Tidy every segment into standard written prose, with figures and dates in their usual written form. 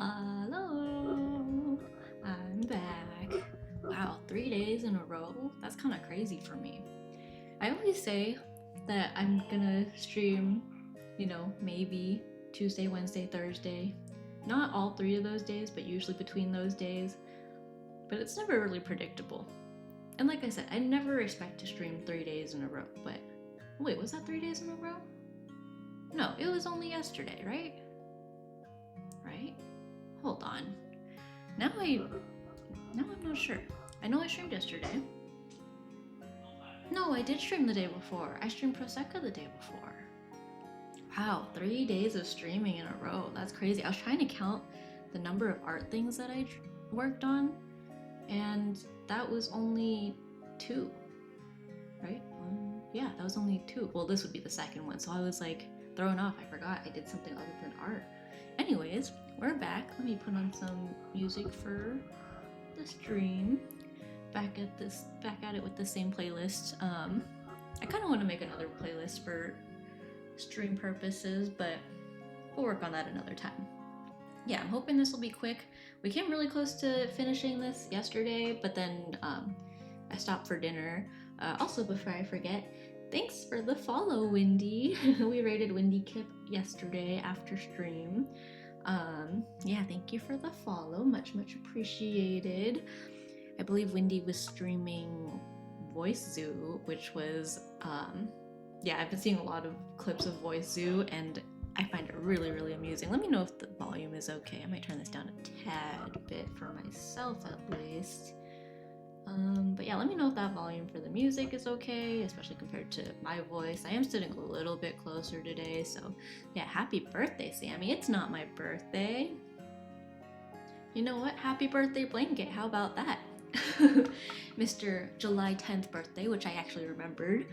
Hello, I'm back. Wow, 3 days in a row? That's kind of crazy for me. I always say that I'm gonna stream, maybe Tuesday, Wednesday, Thursday. Not all three of those days, but usually between those days. But it's never really predictable. And like I said, I never expect to stream 3 days in a row, but wait, was that 3 days in a row? No, it was only yesterday, right? Right? Hold on. Now I'm not sure. I know I streamed yesterday. No, I did stream the day before. I streamed Prosecco the day before. Wow, 3 days of streaming in a row. That's crazy. I was trying to count the number of art things that I worked on, and that was only 2, right? Yeah, that was only 2. Well, this would be the second one, so I was like thrown off. I forgot I did something other than art. Anyways, we're back. Let me put on some music for the stream. Back at it with the same playlist. I kind of want to make another playlist for stream purposes, but we'll work on that another time. Yeah, I'm hoping this will be quick. We came really close to finishing this yesterday, but then I stopped for dinner. Also, before I forget, thanks for the follow, Wendy. We rated Wendy Kip yesterday after stream. Yeah, thank you for the follow. Much appreciated. I believe Wendy was streaming Voice Zoo, which was, yeah, I've been seeing a lot of clips of Voice Zoo, and I find it really amusing. Let me know if the volume is okay. I might turn this down a tad bit for myself at least. But yeah, let me know if that volume for the music is okay, especially compared to my voice. I am sitting a little bit closer today, so yeah, happy birthday, Sammy. It's not my birthday. You know what? Happy birthday, Blanket. How about that? Mr. July 10th birthday, which I actually remembered.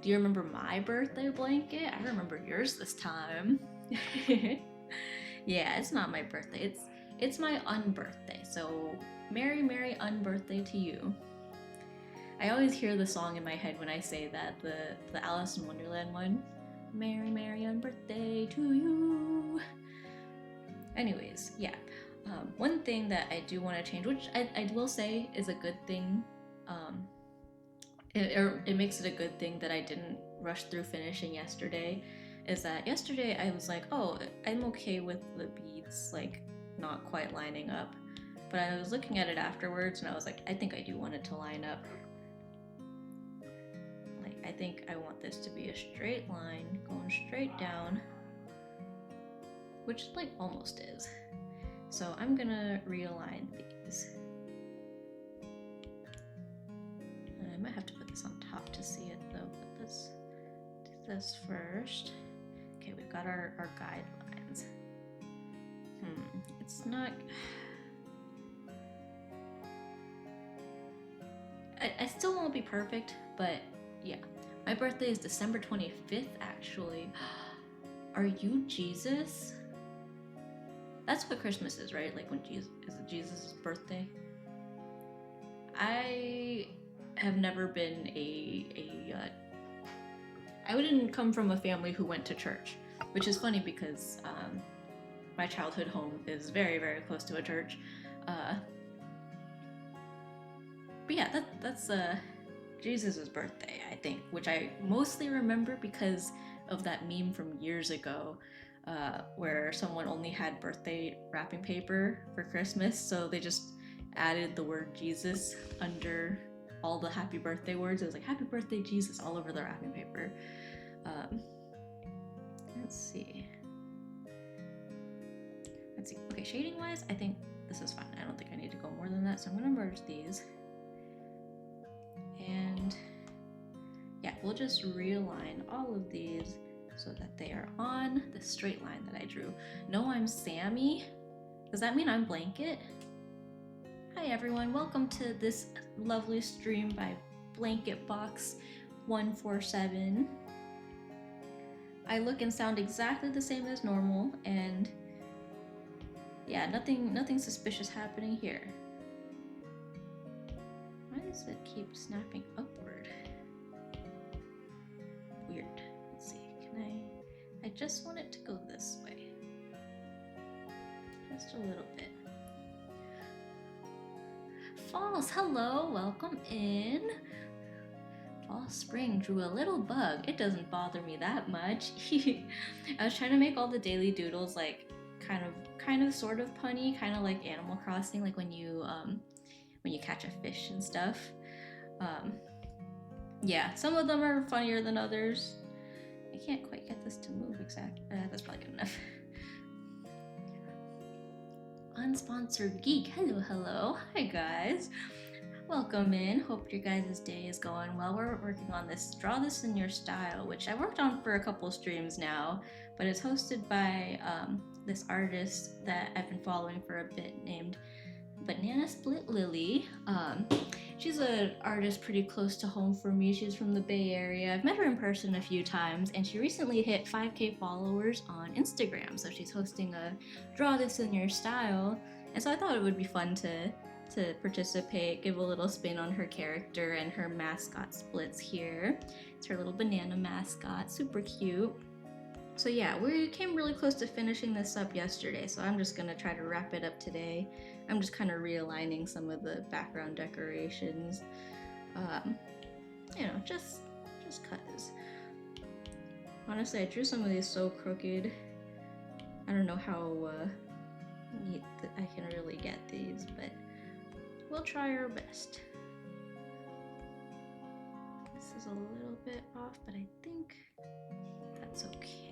Do you remember my birthday, Blanket? I remember yours this time. Yeah, it's not my birthday. It's my unbirthday. So merry unbirthday to you. I always hear the song in my head when I say that, the Alice in Wonderland one. Merry unbirthday to you. Anyways, yeah. One thing that I do want to change, which I will say is a good thing, it makes it a good thing that I didn't rush through finishing yesterday, is that yesterday I was like, oh, I'm okay with the beads like not quite lining up, but I was looking at it afterwards and I was like, I think I do want it to line up. Like, I think I want this to be a straight line going straight down, which like almost is. So I'm gonna realign these. I might have to put this on top to see it though, but let's do this first. Okay, we've got our guidelines. It's not... I still won't be perfect, but yeah. My birthday is December 25th, actually. Are you Jesus? That's what Christmas is, right? Like when Jesus is Jesus' birthday. I have never been I didn't come from a family who went to church, which is funny because my childhood home is very close to a church. But yeah, that's Jesus' birthday, I think, which I mostly remember because of that meme from years ago, where someone only had birthday wrapping paper for Christmas, so they just added the word Jesus under all the happy birthday words. It was like, happy birthday, Jesus, all over the wrapping paper. Let's see. Okay, shading wise, I think this is fine. I don't think I need to go more than that, so I'm gonna merge these. And yeah, we'll just realign all of these so that they are on the straight line that I drew. No, I'm Sammy. Does that mean I'm Blanket? Hi everyone, welcome to this lovely stream by Blanket Box 147. I look and sound exactly the same as normal, and yeah, nothing suspicious happening here. Why does it keep snapping upward? Weird. Let's see, I just want it to go this way. Just a little bit. False, hello, welcome in. Fall spring drew a little bug. It doesn't bother me that much. I was trying to make all the daily doodles like kind of sort of punny, kind of like Animal Crossing, like when you catch a fish and stuff. Yeah, some of them are funnier than others. I can't quite get this to move exactly. That's probably good enough. Unsponsored Geek, hello. Hi guys. Welcome in. Hope your guys' day is going well. We're working on this Draw This in Your Style, which I worked on for a couple streams now, but it's hosted by this artist that I've been following for a bit named BananaSplitLilly. She's an artist pretty close to home for me. She's from the Bay Area. I've met her in person a few times, and she recently hit 5K followers on Instagram. So she's hosting a Draw This in Your Style, and so I thought it would be fun to participate, give a little spin on her character and her mascot splits here. It's her little banana mascot, super cute. So yeah, we came really close to finishing this up yesterday, so I'm just gonna try to wrap it up today. I'm just kind of realigning some of the background decorations. Just cause. Honestly, I drew some of these so crooked. I don't know how neat I can really get these, but we'll try our best. This is a little bit off, but I think that's okay.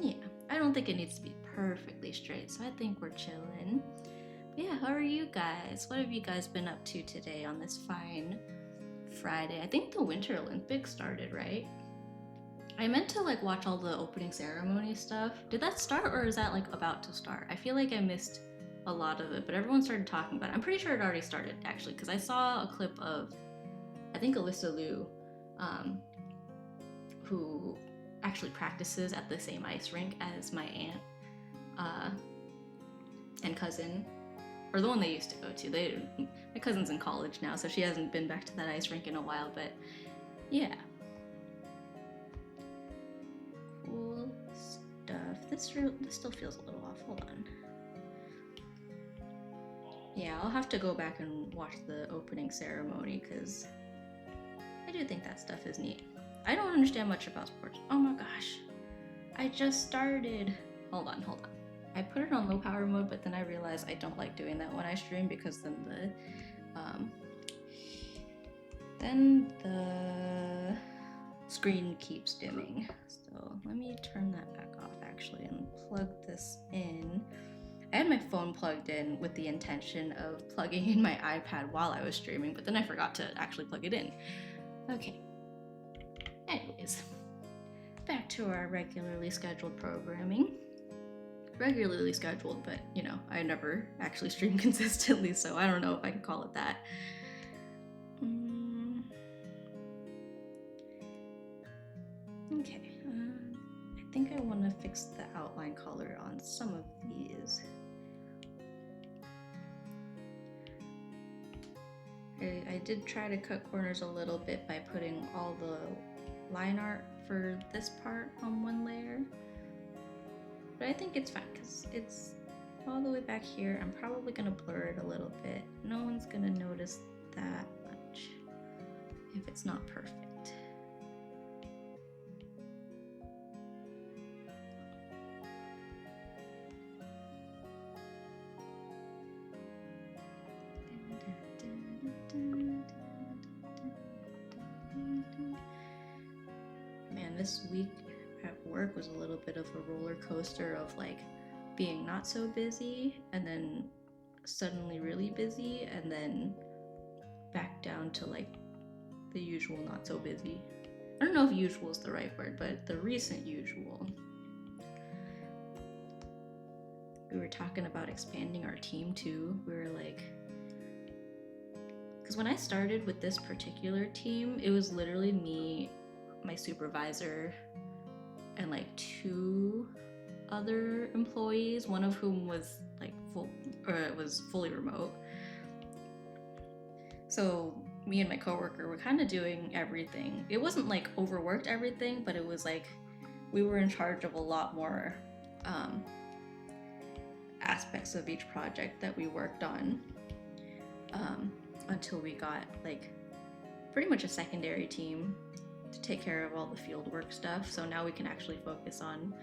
Yeah, I don't think it needs to be perfectly straight, so I think we're chilling. But yeah, how are you guys? What have you guys been up to today on this fine Friday? I think the Winter Olympics started, right? I meant to like watch all the opening ceremony stuff. Did that start or is that like about to start? I feel like I missed a lot of it, but everyone started talking about it. I'm pretty sure it already started actually, because I saw a clip of, I think Alyssa Liu, who actually practices at the same ice rink as my aunt and cousin, or the one they used to go to. My cousin's in college now, so she hasn't been back to that ice rink in a while, but yeah. Cool stuff. This still feels a little off. Hold on. Yeah, I'll have to go back and watch the opening ceremony because I do think that stuff is neat. I don't understand much about sports. Oh my gosh. I just started. Hold on. I put it on low power mode, but then I realized I don't like doing that when I stream because then the screen keeps dimming. So let me turn that back off actually and plug this in. I had my phone plugged in with the intention of plugging in my iPad while I was streaming, but then I forgot to actually plug it in. Okay. Anyways, back to our regularly scheduled programming. Regularly scheduled, but I never actually stream consistently, so I don't know if I can call it that. Okay, I think I want to fix the outline color on some of these. I did try to cut corners a little bit by putting all the line art for this part on one layer, but I think it's fine because it's all the way back here. I'm probably gonna blur it a little bit. No one's gonna notice that much if it's not perfect. Man, this week at work was a little bit of a roller coaster of like being not so busy and then suddenly really busy and then back down to like the usual not so busy. I don't know if usual is the right word, but the recent usual. We were talking about expanding our team too. We were like, because when I started with this particular team, it was literally me, my supervisor, and like 2 other employees, one of whom was like fully remote. So me and my coworker were kind of doing everything. It wasn't like overworked everything, but it was like we were in charge of a lot more aspects of each project that we worked on, until we got like pretty much a secondary team to take care of all the field work stuff. So now we can actually focus on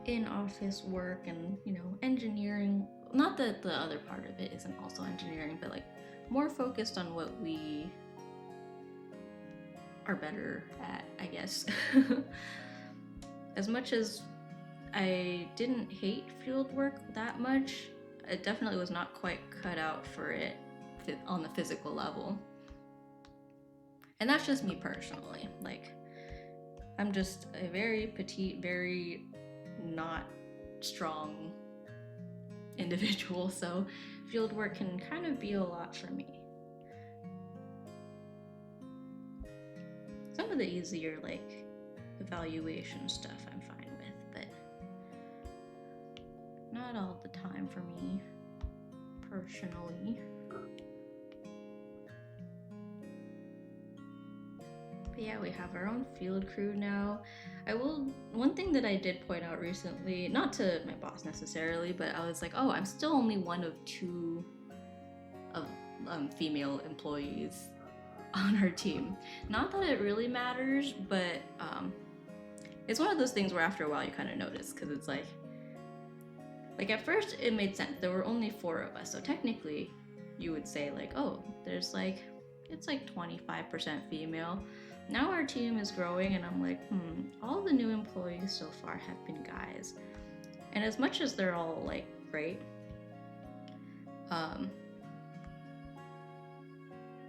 in-office work and, you know, engineering. Not that the other part of it isn't also engineering, but like more focused on what we are better at, I guess. As much as I didn't hate field work that much, it definitely was not quite cut out for it on the physical level. And that's just me personally. Like, I'm just a very petite, very not strong individual, so field work can kind of be a lot for me. Some of the easier, like, evaluation stuff I'm fine with, but not all the time for me, personally. But yeah, we have our own field crew now. One thing that I did point out recently, not to my boss necessarily, but I was like, oh, I'm still only one of 2 of female employees on our team. Not that it really matters, but it's one of those things where after a while you kind of notice, because it's like at first it made sense. There were only 4 of us, so technically you would say like, oh, there's like, it's like 25% female. Now our team is growing, and I'm like, all the new employees so far have been guys. And as much as they're all like great,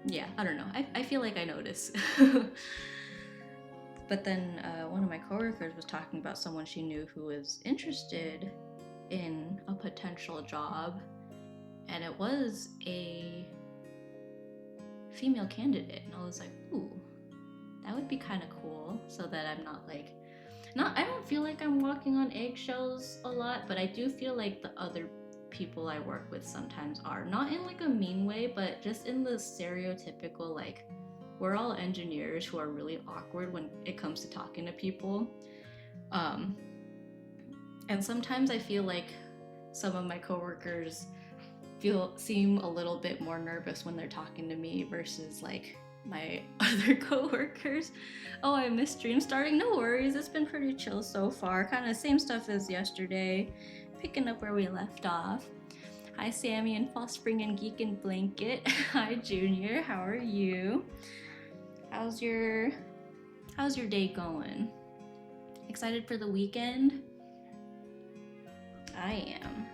yeah, I don't know. I feel like I notice. But then one of my coworkers was talking about someone she knew who was interested in a potential job, and it was a female candidate, and I was like, ooh, that would be kind of cool, so that I'm not like, I don't feel like I'm walking on eggshells a lot, but I do feel like the other people I work with sometimes are, not in like a mean way, but just in the stereotypical, like, we're all engineers who are really awkward when it comes to talking to people. And sometimes I feel like some of my coworkers seem a little bit more nervous when they're talking to me versus like my other coworkers. Oh, I missed stream starting. No worries, it's been pretty chill so far. Kind of same stuff as yesterday, picking up where we left off. Hi Sammy and Fall Spring and Geek and Blanket. Hi Junior, how are you? How's your day going? Excited for the weekend? I am.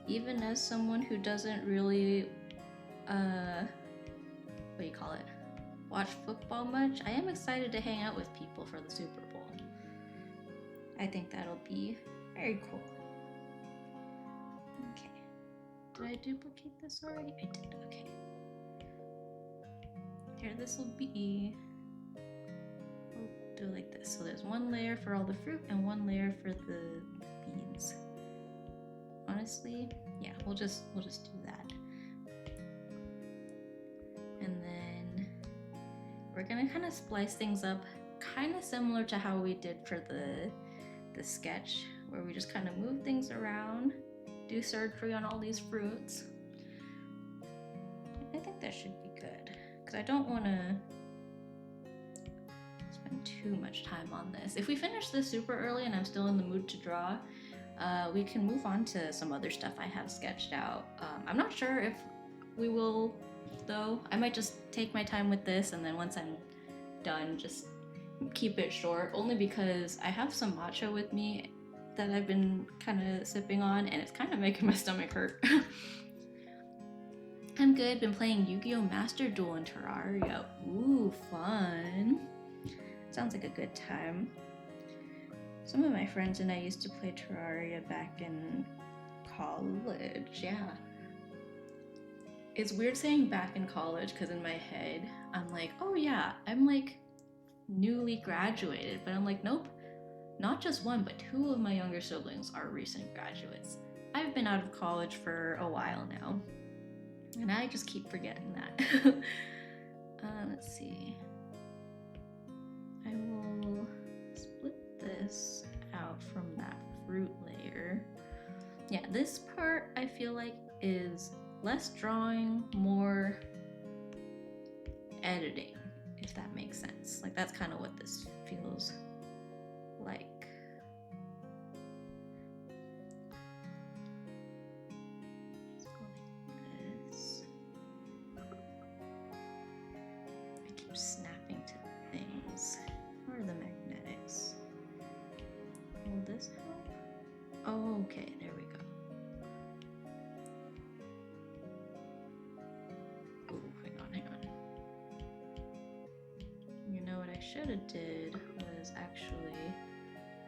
Even as someone who doesn't really watch football much, I am excited to hang out with people for the Super Bowl. I think that'll be very cool. Okay. Did I duplicate this already? I did, okay. Here, this will be, we'll do it like this. So there's one layer for all the fruit and one layer for the beans. Honestly, yeah, we'll just do that. And then we're gonna kind of splice things up, kind of similar to how we did for the sketch, where we just kind of move things around, do surgery on all these fruits. I think that should be good, because I don't want to spend too much time on this. If we finish this super early and I'm still in the mood to draw, we can move on to some other stuff I have sketched out. I'm not sure if we will, though. I might just take my time with this, and then once I'm done, just keep it short, only because I have some matcha with me that I've been kind of sipping on, and it's kind of making my stomach hurt. I'm good. Been playing Yu-Gi-Oh! Master Duel in Terraria. Ooh, fun. Sounds like a good time. Some of my friends and I used to play Terraria back in college, yeah. It's weird saying back in college, because in my head, I'm like, oh yeah, I'm like newly graduated, but I'm like, nope, not just one, but 2 of my younger siblings are recent graduates. I've been out of college for a while now, and I just keep forgetting that. Let's see. I will split this out from that fruit layer. Yeah, this part I feel like is less drawing, more editing, if that makes sense. Like that's kind of what this feels like. Let's go like this. I keep snapping to things. Where are the magnetics? Will this help? Oh, okay, there we go. Oh, hang on. You know what I should have did was actually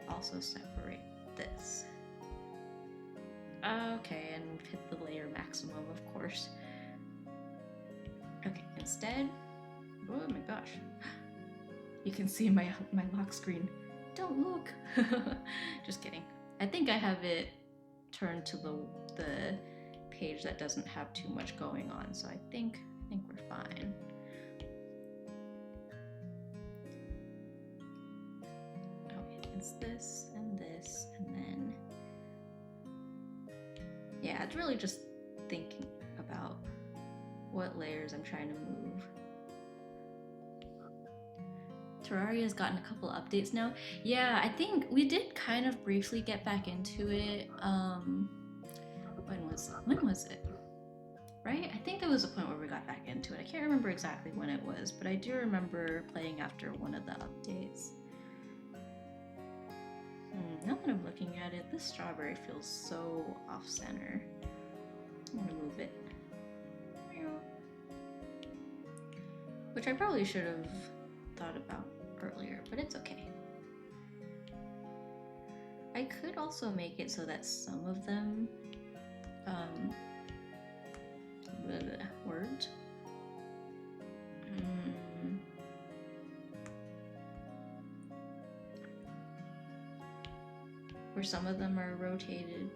also separate this. Okay, and hit the layer maximum, of course. Okay, instead, oh my gosh, you can see my lock screen. Don't look. Just kidding. I think I have it turned to the page that doesn't have too much going on, so I think we're fine. Okay, it's this, and then yeah, it's really just thinking about what layers I'm trying to move. Terraria's gotten a couple updates now. Yeah, I think we did kind of briefly get back into it. When was it? Right? I think there was a point where we got back into it. I can't remember exactly when it was, but I do remember playing after one of the updates. Now that I'm looking at it, this strawberry feels so off-center. I'm gonna move it. Which I probably should have thought about earlier, but it's okay. I could also make it so that some of them words where some of them are rotated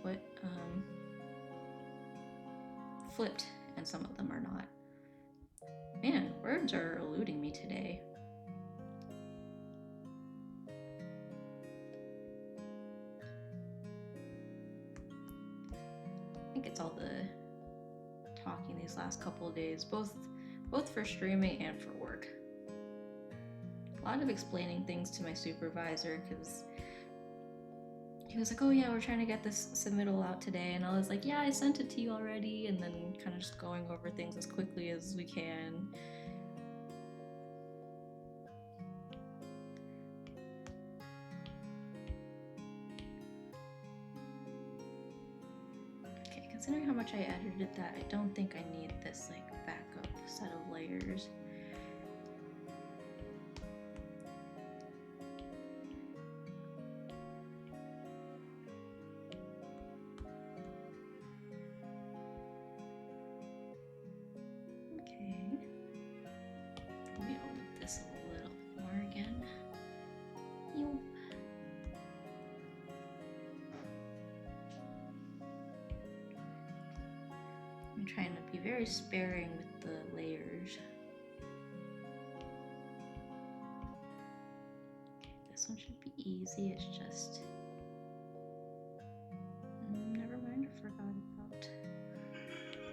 what flipped and some of them are not. Man, words are eluding me today. I think it's all the talking these last couple of days, both for streaming and for work. A lot of explaining things to my supervisor because he was like, oh yeah, we're trying to get this submittal out today, and I was like, yeah, I sent it to you already, and then kind of just going over things as quickly as we can. Okay, considering how much I edited that, I don't think I need this like backup set of layers. I'm trying to be very sparing with the layers. Okay, this one should be easy, it's just... never mind, I forgot about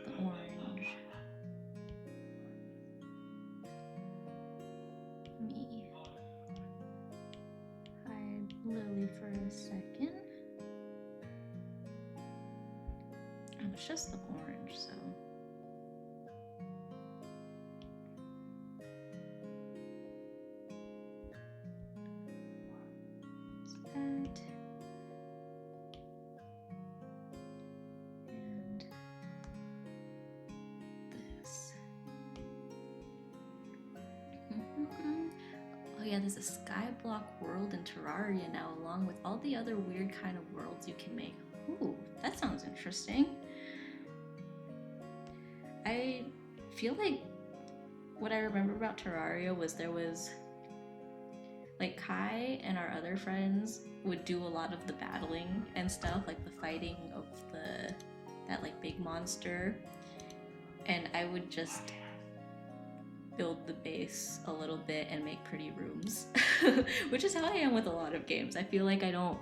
the orange. Let me hide Lily for a second. Oh, it's just the orange, so... that. And this. Oh yeah, there's a skyblock world in Terraria now, along with all the other weird kind of worlds you can make. Ooh, that sounds interesting. I feel like what I remember about Terraria was there was like Kai and our other friends would do a lot of the battling and stuff, like the fighting of that like big monster, and I would just build the base a little bit and make pretty rooms, which is how I am with a lot of games. I feel like I don't,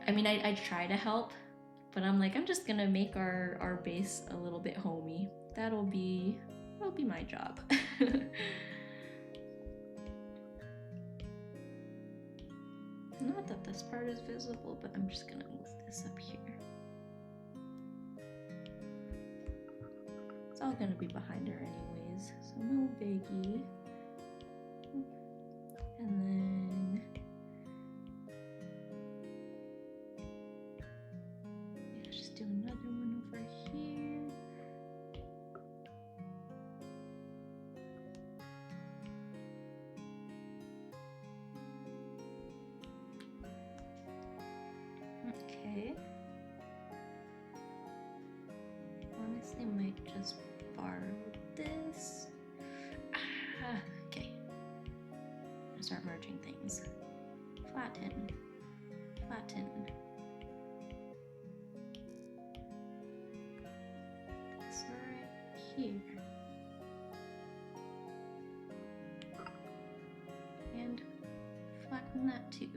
I mean, I try to help, but I'm like, I'm just gonna make our base a little bit homey. That'll be my job. Not that this part is visible, but I'm just gonna move this up here. It's all gonna be behind her anyways, so no biggie. And then yeah, just do another one over here. Okay. Honestly, might just borrow this. Okay. I'm gonna start merging things. Flatten. Flatten. This right here. And flatten that too.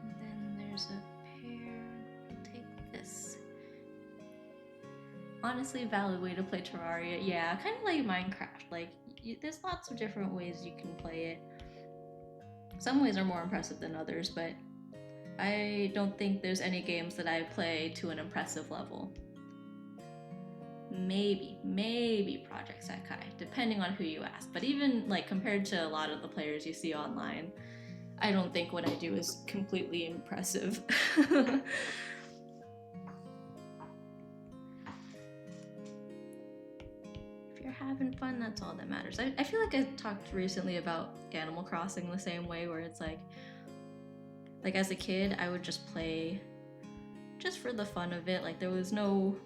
And then there's a pair. We'll take this. Honestly, valid way to play Terraria. Yeah, kind of like Minecraft. Like, there's lots of different ways you can play it. Some ways are more impressive than others, but I don't think there's any games that I play to an impressive level. Maybe Project Sekai, depending on who you ask. But even like compared to a lot of the players you see online, I don't think what I do is completely impressive. If you're having fun, that's all that matters. I feel like I talked recently about Animal Crossing the same way, where it's like as a kid, I would just play just for the fun of it. Like there was no,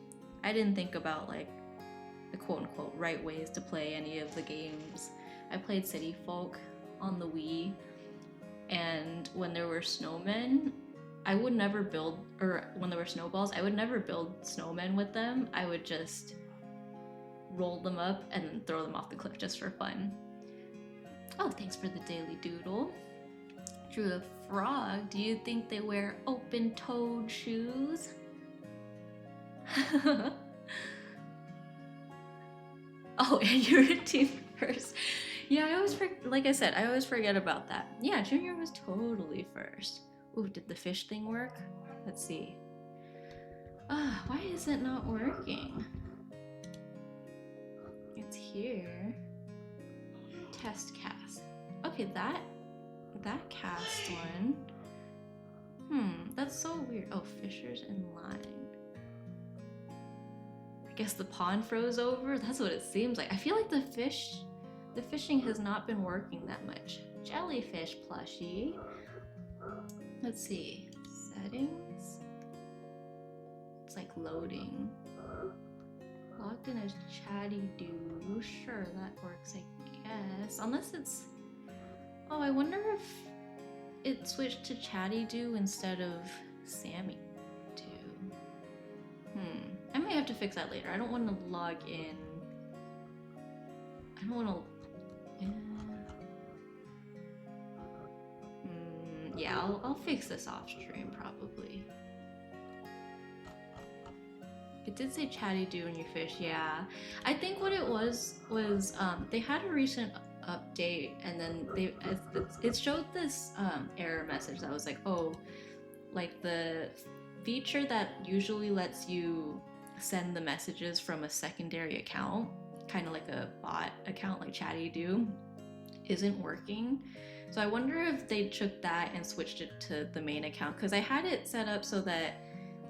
I didn't think about like the quote-unquote right ways to play any of the games. I played City Folk on the Wii, and when there were snowmen, I would never build, or when there were snowballs, I would never build snowmen with them. I would just roll them up and then throw them off the cliff just for fun. Oh, thanks for the daily doodle. Drew a frog. Do you think they wear open-toed shoes? Oh, and you're a team first. Yeah, I always like I said, I always forget about that. Yeah, Junior was totally first. Ooh, did the fish thing work? Let's see. Why is it not working? It's here. Test cast. Okay, that cast one. That's so weird. Oh, fishers in line. I guess the pond froze over. That's what it seems like. I feel like the fishing has not been working that much. Jellyfish plushie. Let's see. Settings. It's like loading. Logged in as Chatty Do. Sure, that works, I guess. Unless it's... Oh, I wonder if it switched to Chatty Do instead of Sammy Do. I might have to fix that later. I don't want to log in. I don't want to... Yeah, I'll fix this off stream probably. It did say Chatty Do when you fish, yeah. I think what it was they had a recent update, and then it showed this error message that was like, oh, like the feature that usually lets you send the messages from a secondary account, kind of like a bot account like Chatty Do, isn't working. So I wonder if they took that and switched it to the main account, because I had it set up so that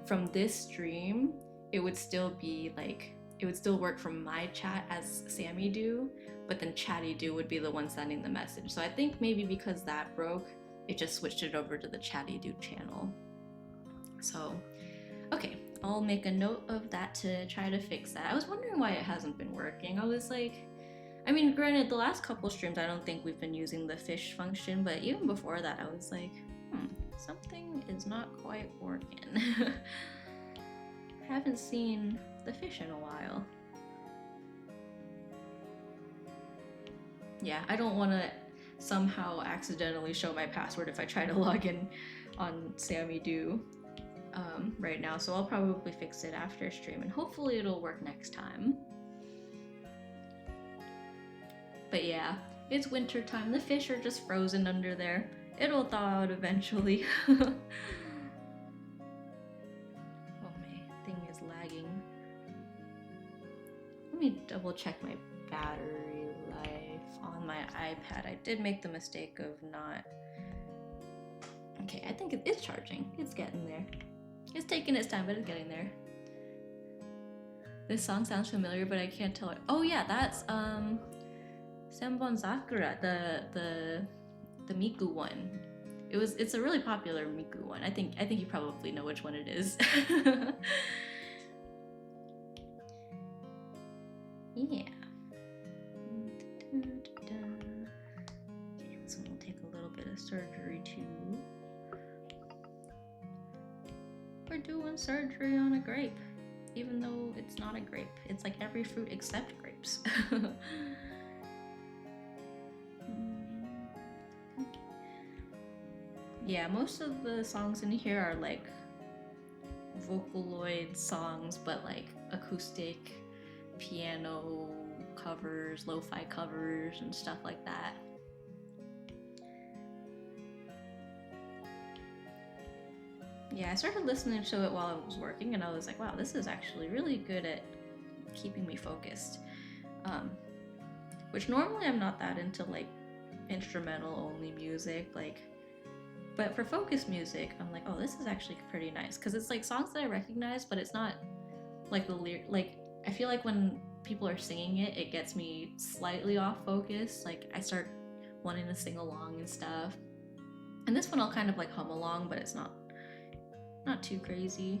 from this stream it would still be like, it would still work from my chat as Sammy Do, but then Chatty Do would be the one sending the message. So I think maybe because that broke, it just switched it over to the Chatty Do channel. So, okay, I'll make a note of that to try to fix that. I was wondering why it hasn't been working. I was like, I mean, granted, the last couple streams, I don't think we've been using the fish function, but even before that, I was like, something is not quite working. I haven't seen the fish in a while. yeah, I don't want to somehow accidentally show my password if I try to log in on Sammy Do right now, so I'll probably fix it after stream, and hopefully it'll work next time. But yeah, it's winter time. The fish are just frozen under there. It'll thaw out eventually. Oh, my thing is lagging. Let me double check my battery life on my iPad. I did make the mistake of not... Okay, I think it's charging. It's getting there. It's taking its time, but it's getting there. This song sounds familiar, but I can't tell it. Oh yeah, that's Senbon Sakura, the Miku one. It's a really popular Miku one. I think you probably know which one it is. Yeah. Okay, this one will take a little bit of surgery too. We're doing surgery on a grape, even though it's not a grape. It's like every fruit except grapes. Yeah, most of the songs in here are like Vocaloid songs, but like acoustic piano covers, lo-fi covers, and stuff like that. Yeah, I started listening to it while I was working, and I was like, wow, this is actually really good at keeping me focused. Which normally I'm not that into like instrumental only music, like, but for focus music, I'm like, oh, this is actually pretty nice, because it's like songs that I recognize, but it's not like the like, I feel like when people are singing it, it gets me slightly off focus. Like I start wanting to sing along and stuff. And this one I'll kind of like hum along, but it's not too crazy.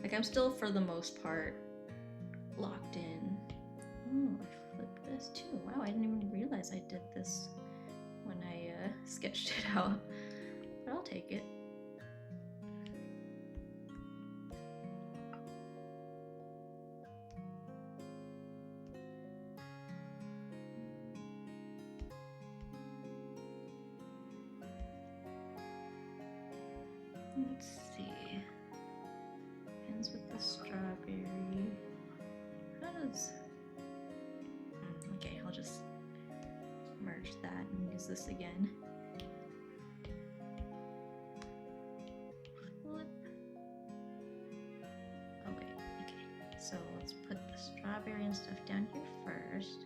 Like I'm still for the most part locked in. Oh, I flipped this too. Wow, I didn't even realize I did this when I sketched it out. But I'll take it. Let's see. Ends with the strawberry. How does... Okay, I'll just merge that and use this again. Flip. Oh wait, okay. So let's put the strawberry and stuff down here first.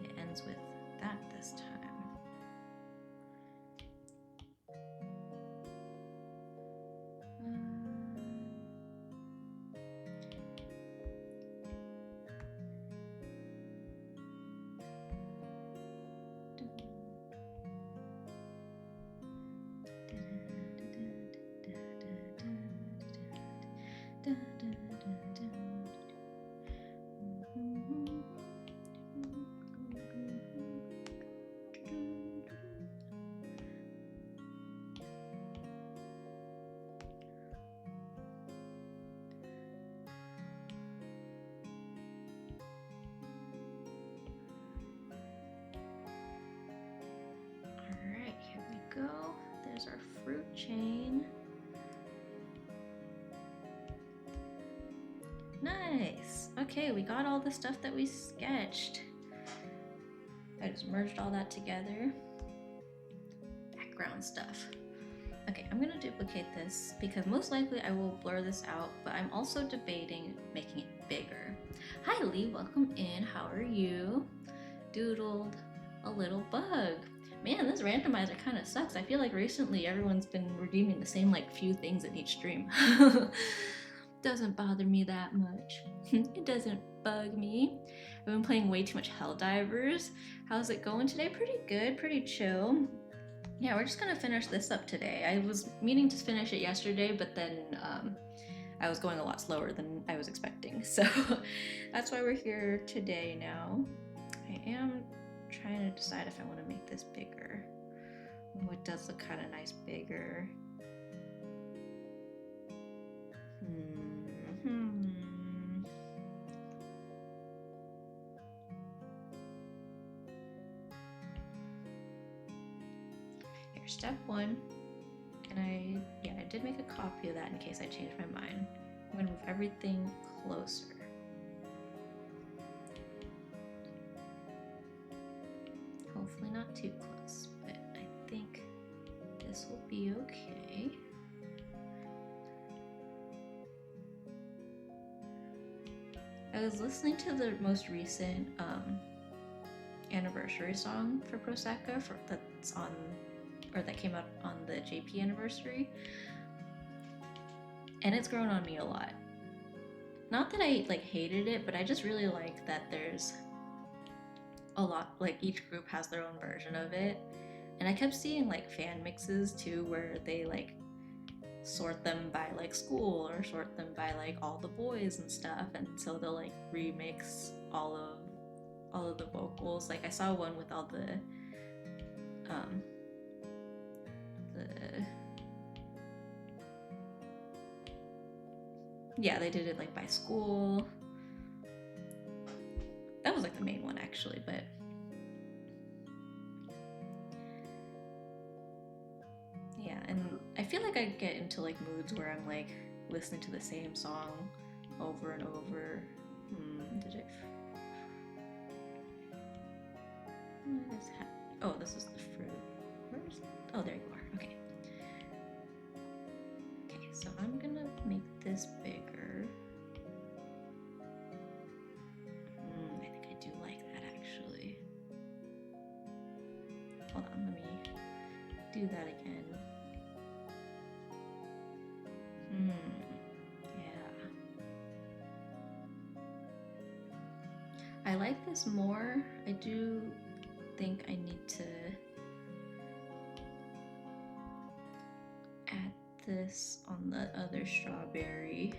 It ends with that this time. Alright, here we go. There's our fruit chain. Nice. Okay, we got all the stuff that we sketched. I just merged all that together. Background stuff. Okay, I'm gonna duplicate this because most likely I will blur this out, but I'm also debating making it bigger. Hi Lee, welcome in. How are you? Doodled a little bug. Man, this randomizer kind of sucks. I feel like recently everyone's been redeeming the same like few things in each stream. Doesn't bother me that much. It doesn't bug me. I've been playing way too much Helldivers. How's it going today? Pretty good, pretty chill. Yeah, we're just gonna finish this up today. I was meaning to finish it yesterday, but then I was going a lot slower than I was expecting. So that's why we're here today now. I am trying to decide if I want to make this bigger. Oh, it does look kind of nice bigger. Here, step one. And I did make a copy of that in case I changed my mind. I'm gonna move everything closer. Hopefully not too close, but I think this will be okay. I was listening to the most recent anniversary song for Prosecco that came out on the JP anniversary, and it's grown on me a lot. Not that I like hated it, but I just really like that there's a lot, like each group has their own version of it. And I kept seeing like fan mixes too, where they like sort them by like school or sort them by like all the boys and stuff, and so they'll like remix all of the vocals. Like I saw one with all the yeah, they did it like by school. That was like the main one actually, but yeah, and I feel like I get into like moods where I'm like listening to the same song over and over. What is happening? Oh, this is the fruit. Oh, there you are. Okay. Okay, so I'm gonna make this bigger. I think I do like that actually. Hold on, let me do that again. Yeah. I like this more. I do think I need to add this on the other strawberry,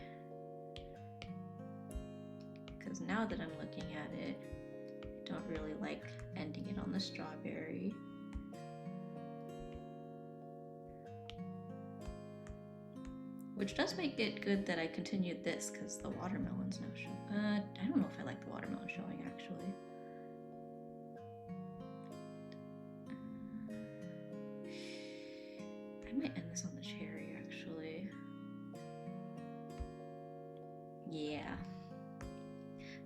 because now that I'm looking at it, I don't really like ending it on the strawberry. Which does make it good that I continued this, because the watermelon's now showing. I don't know if I like the watermelon showing actually. I might end this on the cherry actually. Yeah.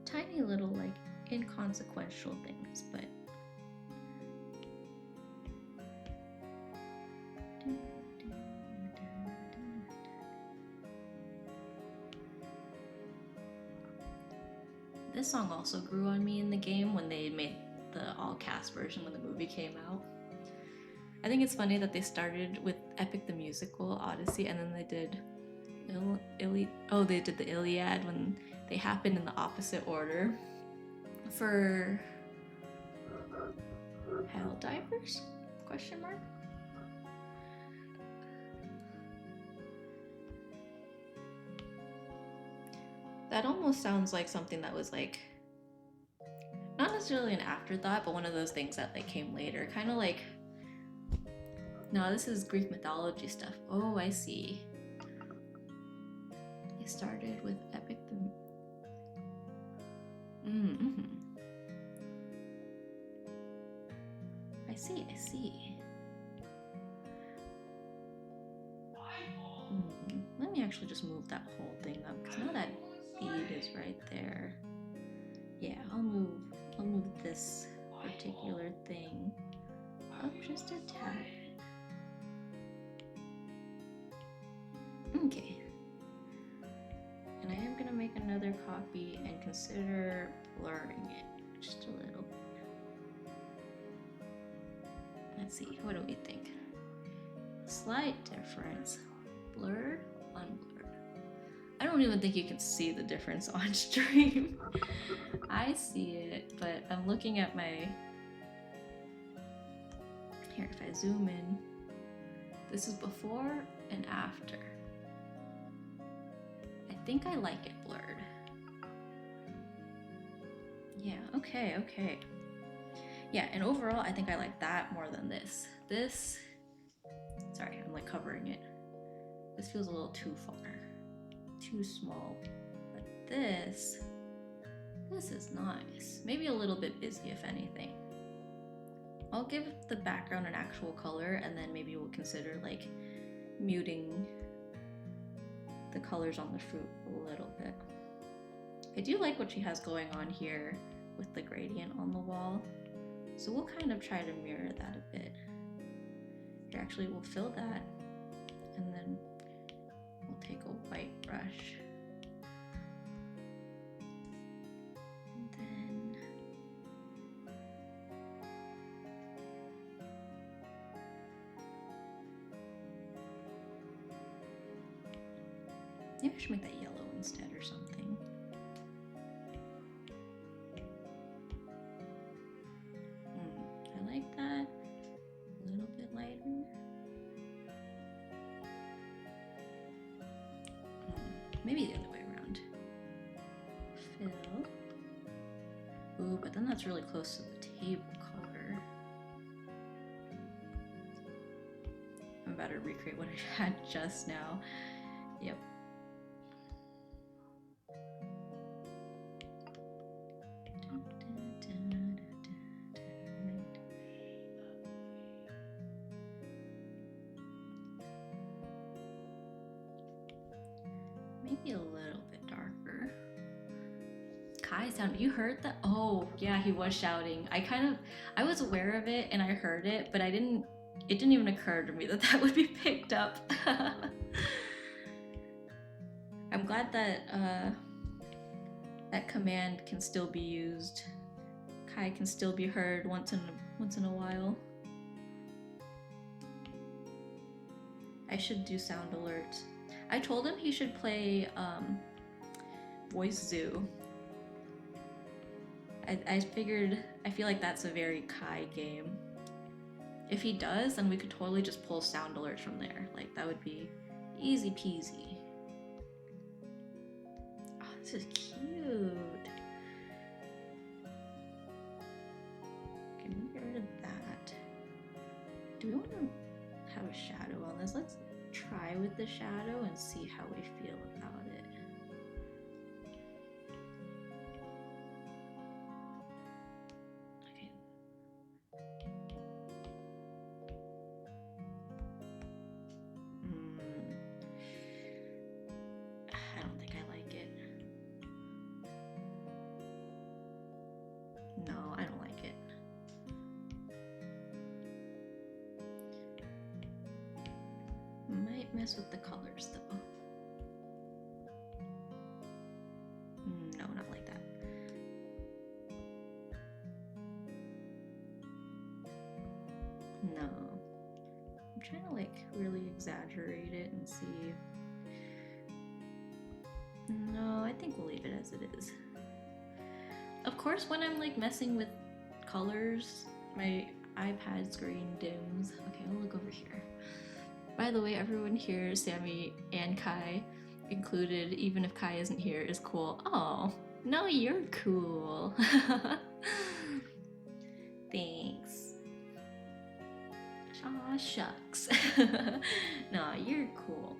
Tiny little like inconsequential things, but this song also grew on me in the game when they made the all-cast version when the movie came out. I think it's funny that they started with Epic the Musical, Odyssey, and then they did they did the Iliad when they happened in the opposite order for Helldivers? Question mark? That almost sounds like something that was like not necessarily an afterthought, but one of those things that like came later, kind of like. No, this is Greek mythology stuff. Oh, I see. They started with Epic the. I see. Let me actually just move that whole thing up, because now that bead is right there. Yeah, I'll move this particular thing up just a tad. Okay. And I am gonna make another copy and consider blurring it just a little. Let's see, what do we think? Slight difference. Blurred, unblurred. I don't even think you can see the difference on stream. I see it, but I'm looking at my... Here, if I zoom in, this is before and after. I think I like it blurred. Yeah, okay. Yeah, and overall, I think I like that more than this. This covering it. This feels a little too far, too small. But this is nice. Maybe a little bit busy if anything. I'll give the background an actual color and then maybe we'll consider like muting the colors on the fruit a little bit. I do like what she has going on here with the gradient on the wall. So we'll kind of try to mirror that a bit. Here, actually, we'll fill that and then we'll take a white brush. And then maybe I should make that yellow instead or something. I like that. A little bit lighter. Maybe the other way around. Fill. Ooh, but then that's really close to the table color. I'm about to recreate what I had just now. Yep. Maybe a little bit darker. Kai sound, you heard that? Oh, yeah, he was shouting. I was aware of it and I heard it, but it didn't even occur to me that that would be picked up. I'm glad that that command can still be used. Kai can still be heard once in a while. I should do sound alerts. I told him he should play Voice Zoo. I feel like that's a very Kai game. If he does, then we could totally just pull sound alerts from there. Like, that would be easy peasy. Oh, this is cute. Can we get rid of that? Do we want to have a shadow on this? Let's try with the shadow and see how we feel about it. Okay. I don't think I like it. No, I don't like it. Might mess with the colors though. No, not like that. No. I'm trying to like really exaggerate it and see. No, I think we'll leave it as it is. Of course, when I'm like messing with colors, my iPad screen dims. Okay, I'll look over here. By the way, everyone here, Sammy and Kai included, even if Kai isn't here, is cool. Oh, no, you're cool. Thanks. Aw, shucks. No, you're cool.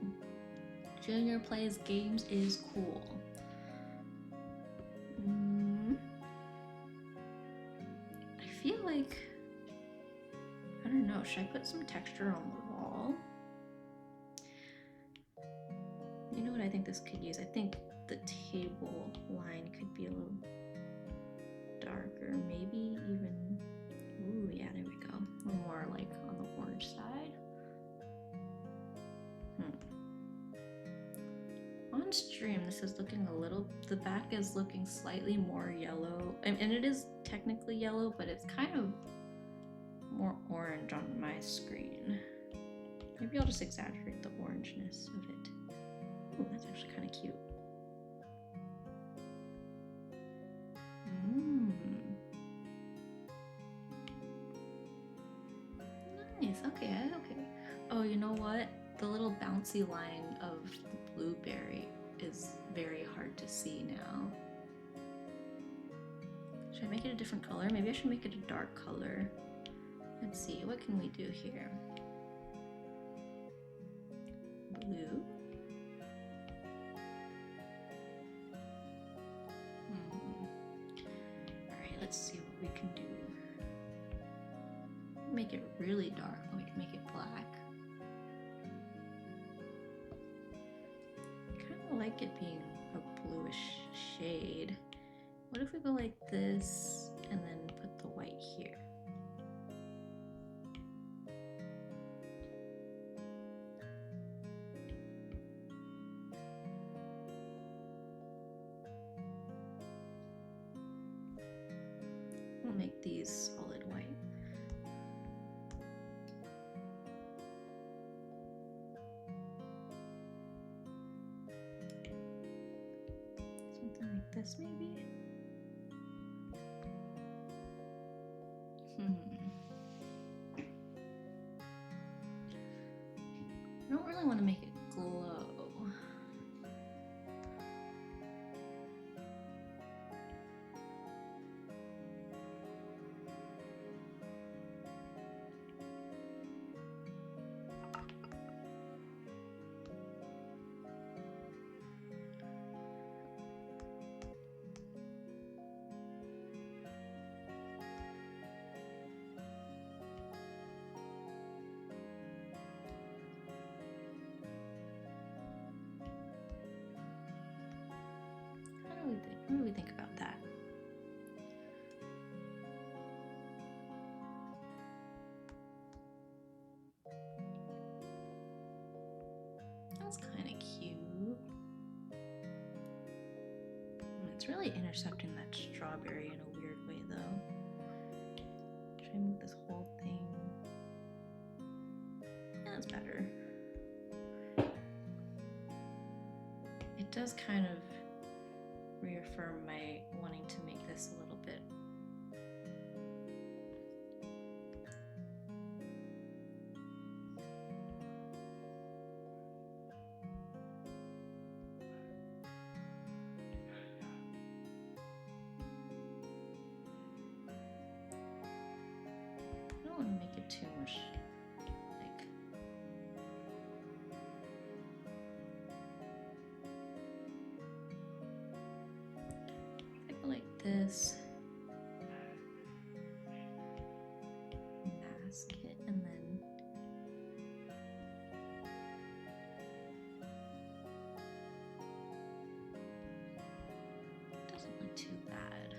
Junior plays games is cool. I feel like, I don't know, should I put some texture on the wall? You know what I think this could use? I think the table line could be a little darker, maybe even, ooh, yeah, there we go. A little more like on the orange side. On stream, this is looking a little, the back is looking slightly more yellow, and it is technically yellow, but it's kind of more orange on my screen. Maybe I'll just exaggerate the orangeness of it. Ooh, that's actually kind of cute. Nice, okay, okay. Oh, you know what? The little bouncy line of the blueberry is very hard to see now. Should I make it a different color? Maybe I should make it a dark color. Let's see, what can we do here? blue. Alright, let's see what we can do. Make it really dark, or we can make it black. I kind of like it being a bluish shade. What if we go like this and then put the white here? We'll make these solid white. Something like this maybe? I don't really want to make it glow. What do we think about that? That's kind of cute. It's really intercepting that strawberry in a weird way, though. Try and move this whole thing. Yeah, that's better. It does kind of reaffirm my wanting to make this a little bit I don't want to make it too much like this, mask it, and then it doesn't look too bad.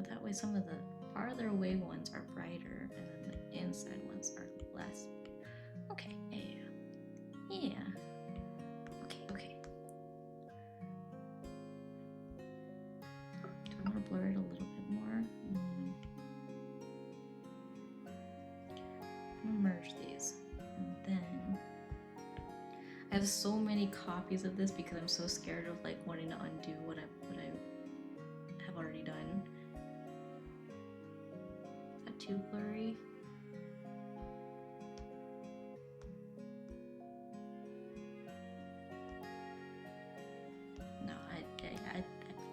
That way some of the farther away ones are brighter and then the inside ones are less. Okay, yeah. Okay. Do I want to blur it a little bit more? I'm gonna merge these. And then I have so many copies of this because I'm so scared of like wanting to undo what I have already done. Too blurry. No,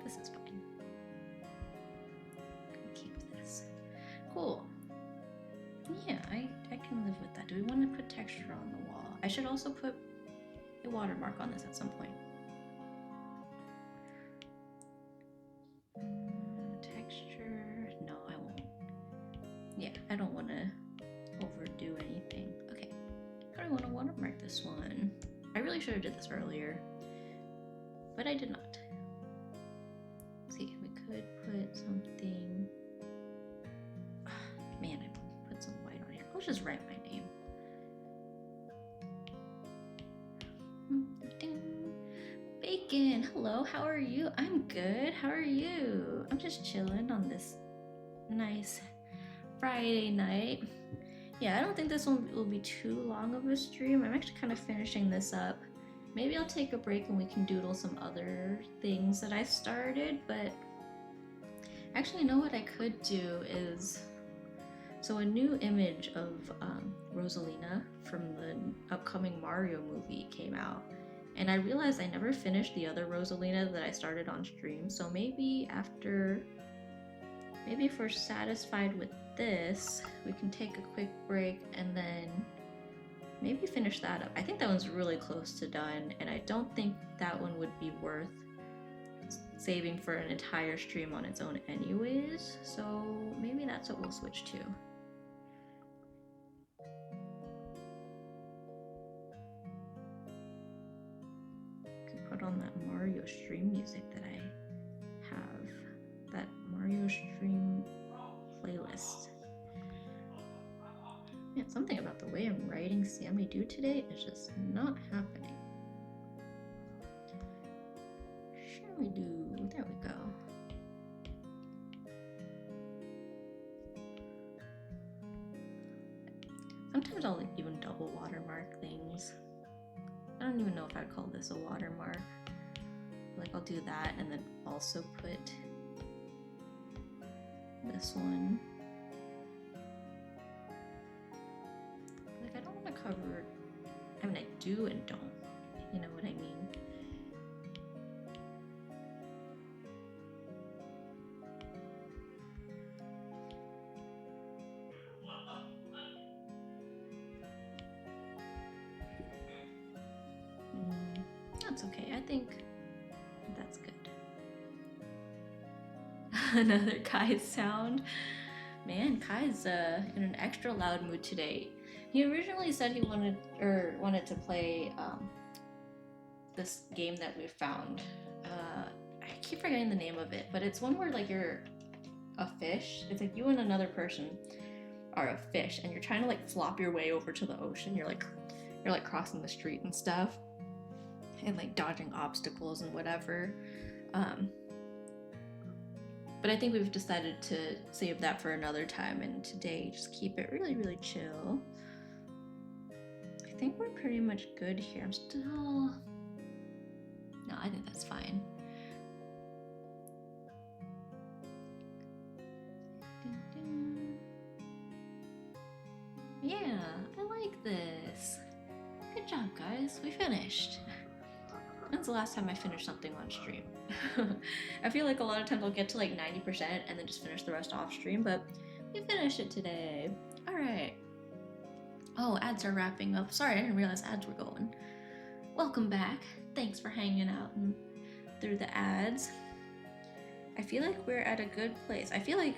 this is fine. Keep this. Cool. Yeah, I can live with that. Do we want to put texture on the wall? I should also put a watermark on this at some point. I don't want to overdo anything. Okay, how do I want to watermark this one? I really should have did this earlier, but I did not. See, we could put something. Man, I put some white on here. I'll just write my name. Bacon, hello, how are you? I'm good, how are you? I'm just chilling on this nice Friday night. yeah, I don't think this one will be too long of a stream. I'm actually kind of finishing this up. Maybe I'll take a break and we can doodle some other things that I started, but actually, you know what I could do is, so a new image of Rosalina from the upcoming Mario movie came out, and I realized I never finished the other Rosalina that I started on stream, so maybe if we're satisfied with this, we can take a quick break and then maybe finish that up. I think that one's really close to done, and I don't think that one would be worth saving for an entire stream on its own anyways, so maybe that's what we'll switch to. Put on that Mario stream music that I have, that Mario stream playlist. Man, something about the way I'm writing Sammy Do today is just not happening. Sammy Do, there we go. Sometimes I'll even double watermark things. I don't even know if I'd call this a watermark. Like, I'll do that and then also put this one. Like, I don't want to cover, I mean, I do and don't. You know what I mean? That's okay. I think that's good. Another Kai's sound. Man, Kai's in an extra loud mood today. He originally said he wanted to play this game that we found. I keep forgetting the name of it, but it's one where like you're a fish. It's like you and another person are a fish, and you're trying to like flop your way over to the ocean. You're like crossing the street and stuff, and like dodging obstacles and whatever. But I think we've decided to save that for another time, and today just keep it really, really chill. I think we're pretty much good here. I'm still... No, I think that's fine. Yeah, I like this. Good job, guys. We finished. When's the last time I finished something on stream? I feel like a lot of times I'll get to like 90% and then just finish the rest off stream, but we finished it today. All right. Oh, ads are wrapping up. Sorry, I didn't realize ads were going. Welcome back. Thanks for hanging out and through the ads. I feel like we're at a good place. I feel like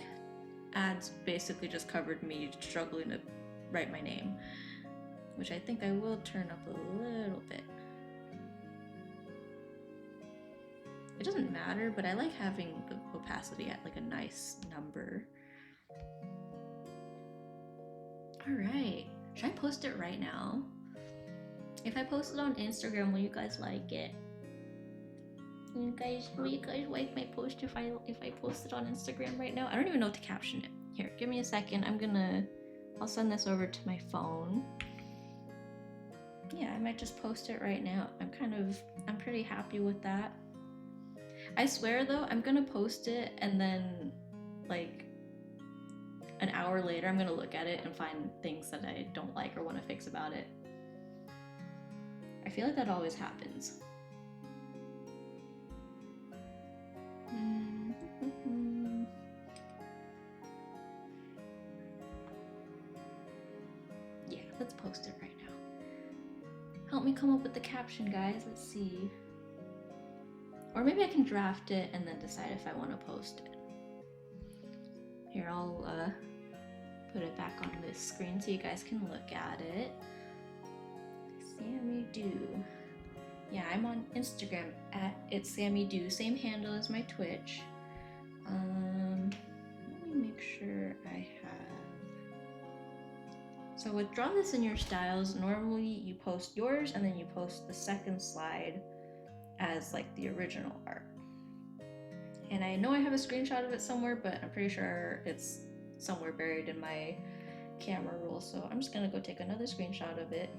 ads basically just covered me struggling to write my name, which I think I will turn up a little bit. It doesn't matter, but I like having the opacity at like a nice number. All right, should I post it right now? If I post it on Instagram, will you guys like it? Will you guys like my post if I post it on Instagram right now? I don't even know what to caption it. Here, give me a second. I'll send this over to my phone. Yeah, I might just post it right now. I'm pretty happy with that. I swear though, I'm gonna post it and then like an hour later I'm gonna look at it and find things that I don't like or want to fix about it. I feel like that always happens. Yeah, let's post it right now. Help me come up with the caption, guys. Let's see. Or maybe I can draft it and then decide if I want to post it. Here, I'll put it back on this screen so you guys can look at it. Sammy Do. Yeah, I'm on Instagram at It's Sammy Do. Same handle as my Twitch. Let me make sure I have. So with Draw This in Your Styles, normally you post yours and then you post the second slide as like the original art. And I know I have a screenshot of it somewhere, but I'm pretty sure it's somewhere buried in my camera roll, so I'm just gonna go take another screenshot of it.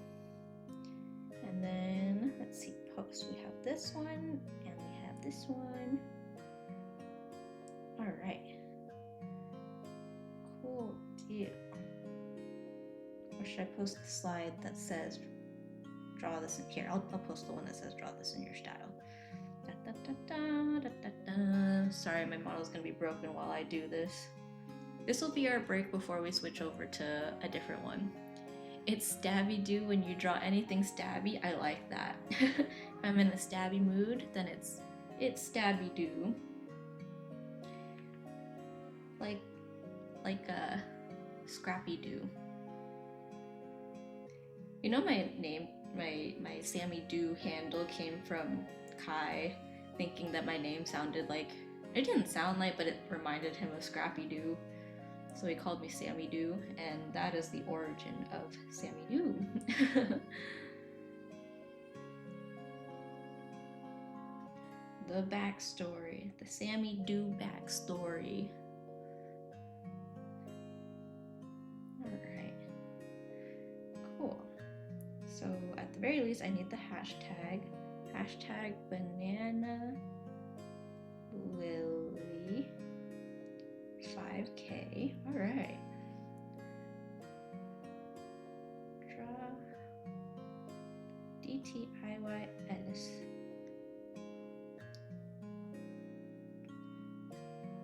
And then let's see, post. We have this one and we have this one. All right. Cool deal. Or should I post the slide that says draw this in here? I'll post the one that says draw this in your style. Da, da, da, da, da, da. Sorry, my model's gonna be broken while I do this. This will be our break before we switch over to a different one. It's stabby do when you draw anything stabby. I like that. If I'm in a stabby mood, then it's stabby do. Like a scrappy do. You know, my name, my Sammy Do handle came from Kai thinking that my name sounded like, it didn't sound like, but it reminded him of Scrappy Doo. So he called me Sammy Do, and that is the origin of Sammy Do. The backstory, the Sammy Do backstory. Alright, cool. So at the very least, I need the hashtag. Hashtag BananaSplitLilly 5K. Alright. Draw DTIYS.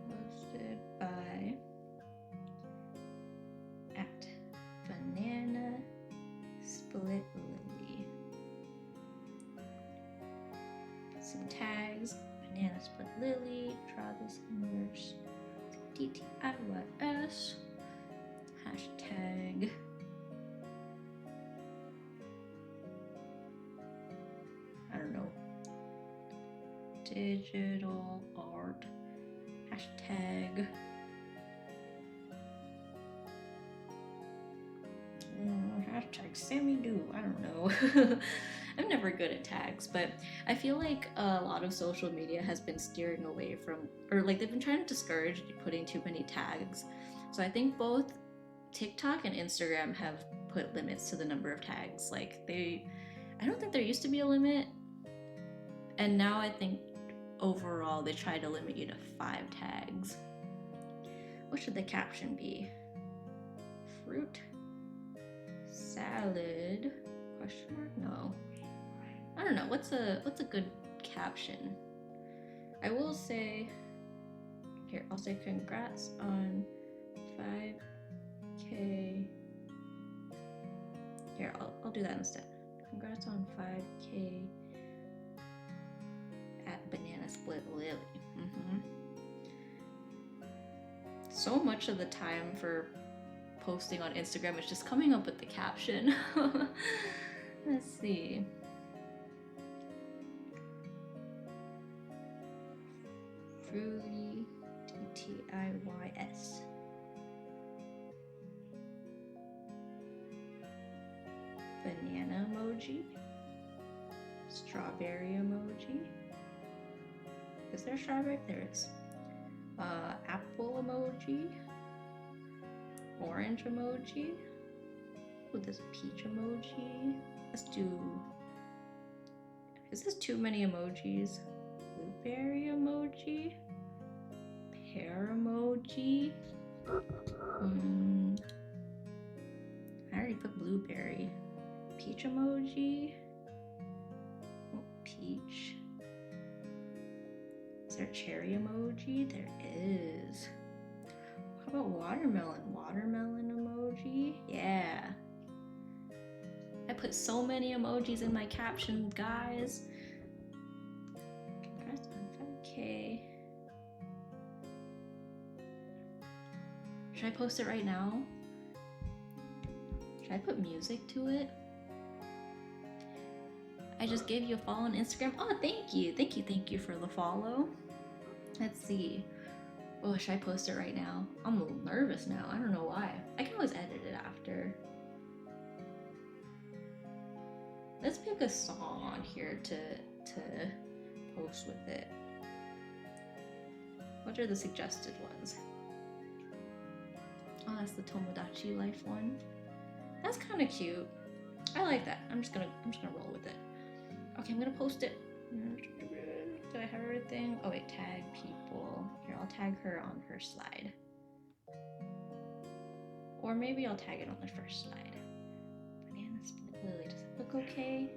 Posted by at BananaSplitLilly. Some tags. BananaSplitLilly. Draw this in yours. DTIYS. Hashtag. I don't know. Digital art. Hashtag. Hashtag Sammy Do. I don't know. I'm never good at tags, but I feel like a lot of social media has been steering away from, or like they've been trying to discourage putting too many tags. So I think both TikTok and Instagram have put limits to the number of tags. Like I don't think there used to be a limit. And now I think overall they try to limit you to 5 tags. What should the caption be? Fruit? Salad? Question mark? No. I don't know. What's a good caption? I will say, here, I'll say congrats on 5K. Here, I'll do that instead. Congrats on 5K at BananaSplitLilly. So much of the time for posting on Instagram is just coming up with the caption. Let's see. Fruity DTIYS. Banana emoji. Strawberry emoji. Is there strawberry? There is. Apple emoji. Orange emoji. Oh, there's a peach emoji. Let's do. Is this too many emojis? Blueberry emoji. Pear emoji. I already put blueberry. Peach emoji. Oh, peach. Is there a cherry emoji? There is. How about watermelon? Watermelon emoji? Yeah. I put so many emojis in my caption, guys. Congrats on 5K. Should I post it right now? Should I put music to it? I just gave you a follow on Instagram. Oh, thank you. Thank you for the follow. Let's see. Oh, should I post it right now? I'm a little nervous now. I don't know why. I can always edit it after. Let's pick a song on here to post with it. What are the suggested ones? that's the Tomodachi Life one. That's kind of cute. I like that. I'm just gonna roll with it. Okay, I'm gonna post it. Do I have everything? Oh wait, tag people. Here, I'll tag her on her slide. Or maybe I'll tag it on the first slide. BananaSplitLilly. Does it look okay?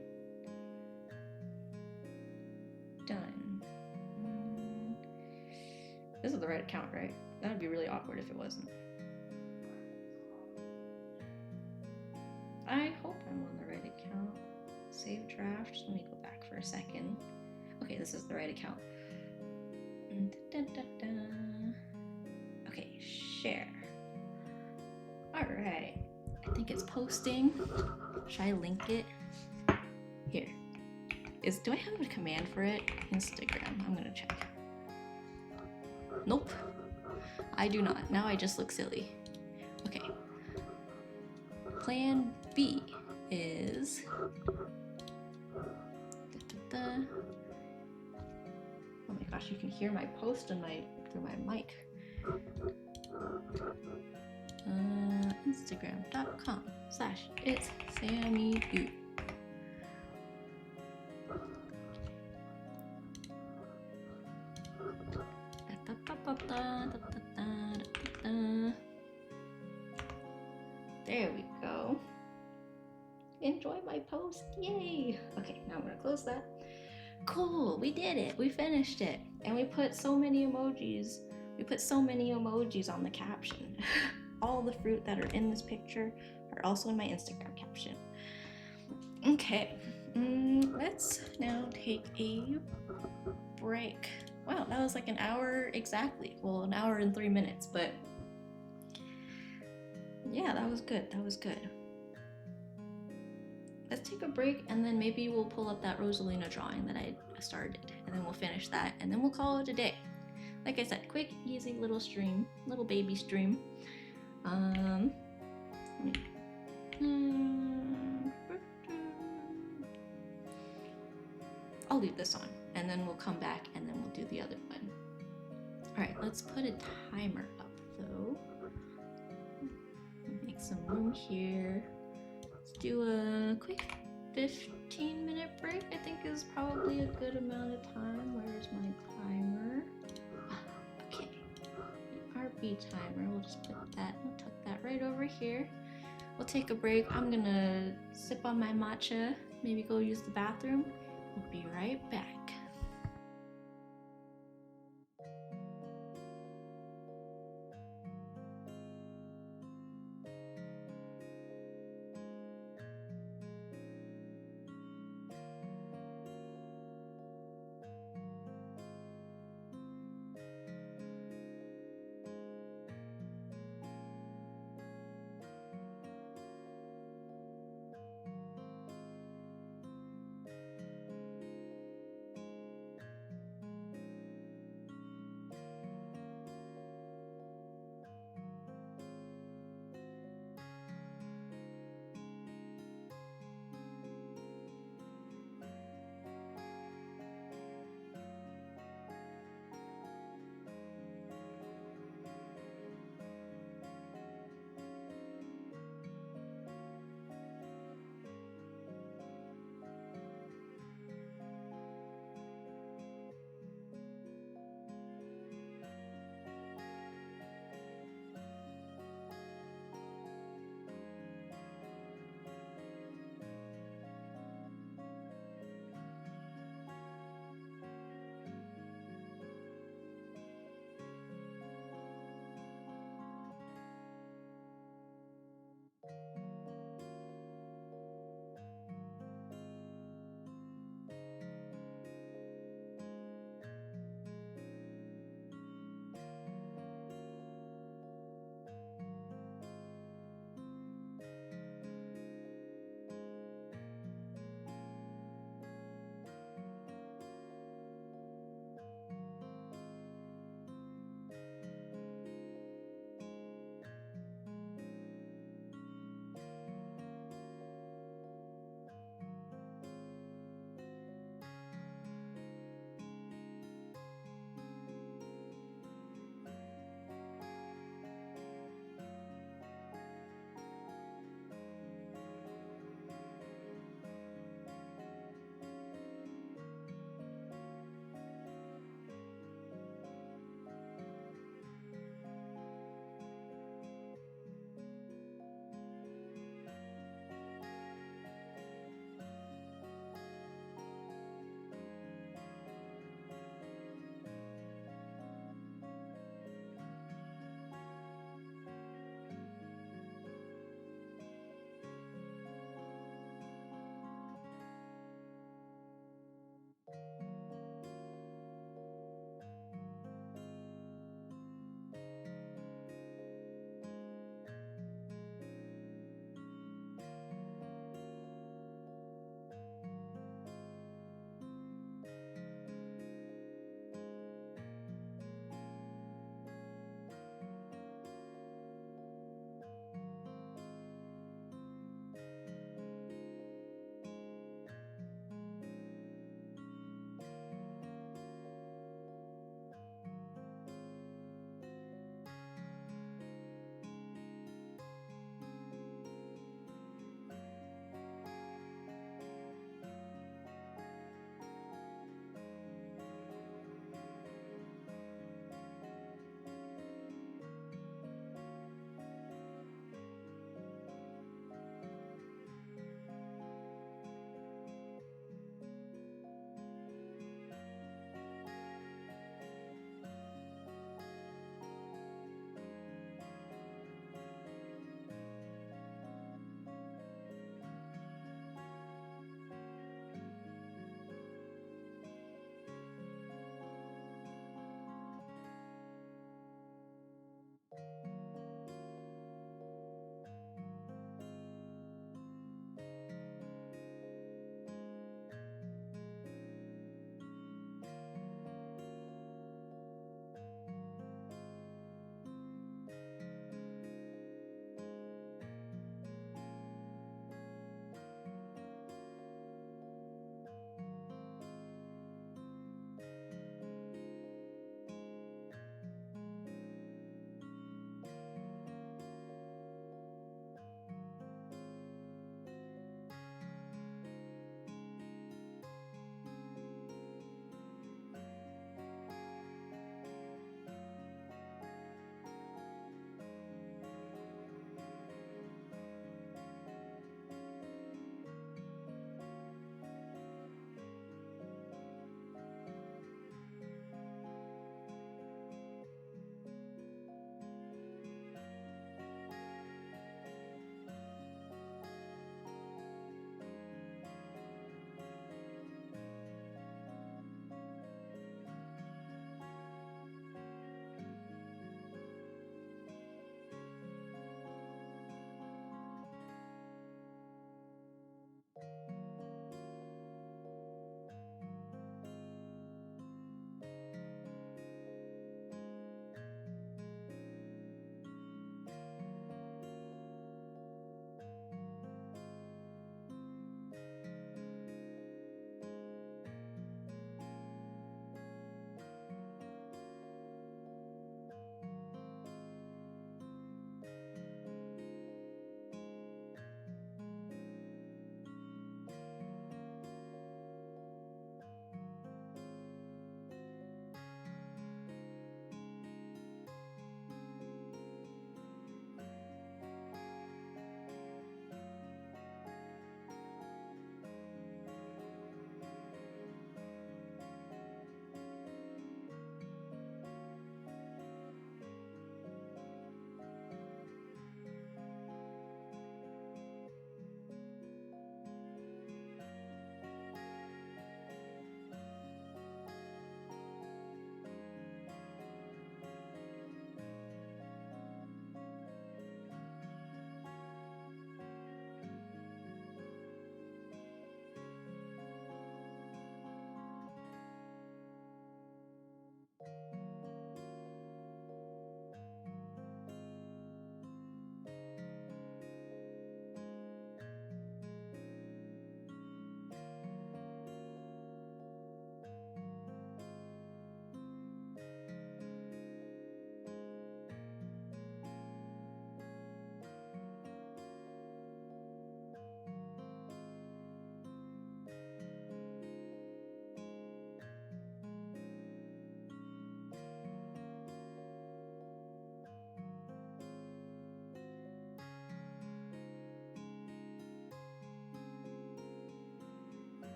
Done. This is the right account, right? That would be really awkward if it wasn't. I hope I'm on the right account. Save draft. Let me go back for a second. Okay, this is the right account. Okay, share. Alright. I think it's posting. Should I link it? Here. Do I have a command for it? Instagram. I'm gonna check. Nope. I do not. Now I just look silly. Okay. Plan B is oh my gosh, you can hear my post on through my mic. Instagram.com/itssammydu. There we go. Enjoy my post, yay! Okay, now I'm gonna close that. Cool, we did it, we finished it. And we put so many emojis. We put so many emojis on the caption. All the fruit that are in this picture are also in my Instagram caption. Okay, let's now take a break. Wow, that was like an hour exactly. Well, an hour and 3 minutes, but yeah, that was good, that was good. Let's take a break and then maybe we'll pull up that Rosalina drawing that I started and then we'll finish that and then we'll call it a day. Like I said, quick, easy little stream, little baby stream. I'll leave this on and then we'll come back and then we'll do the other one. All right, let's put a timer up though. Make some room here. Let's do a quick 15-minute break. I think is probably a good amount of time. Where's my timer? Okay, RB timer. We'll just put that. We'll tuck that right over here. We'll take a break. I'm gonna sip on my matcha. Maybe go use the bathroom. We'll be right back.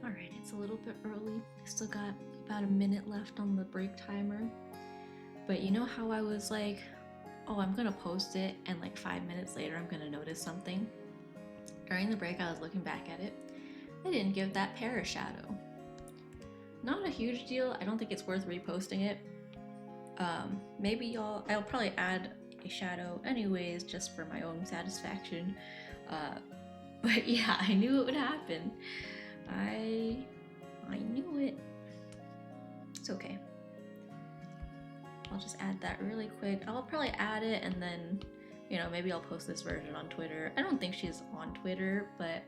Alright, it's a little bit early. I still got about a minute left on the break timer. But you know how I was like, oh, I'm gonna post it, and like 5 minutes later I'm gonna notice something? During the break I was looking back at it. I didn't give that pair a shadow. Not a huge deal. I don't think it's worth reposting it. Maybe I'll probably add a shadow anyways, just for my own satisfaction. But yeah, I knew it would happen. I knew it. It's okay. I'll just add that really quick. I'll probably add it and then, you know, maybe I'll post this version on Twitter. I don't think she's on Twitter, but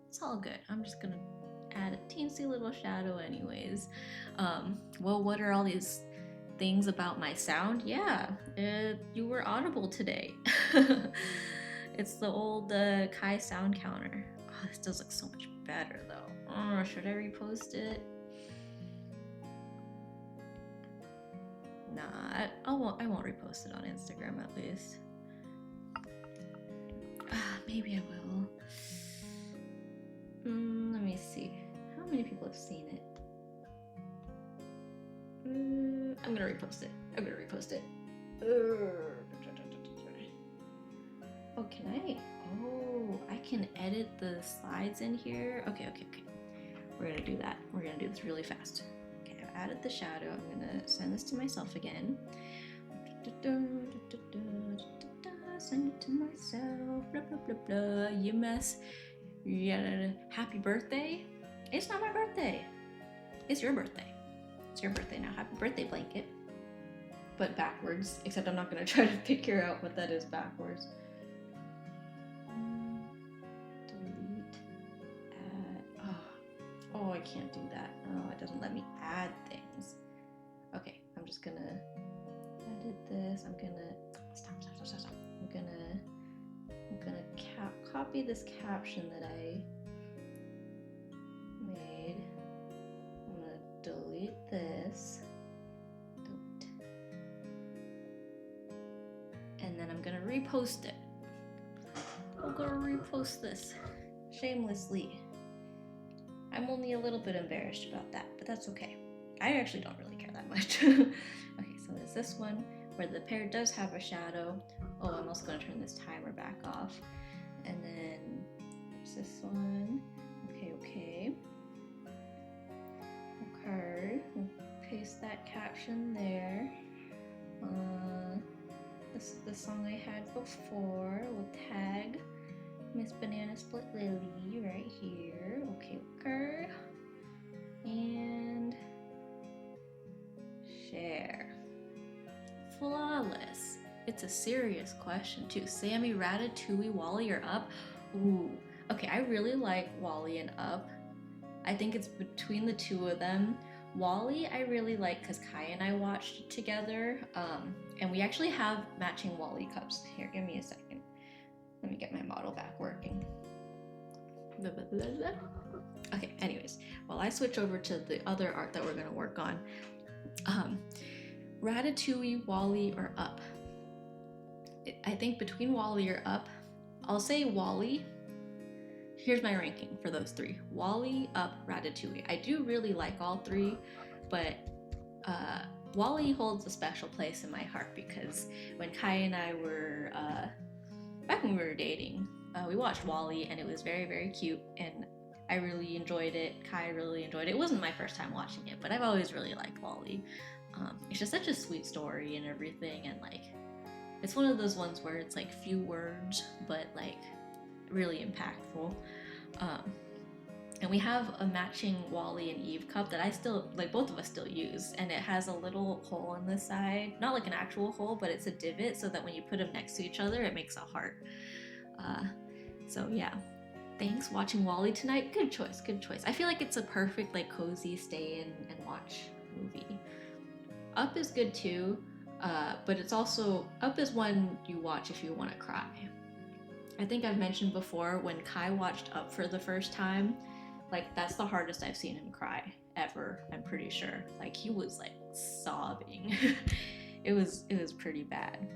it's all good. I'm just gonna add a teensy little shadow anyways. Well, what are all these things about my sound? Yeah, you were audible today. It's the old Kai sound counter. Oh, this does look so much better though. Oh, should I repost it? Nah, I won't repost it on Instagram at least. Maybe I will. Let me see. How many people have seen it? I'm gonna repost it. Oh, can I? Oh, I can edit the slides in here. Okay. We're gonna do that. We're gonna do this really fast. Okay, I've added the shadow. I'm gonna send this to myself again. Send it to myself. Blah blah blah blah. You mess. Yeah. Happy birthday. It's not my birthday. It's your birthday. It's your birthday now. Happy birthday, blanket. But backwards. Except I'm not gonna try to figure out what that is backwards. Delete. Add. Oh, I can't do that. Oh, it doesn't let me add things. Okay, I'm just gonna edit this. I'm gonna stop. I'm gonna copy this caption that I made. I'm gonna delete this. And then I'm gonna repost it. I'm gonna repost this shamelessly. I'm only a little bit embarrassed about that, but that's okay. I actually don't really care that much. Okay, so there's this one where the pear does have a shadow. Oh, I'm also gonna turn this timer back off. And then there's this one. Okay. We'll paste that caption there. This is the song I had before. We'll tag Miss BananaSplitLilly right here. Okay. And share. Flawless. It's a serious question too. Sammy, Ratatouille, Wally, or Up? Ooh. Okay, I really like Wally and Up. I think it's between the two of them. Wally I really like because Kai and I watched it together. And we actually have matching Wally cups. Here, give me a second. Let me get my model back working. Okay, anyways, while I switch over to the other art that we're gonna work on, Ratatouille, Wally, or Up? I think between Wally or Up, I'll say Wally. Here's my ranking for those three: Wally, Up, Ratatouille. I do really like all three, but Wally holds a special place in my heart because when Kai and I were, back when we were dating, we watched Wally and it was very, very cute and I really enjoyed it. Kai really enjoyed it. It wasn't my first time watching it, but I've always really liked Wally. It's just such a sweet story and everything, and like, it's one of those ones where it's like few words, but like really impactful. And we have a matching Wally and Eve cup that I still, like, both of us still use, and it has a little hole in the side, not like an actual hole, but it's a divot so that when you put them next to each other, it makes a heart. So yeah, thanks watching Wally tonight. Good choice. I feel like it's a perfect like cozy stay in and watch movie. Up is good too, but it's also, Up is one you watch if you want to cry. I think I've mentioned before, when Kai watched Up for the first time, like, that's the hardest I've seen him cry ever, I'm pretty sure. Like, he was like sobbing. it was pretty bad.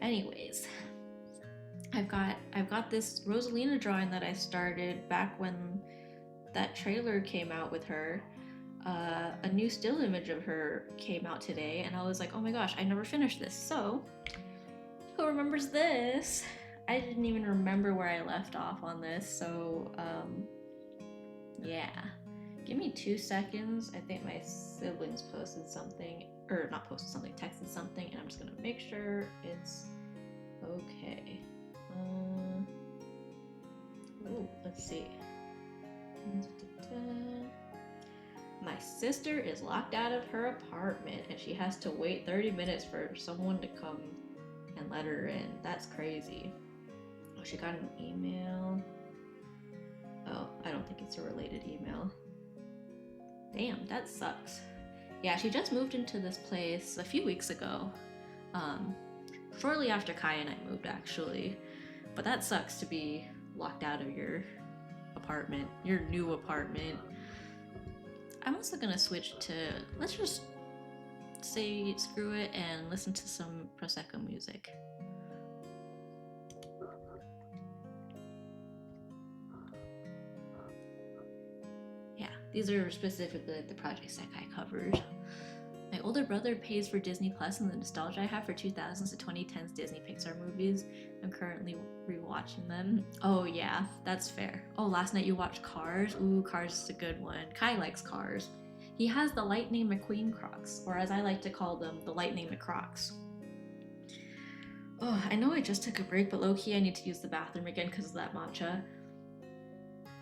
Anyways, I've got this Rosalina drawing that I started back when that trailer came out with her. A new still image of her came out today, and I was like, oh my gosh, I never finished this. So, who remembers this? I didn't even remember where I left off on this, so yeah. Give me 2 seconds. I think my siblings posted something, or not posted something, texted something, and I'm just gonna make sure it's okay. Ooh, let's see. My sister is locked out of her apartment and she has to wait 30 minutes for someone to come and let her in. That's crazy. Oh, she got an email. Oh, I don't think it's a related email. Damn, that sucks. Yeah, she just moved into this place a few weeks ago. Shortly after Kai and I moved, actually. But that sucks to be locked out of your apartment, your new apartment. I'm also gonna switch to, let's just say screw it and listen to some Prosecco music. Yeah, these are specifically like the projects that Kai covered. My older brother pays for Disney Plus and the nostalgia I have for 2000s to 2010s Disney Pixar movies. I'm currently rewatching them. Oh yeah, that's fair. Oh, last night you watched Cars? Ooh, Cars is a good one. Kai likes Cars. He has the Lightning McQueen Crocs, or as I like to call them, the Lightning McCrocs. Oh, I know I just took a break, but low-key I need to use the bathroom again because of that matcha.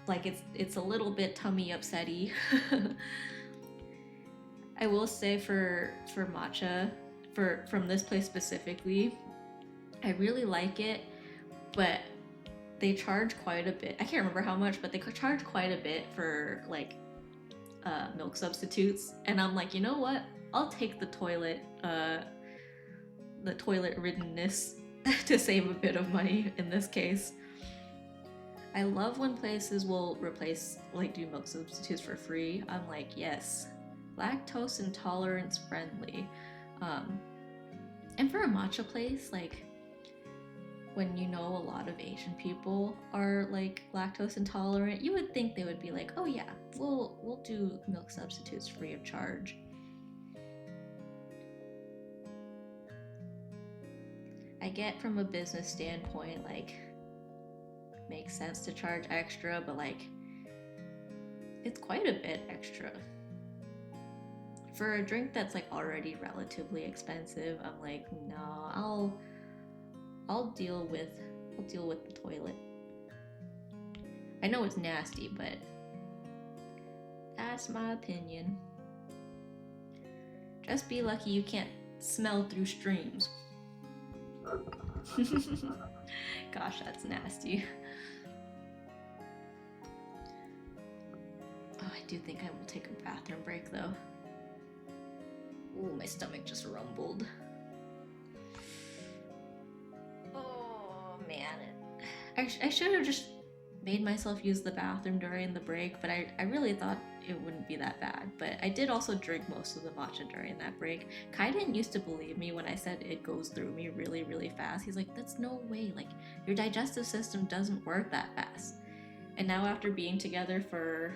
Like it's a little bit tummy upsetty. I will say for matcha, from this place specifically, I really like it, but they charge quite a bit. I can't remember how much, but they charge quite a bit for like milk substitutes, and I'm like, you know what? I'll take the toilet riddenness to save a bit of money in this case. I love when places will replace, like, do milk substitutes for free. I'm like, yes, lactose intolerance friendly. And for a matcha place, like, when you know a lot of Asian people are like lactose intolerant, you would think they would be like, oh yeah, we'll do milk substitutes free of charge. I get from a business standpoint, like, makes sense to charge extra, but like, it's quite a bit extra. For a drink that's like already relatively expensive, I'm like, no, I'll deal with the toilet. I know it's nasty, but that's my opinion. Just be lucky you can't smell through streams. Gosh, that's nasty. Oh, I do think I will take a bathroom break though. Ooh, my stomach just rumbled. Oh man, I should have just made myself use the bathroom during the break, but I really thought it wouldn't be that bad. But I did also drink most of the matcha during that break. Kai didn't used to believe me when I said it goes through me really, really fast. He's like, that's no way, like, your digestive system doesn't work that fast. And now after being together for,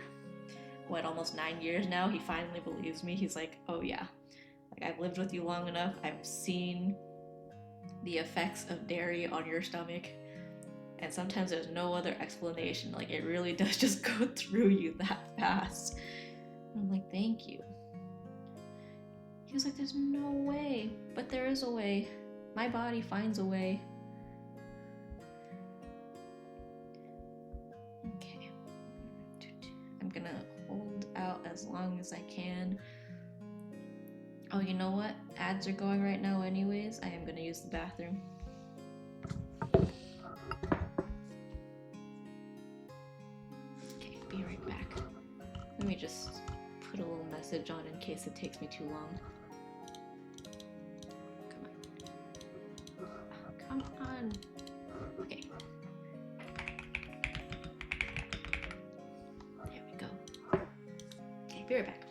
what, almost 9 years now, he finally believes me. He's like, oh yeah, like, I've lived with you long enough, I've seen the effects of dairy on your stomach, and sometimes there's no other explanation. Like, it really does just go through you that fast. And I'm like, thank you. He was like, there's no way, but there is a way. My body finds a way. Okay, I'm gonna hold out as long as I can. Oh, you know what? Ads are going right now anyways. I am gonna use the bathroom. Okay, be right back. Let me just put a little message on in case it takes me too long. Come on. Oh, come on. Okay. There we go. Okay, be right back.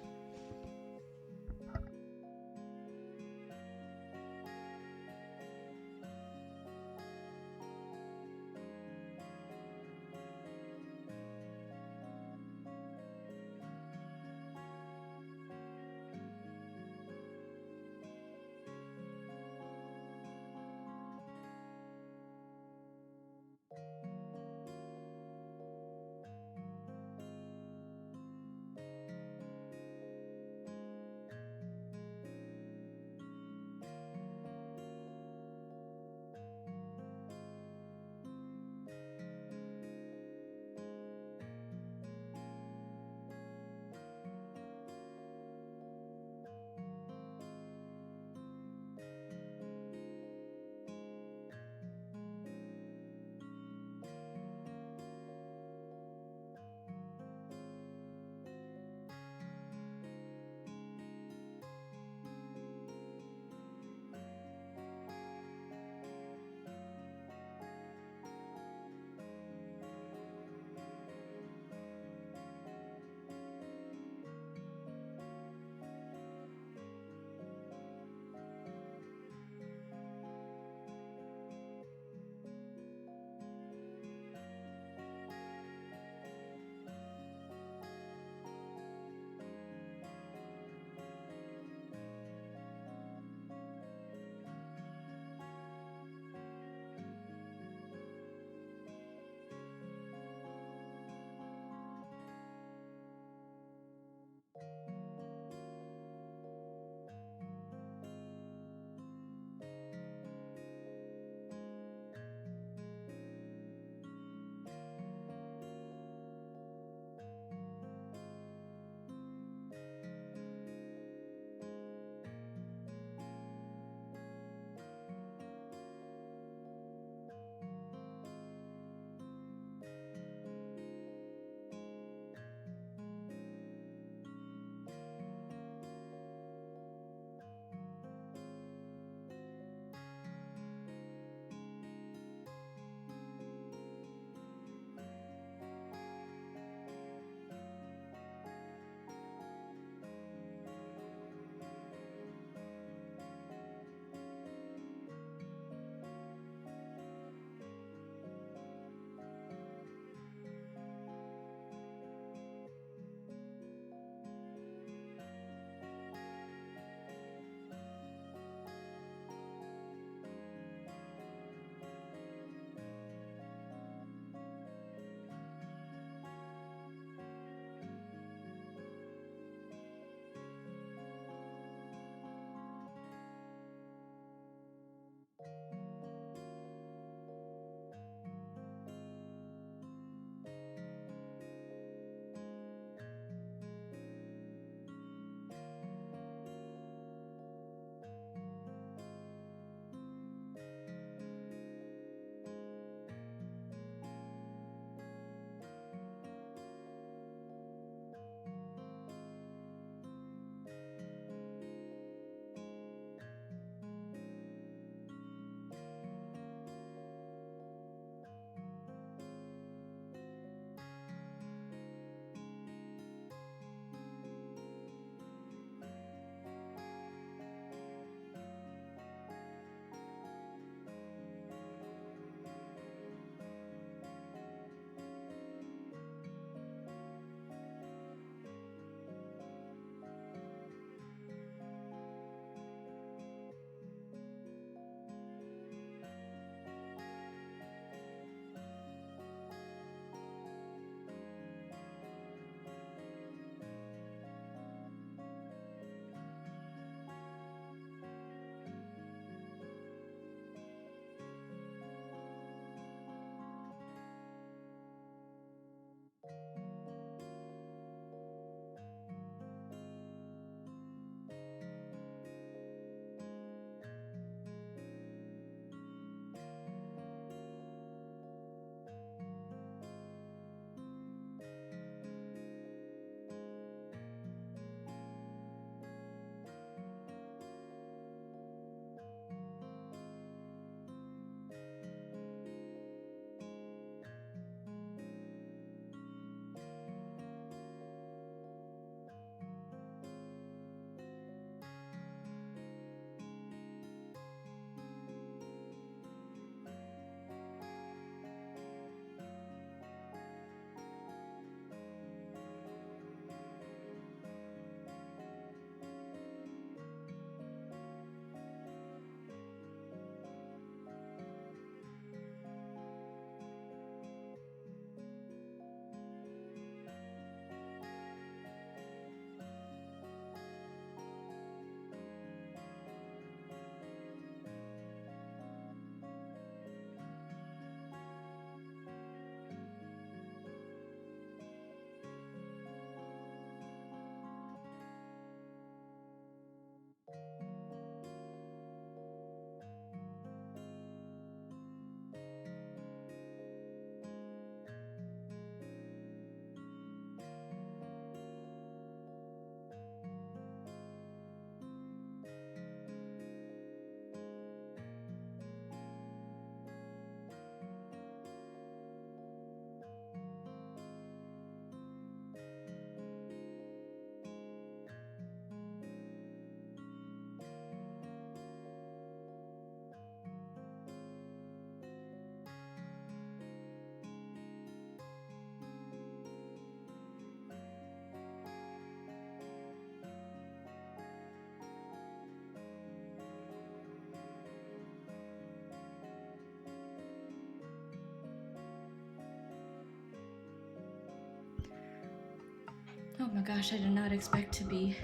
Oh my gosh, I did not expect to be...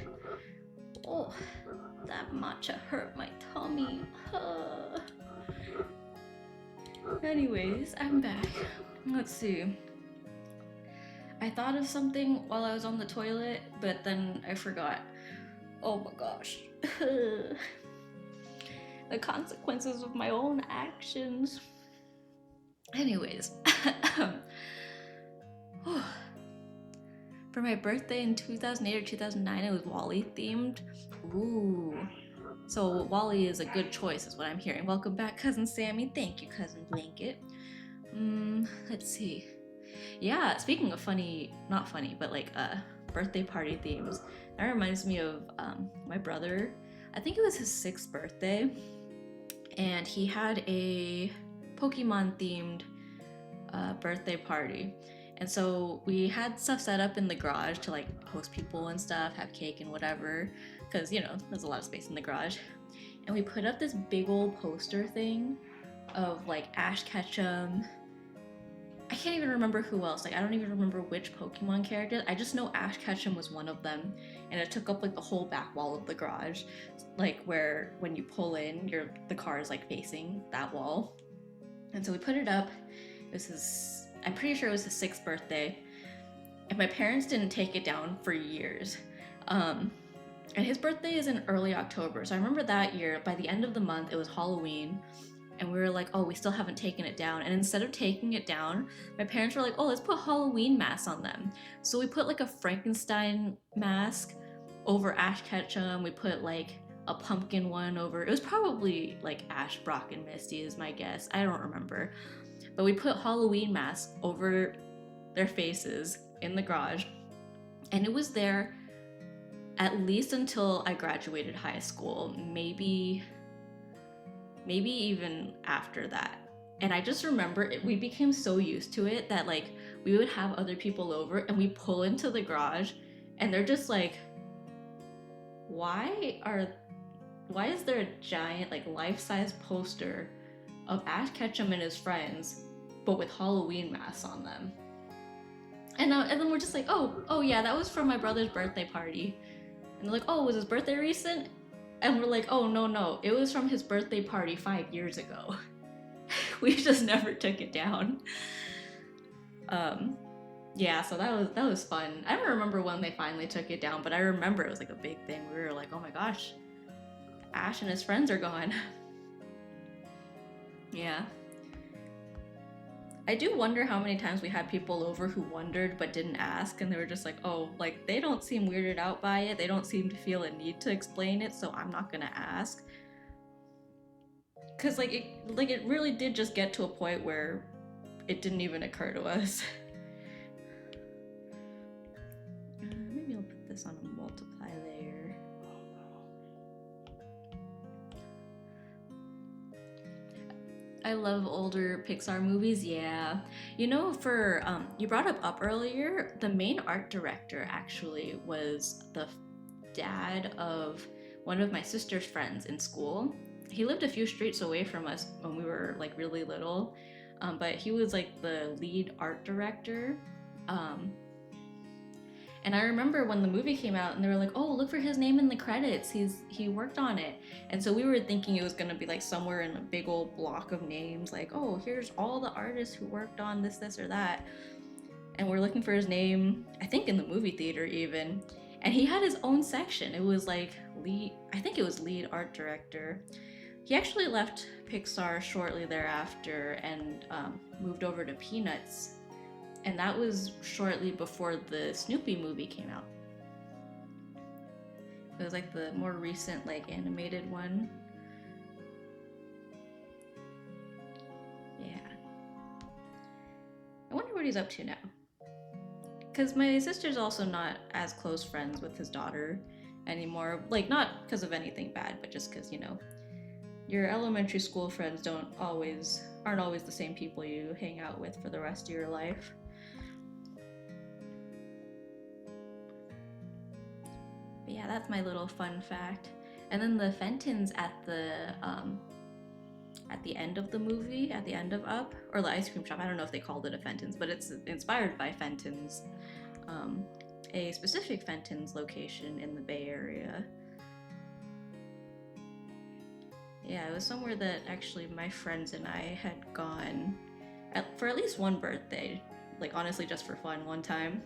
Oh, that matcha hurt my tummy. Anyways, I'm back. Let's see. I thought of something while I was on the toilet, but then I forgot. Oh my gosh. The consequences of my own actions. Anyways. For my birthday in 2008 or 2009, it was Wally themed. Ooh. So Wally is a good choice is what I'm hearing. Welcome back, Cousin Sammy. Thank you, Cousin Blanket. Let's see. Yeah, speaking of funny, not funny, but like birthday party themes, that reminds me of my brother. I think it was his 6th birthday, and he had a Pokemon themed birthday party. And so we had stuff set up in the garage to like host people and stuff, have cake and whatever, because you know there's a lot of space in the garage. And we put up this big old poster thing of like Ash Ketchum. I can't even remember who else. Like I don't even remember which Pokemon character. I just know Ash Ketchum was one of them, and it took up like the whole back wall of the garage, like where when you pull in, the car is like facing that wall. And so we put it up. This is. I'm pretty sure it was his 6th birthday, and my parents didn't take it down for years. And his birthday is in early October, so I remember that year, by the end of the month, it was Halloween, and we were like, oh, we still haven't taken it down. And instead of taking it down, my parents were like, oh, let's put Halloween masks on them. So we put like a Frankenstein mask over Ash Ketchum. We put like a pumpkin one over. It was probably like Ash, Brock, and Misty is my guess. I don't remember. But we put Halloween masks over their faces in the garage, and it was there at least until I graduated high school, maybe even after that. And I just remember we became so used to it that like we would have other people over and we pull into the garage and they're just like, why is there a giant like life-size poster of Ash Ketchum and his friends, but with Halloween masks on them? And then we're just like, oh yeah, that was from my brother's birthday party. And they're like, oh, was his birthday recent? And we're like, oh no, it was from his birthday party 5 years ago. We just never took it down. Yeah, so that was fun. I don't remember when they finally took it down, but I remember it was like a big thing. We were like, oh my gosh, Ash and his friends are gone. Yeah. I do wonder how many times we had people over who wondered but didn't ask, and they were just like, oh, like they don't seem weirded out by it, they don't seem to feel a need to explain it, so I'm not gonna ask. Cause like it really did just get to a point where it didn't even occur to us. Maybe I'll put this on a multiply layer. I love older Pixar movies, yeah. You know, for, you brought up earlier, the main art director actually was the dad of one of my sister's friends in school. He lived a few streets away from us when we were like really little, but he was like the lead art director. And I remember when the movie came out and they were like, oh, look for his name in the credits. He worked on it. And so we were thinking it was gonna be like somewhere in a big old block of names, like, oh, here's all the artists who worked on this or that. And we're looking for his name, I think in the movie theater even. And he had his own section. It was like I think it was lead art director. He actually left Pixar shortly thereafter and moved over to Peanuts. And that was shortly before the Snoopy movie came out. It was like the more recent like animated one. Yeah. I wonder what he's up to now. Because my sister's also not as close friends with his daughter anymore. Like, not because of anything bad, but just because, you know, your elementary school friends aren't always the same people you hang out with for the rest of your life. But yeah, that's my little fun fact. And then the Fentons at the end of the movie, at the end of Up, or the ice cream shop, I don't know if they called it a Fenton's, but it's inspired by Fenton's. a specific Fenton's location in the Bay Area. Yeah, it was somewhere that actually my friends and I had gone for at least one birthday, like honestly just for fun one time.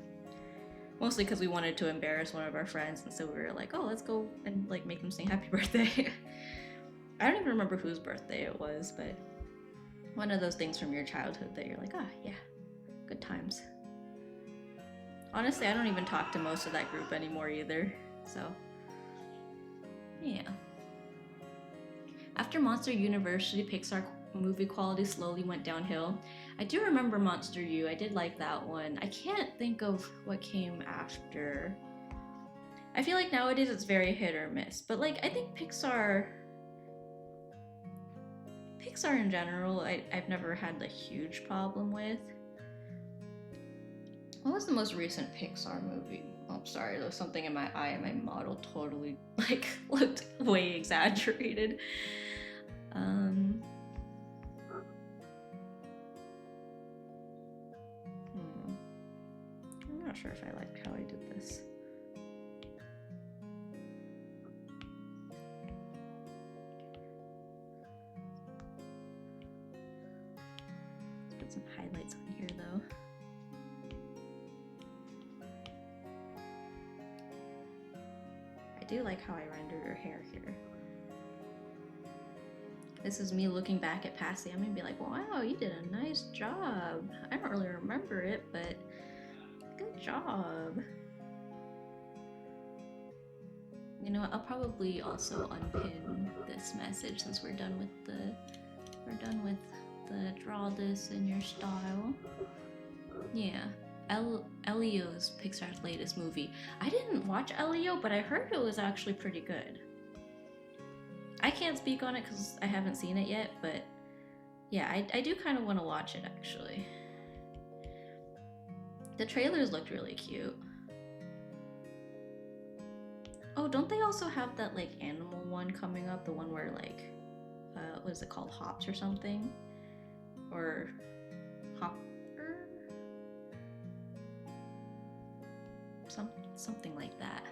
Mostly because we wanted to embarrass one of our friends, and so we were like, oh, let's go and like make them sing happy birthday. I don't even remember whose birthday it was, but one of those things from your childhood that you're like, ah, yeah, good times. Honestly, I don't even talk to most of that group anymore either, so yeah. After Monster University, Pixar movie quality slowly went downhill. I do remember Monster U, I did like that one. I can't think of what came after. I feel like nowadays it's very hit or miss, but like I think Pixar in general, I've never had a huge problem with. What was the most recent Pixar movie? Oh, sorry, there was something in my eye and my model totally like looked way exaggerated. I'm not sure if I liked how I did this. Let's put some highlights on here though. I do like how I rendered her hair here. This is me looking back at Passy. I'm gonna be like, wow, you did a nice job. I don't really remember it, but good job. You know what? I'll probably also unpin this message since we're done with the draw this in your style. Yeah. Elio's Pixar's latest movie. I didn't watch Elio, but I heard it was actually pretty good. I can't speak on it because I haven't seen it yet, but yeah, I do kind of want to watch it actually. The trailers looked really cute. Oh, don't they also have that like animal one coming up? The one where like, what is it called? Hops or something? Or Hopper? Something like that.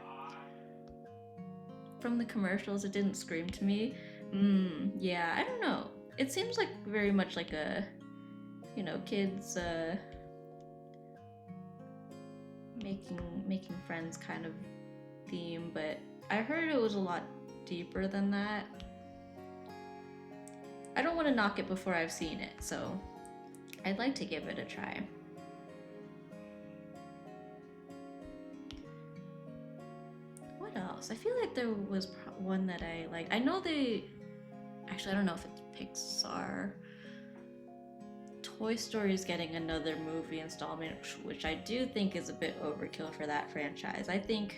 From the commercials, it didn't scream to me. Yeah, I don't know. It seems like very much like a, you know, kids making friends kind of theme, but I heard it was a lot deeper than that. I don't want to knock it before I've seen it, so I'd like to give it a try. What else? I feel like there was one that I liked. I know actually, I don't know if it's Pixar. Toy Story is getting another movie installment, which I do think is a bit overkill for that franchise. I think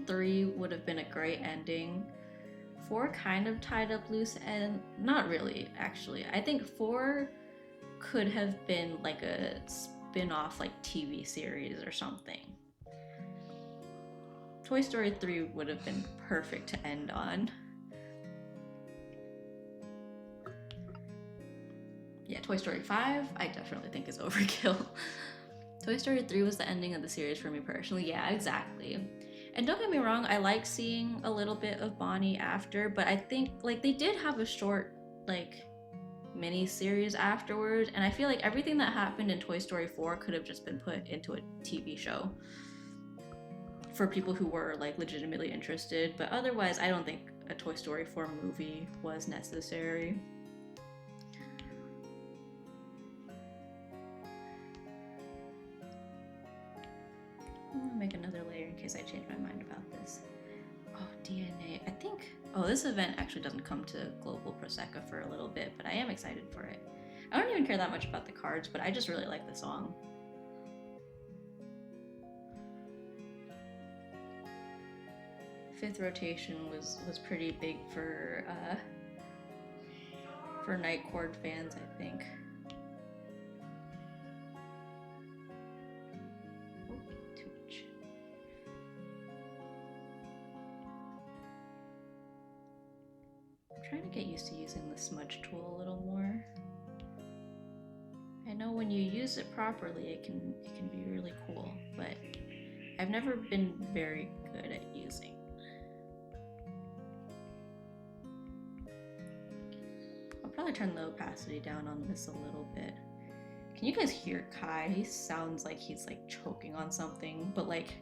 3 would have been a great ending. 4 kind of tied up loose ends. Not really, actually. I think 4 could have been like a spin-off like TV series or something. Toy Story 3 would have been perfect to end on. Yeah, Toy Story 5, I definitely think is overkill. Toy Story 3 was the ending of the series for me personally. Yeah, exactly. And don't get me wrong, I like seeing a little bit of Bonnie after, but I think like they did have a short like mini series afterwards, and I feel like everything that happened in Toy Story 4 could have just been put into a TV show for people who were like legitimately interested, but otherwise I don't think a Toy Story 4 movie was necessary. I'm gonna make another layer in case I change my mind about this. Oh, DNA. I think... Oh, this event actually doesn't come to Global Prosecco for a little bit, but I am excited for it. I don't even care that much about the cards, but I just really like the song. Fifth rotation was pretty big for Night Court fans, I think. I'm trying to get used to using the smudge tool a little more. I know when you use it properly, it can be really cool, but I've never been very good at using. I'll probably turn the opacity down on this a little bit. Can you guys hear Kai? He sounds like he's like choking on something, but like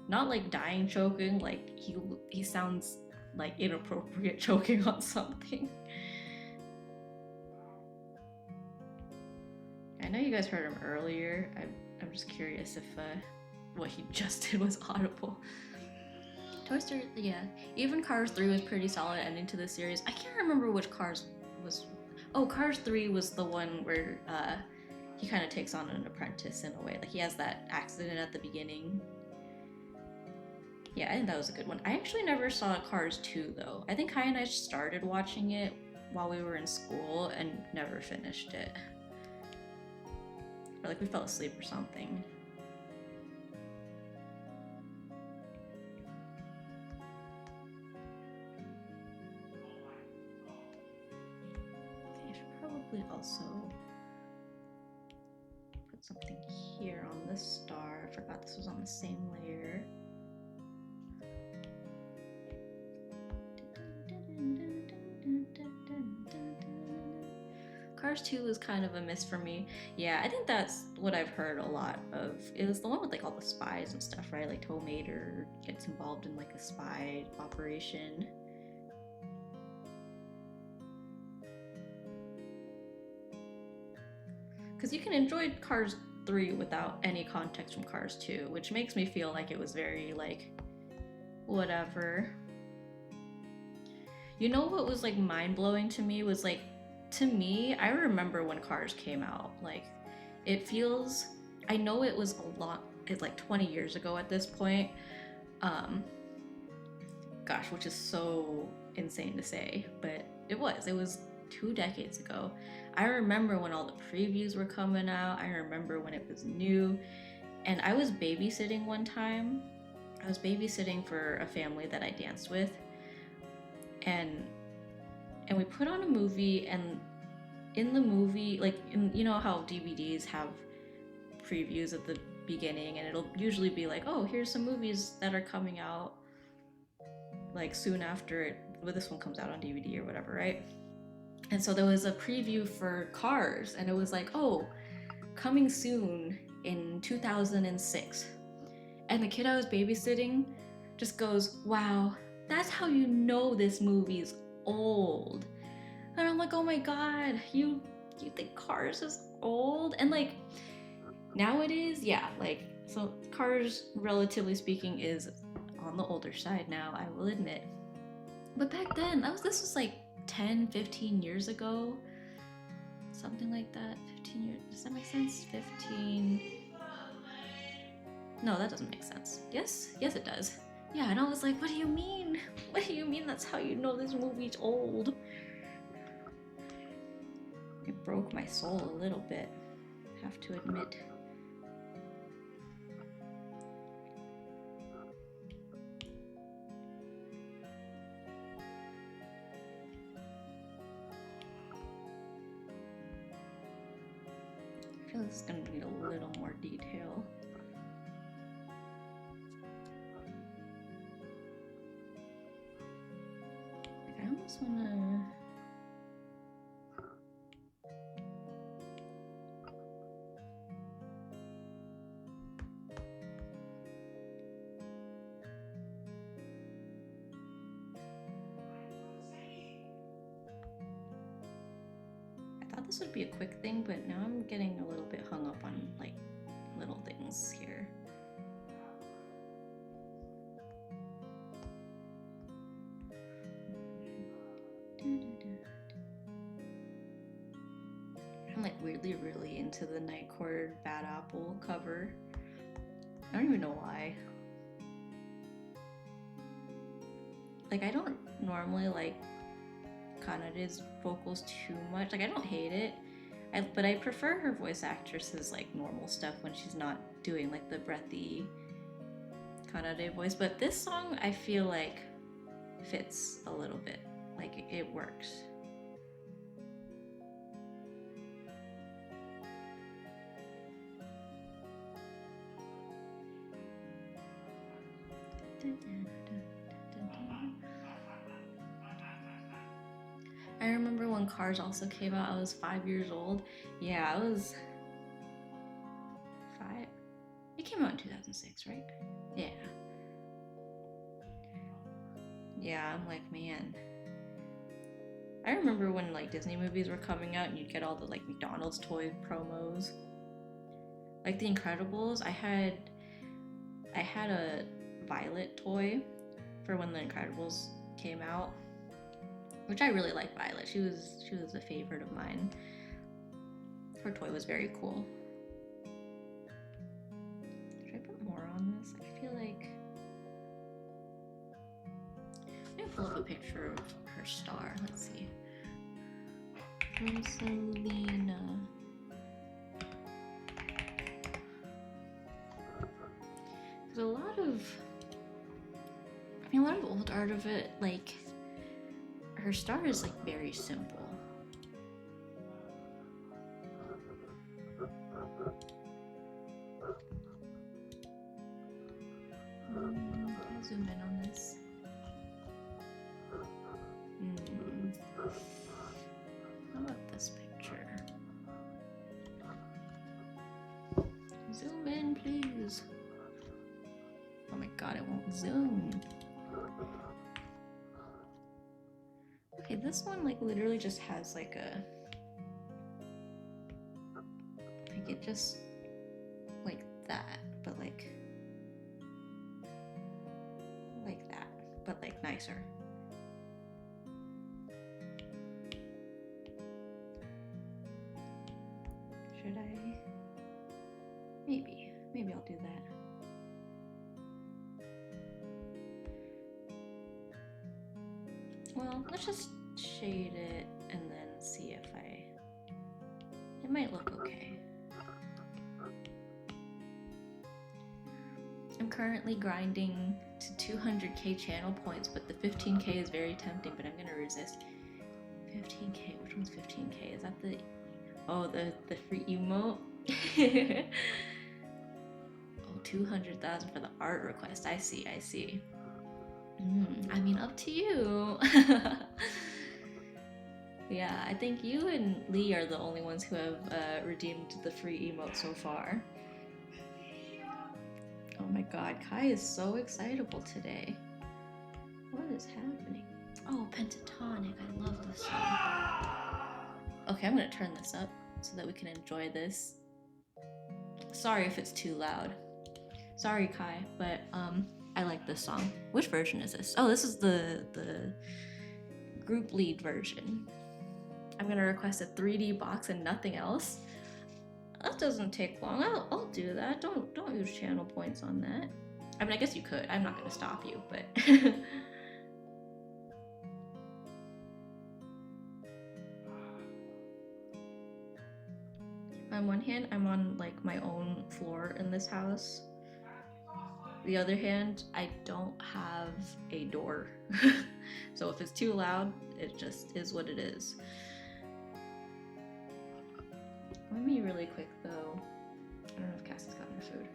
not like dying choking, like he sounds like inappropriate choking on something. I know you guys heard him earlier. I'm just curious if what he just did was audible. Toy Story, yeah. Even Cars 3 was pretty solid ending to the series. I can't remember which Cars was. Oh, Cars 3 was the one where he kind of takes on an apprentice in a way. Like he has that accident at the beginning. Yeah, I think that was a good one. I actually never saw Cars 2 though. I think Kai and I started watching it while we were in school and never finished it. Or like we fell asleep or something. Okay, I should probably also put something here on this star. I forgot this was on the same layer. Cars 2 was kind of a miss for me. Yeah, I think that's what I've heard a lot of. It was the one with like all the spies and stuff, right? Like Tow Mater gets involved in like a spy operation. Because you can enjoy Cars 3 without any context from Cars 2, which makes me feel like it was very like, whatever. You know what was like mind-blowing to me was like, to me, I remember when Cars came out. Like, it feels, I know it was a lot, it's like 20 years ago at this point. Gosh, which is so insane to say, but it was 2 decades ago. I remember when all the previews were coming out. I remember when it was new. And I was babysitting one time. I was babysitting for a family that I danced with. And we put on a movie, and in the movie, like, you know how DVDs have previews at the beginning, and it'll usually be like, oh, here's some movies that are coming out like soon after it, well, this one comes out on DVD or whatever, right? And so there was a preview for Cars, and it was like, oh, coming soon in 2006. And the kid I was babysitting just goes, wow, that's how you know this movie's old. And I'm like, oh my god, you think Cars is old? And like, nowadays, yeah, like, so Cars, relatively speaking, is on the older side now, I will admit. But back then, this was like 10, 15 years ago. Something like that. 15 years, does that make sense? 15. No, that doesn't make sense. Yes, it does. Yeah, and I was like, what do you mean? What do you mean that's how you know this movie's old? It broke my soul a little bit, I have to admit. I feel this is gonna need a little more detail. Like, I almost wanna... This would be a quick thing, but now I'm getting a little bit hung up on like little things here. I'm like weirdly really into the Night Court Bad Apple cover. I don't even know why. Like, I don't normally like Kanade's vocals too much. Like, I don't hate it, but I prefer her voice actress's like normal stuff when she's not doing like the breathy Kanade voice. But this song I feel like fits a little bit, like it works. I remember when Cars also came out, I was 5 years old. Yeah, I was 5. It came out in 2006, right? Yeah. Yeah, I'm like, man. I remember when like Disney movies were coming out and you'd get all the like McDonald's toy promos. Like The Incredibles, I had a Violet toy for when The Incredibles came out, which I really like Violet. She was a favorite of mine. Her toy was very cool. Should I put more on this? Like, I feel like I'm gonna pull up a picture of her star. Let's see. Rosalina. There's a lot of old art of it, like her star is like very simple. Can I zoom in on this? How about this picture? Zoom in, please. Oh my god, it won't zoom. Okay, this one like literally just has like a, like it just like that, but like that, but like nicer. Should I? Maybe I'll do that. Well, let's just shade it and then see if it might look okay. I'm currently grinding to 200k channel points, but the 15k is very tempting, but I'm gonna resist. 15k, which one's 15k? Is that the, oh, the free emote? Oh, 200,000 for the art request. I see. I mean, up to you. Yeah, I think you and Lee are the only ones who have redeemed the free emote so far. Oh my god, Kai is so excitable today. What is happening? Oh, Pentatonic, I love this song. Okay, I'm gonna turn this up so that we can enjoy this. Sorry if it's too loud. Sorry, Kai, but I like this song. Which version is this? Oh, this is the group lead version. I'm gonna request a 3D box and nothing else. That doesn't take long. I'll do that. Don't use channel points on that. I mean, I guess you could. I'm not gonna stop you, but on one hand, I'm on like my own floor in this house. The other hand, I don't have a door. So if it's too loud, it just is what it is. Let me really quick though. I don't know if Cassie's gotten her food.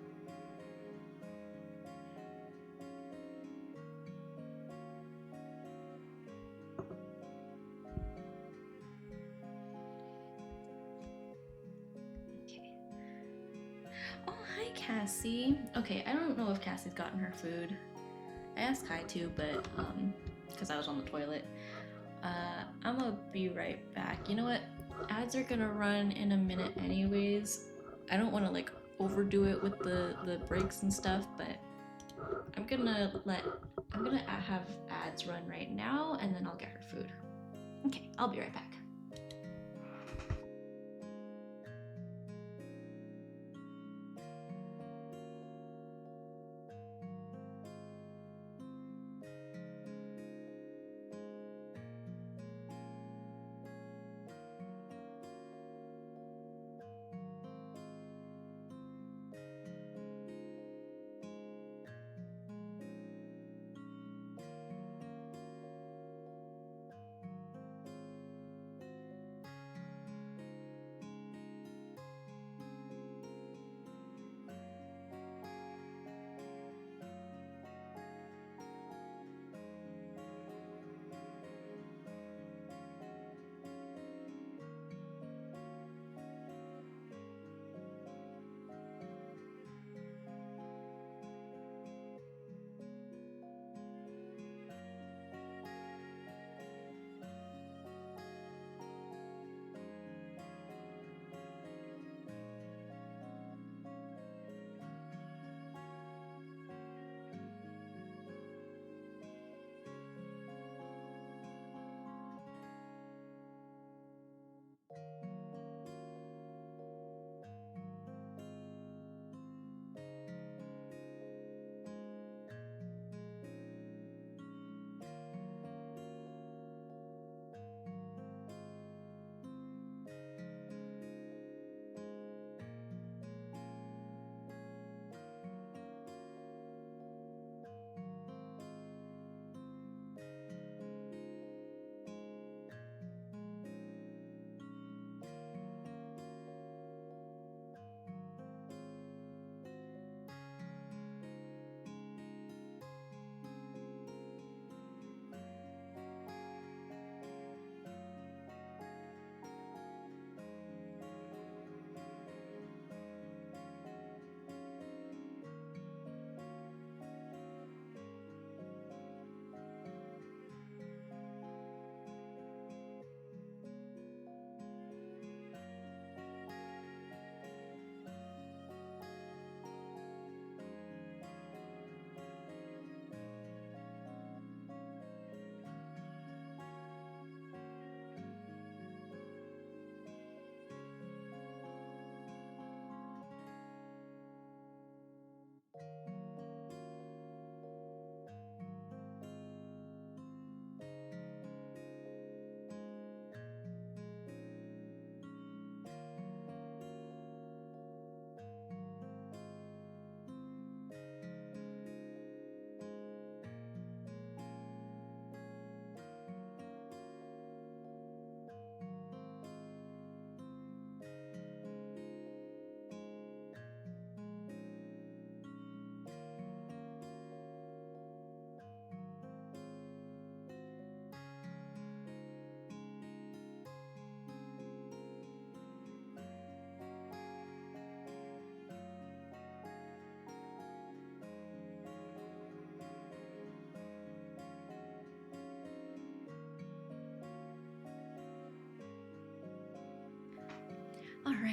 Okay. Oh, hi Cassie. Okay, I don't know if Cassie's gotten her food. I asked Kai too, but because I was on the toilet. I'm gonna be right back. You know what? Ads are gonna run in a minute anyways. I don't want to like overdo it with the breaks and stuff, but I'm gonna have ads run right now and then I'll get her food. Okay, I'll be right back.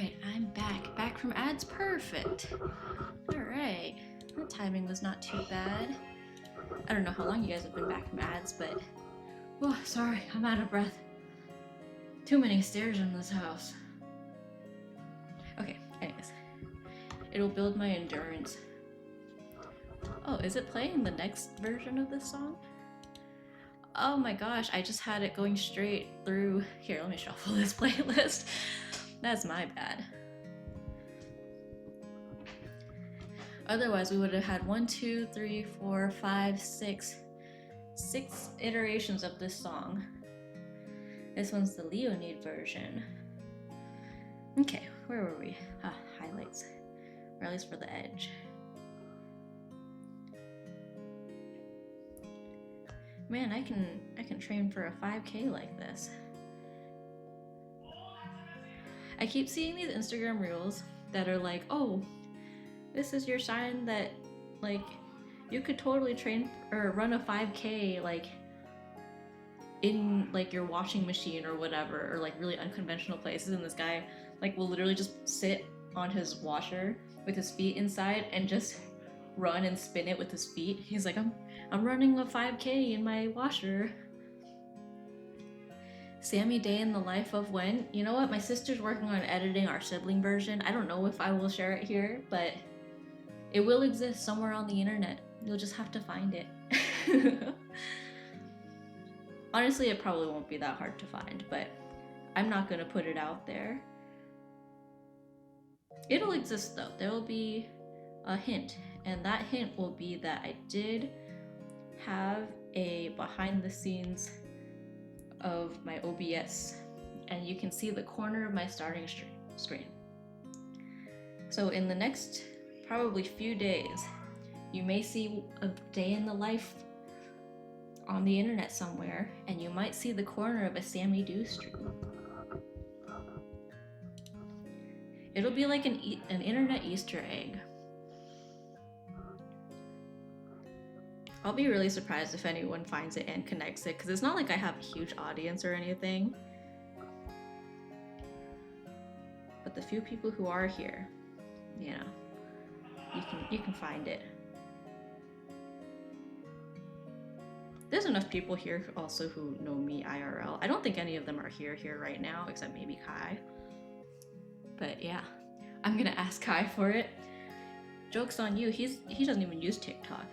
Alright, I'm back from ads, perfect. Alright, that timing was not too bad. I don't know how long you guys have been back from ads, but oh, sorry, I'm out of breath. Too many stairs in this house. Okay, anyways, it'll build my endurance. Oh, is it playing the next version of this song? Oh my gosh, I just had it going straight through. Here, let me shuffle this playlist. That's my bad. Otherwise, we would have had 1, 2, 3, 4, 5, 6 iterations of this song. This one's the Leonid version. Okay, where were we? Highlights, or at least for the edge. Man, I can train for a 5K like this. I keep seeing these Instagram reels that are like, oh, this is your sign that like you could totally train or run a 5K like in like your washing machine or whatever, or like really unconventional places, and this guy like will literally just sit on his washer with his feet inside and just run and spin it with his feet. He's like, I'm running a 5K in my washer. Sammy Day in the life of when? You know what? My sister's working on editing our sibling version. I don't know if I will share it here, but it will exist somewhere on the internet. You'll just have to find it. Honestly, it probably won't be that hard to find, but I'm not gonna put it out there. It'll exist though. There will be a hint, and that hint will be that I did have a behind the scenes of my OBS, and you can see the corner of my starting screen. So in the next probably few days, you may see a day in the life on the internet somewhere, and you might see the corner of a Sammy Do stream. It'll be like an internet Easter egg. I'll be really surprised if anyone finds it and connects it, because it's not like I have a huge audience or anything. But the few people who are here, you know, you can find it. There's enough people here also who know me IRL. I don't think any of them are here right now, except maybe Kai. But yeah, I'm gonna ask Kai for it. Joke's on you, he doesn't even use TikTok.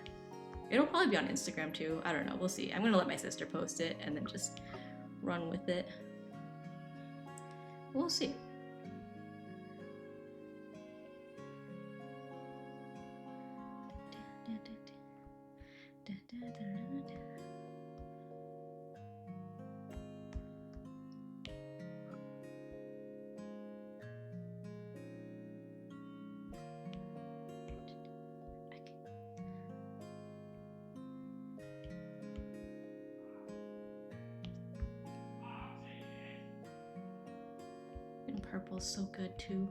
It'll probably be on Instagram too. I don't know, we'll see. I'm gonna let my sister post it and then just run with it. We'll see. And purple's so good too.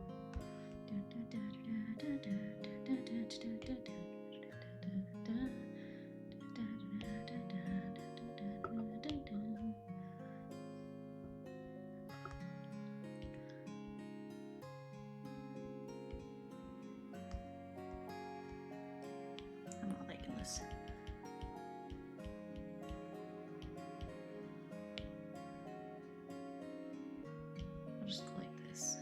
I'm not liking this. I'll just go like this.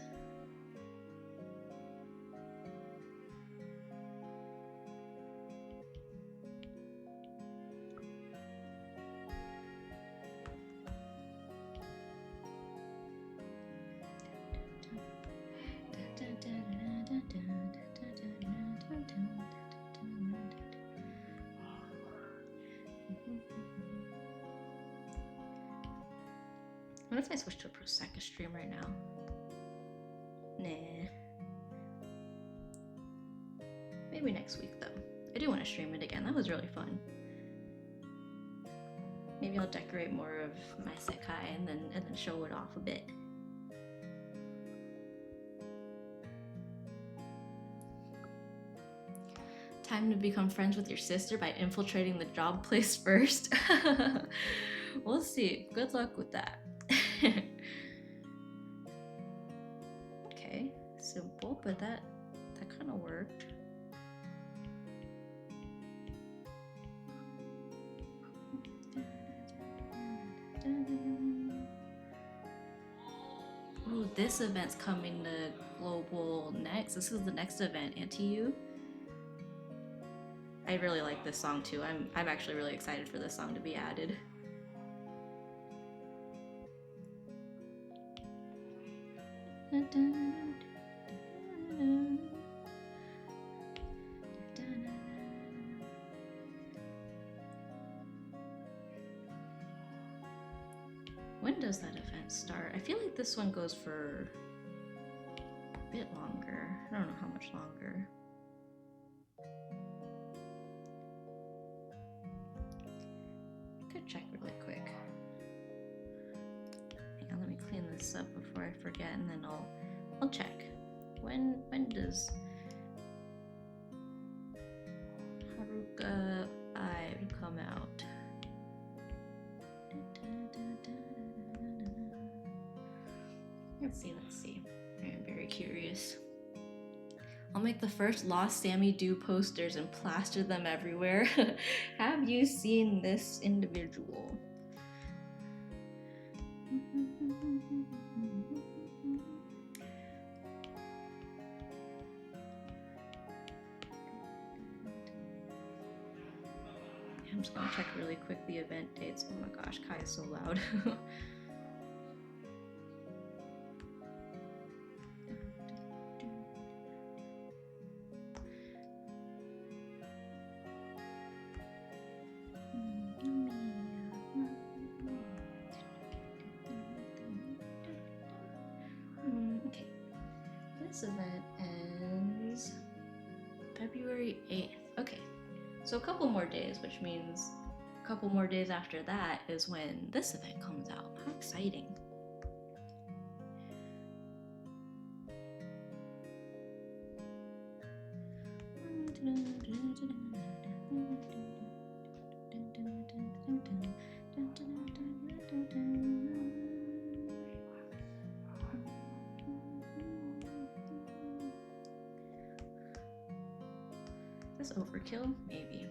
What if I switch to a Prosecco stream right now? Nah. Maybe next week though. I do want to stream it again. That was really fun. Maybe I'll decorate more of my Sekai and then show it off a bit. Time to become friends with your sister by infiltrating the job place first. We'll see. Good luck with that. Okay, simple, but that kind of worked. Ooh, this event's coming to global next. This is the next event, Anti-You. I really like this song too. I'm actually really excited for this song to be added. When does that event start? I feel like this one goes for a bit longer. I don't know how much longer. I could check really quick. Hang on, let me clean this up before I forget, and then I'll check. When does Haruka Eye come out? Let's see. I'm very curious. I'll make the first Lost Sammy Do posters and plaster them everywhere. Have you seen this individual? I'm just gonna check really quick the event dates. Oh my gosh, Kai is so loud. Okay, this event ends February 8th. Okay, so a couple more days, which means a couple more days after that is when this event comes out. How exciting. Is this overkill? Maybe.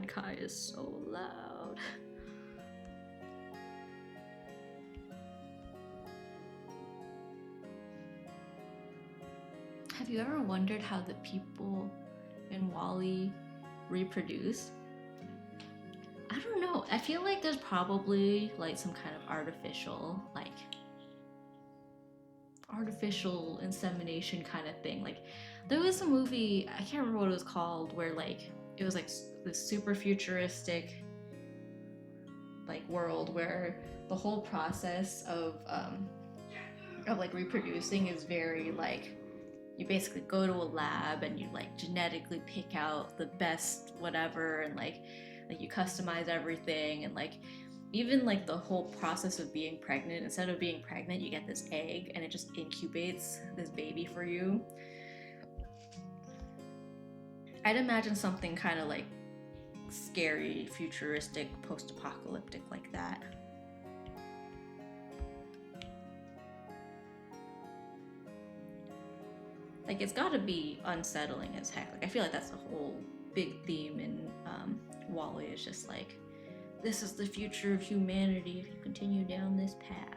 Kai is so loud. Have you ever wondered how the people in WALL-E reproduce? I don't know. I feel like there's probably like some kind of artificial insemination kind of thing. Like there was a movie, I can't remember what it was called, where like it was like this super futuristic like world where the whole process of like reproducing is very like, you basically go to a lab and you like genetically pick out the best whatever, and like you customize everything, and like even like the whole process of being pregnant, instead of being pregnant you get this egg and it just incubates this baby for you. I'd imagine something kind of like scary, futuristic, post-apocalyptic like that. Like it's got to be unsettling as heck. Like I feel like that's the whole big theme in WALL-E, is just like, this is the future of humanity if you continue down this path.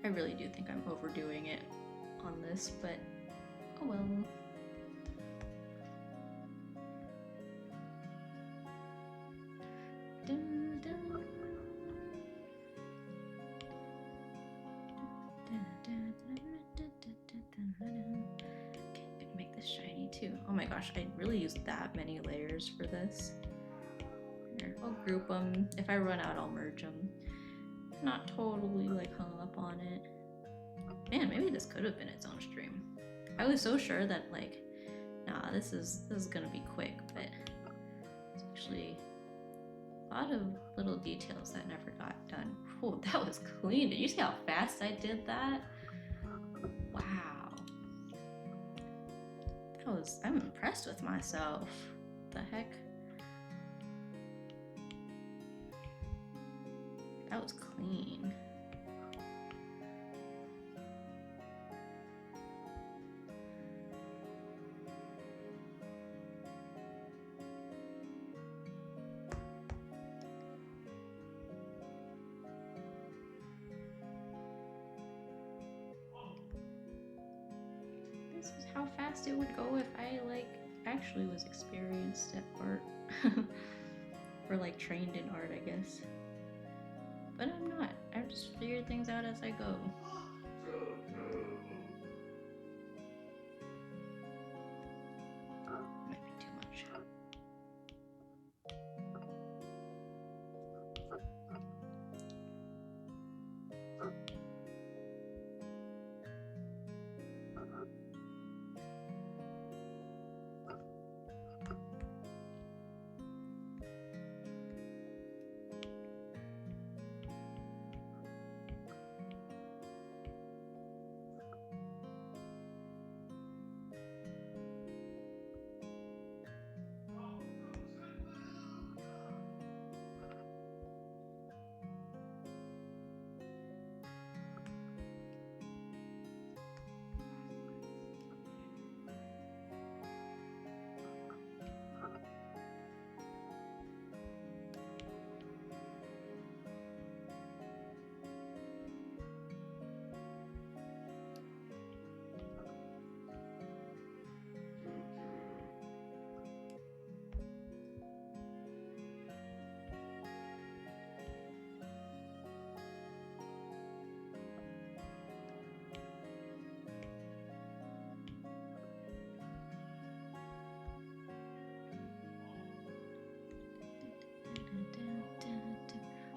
I really do think I'm overdoing it on this, but oh well. Okay, make this shiny too. Oh my gosh, I really used that many layers for this. Here, I'll group them. If I run out, I'll merge them. Not totally like hung up on it. Man, maybe this could have been its own stream. I was so sure that like, nah, this is gonna be quick, but it's actually a lot of little details that never got done. Oh, that was clean. Did you see how fast I did that? Wow. I'm impressed with myself. What the heck? That was clean. This is how fast it would go if I like actually was experienced at art. Or like trained in art, I guess. But I'm not. I just figure things out as I go. Might be too much.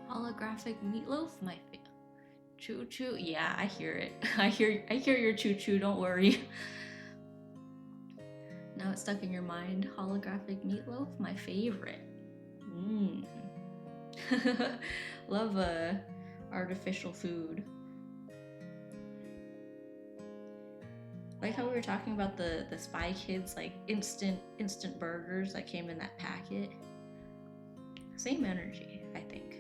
Holographic meatloaf, my choo choo. Yeah, I hear it. I hear your choo choo. Don't worry. Now it's stuck in your mind. Holographic meatloaf, my favorite. Love artificial food. Like how we were talking about the Spy Kids like instant burgers that came in that packet. Same energy, I think.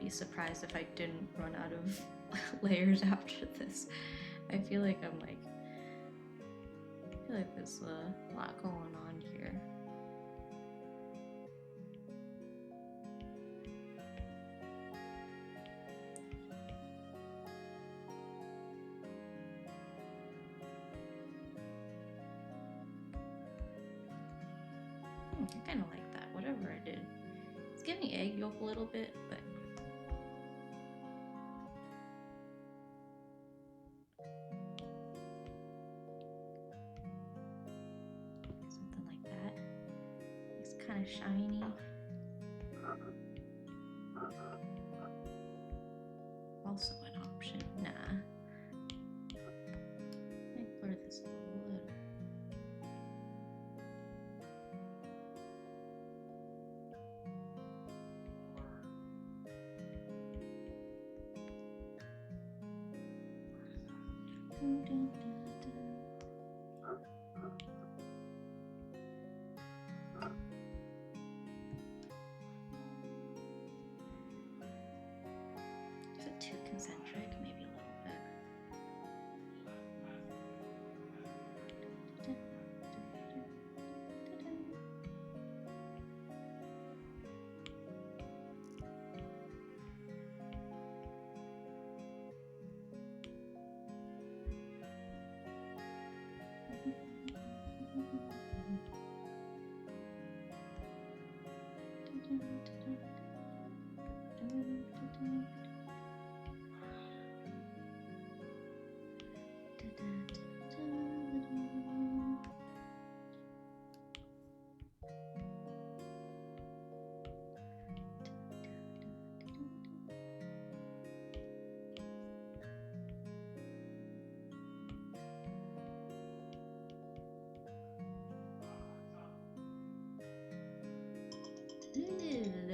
Surprised if I didn't run out of layers after this. I feel like there's a lot going on here. giving egg yolk a little bit, but something like that. It's kind of shiny. Also an option. Nah. Let me blur this a little. Is it too concentric? Maybe a little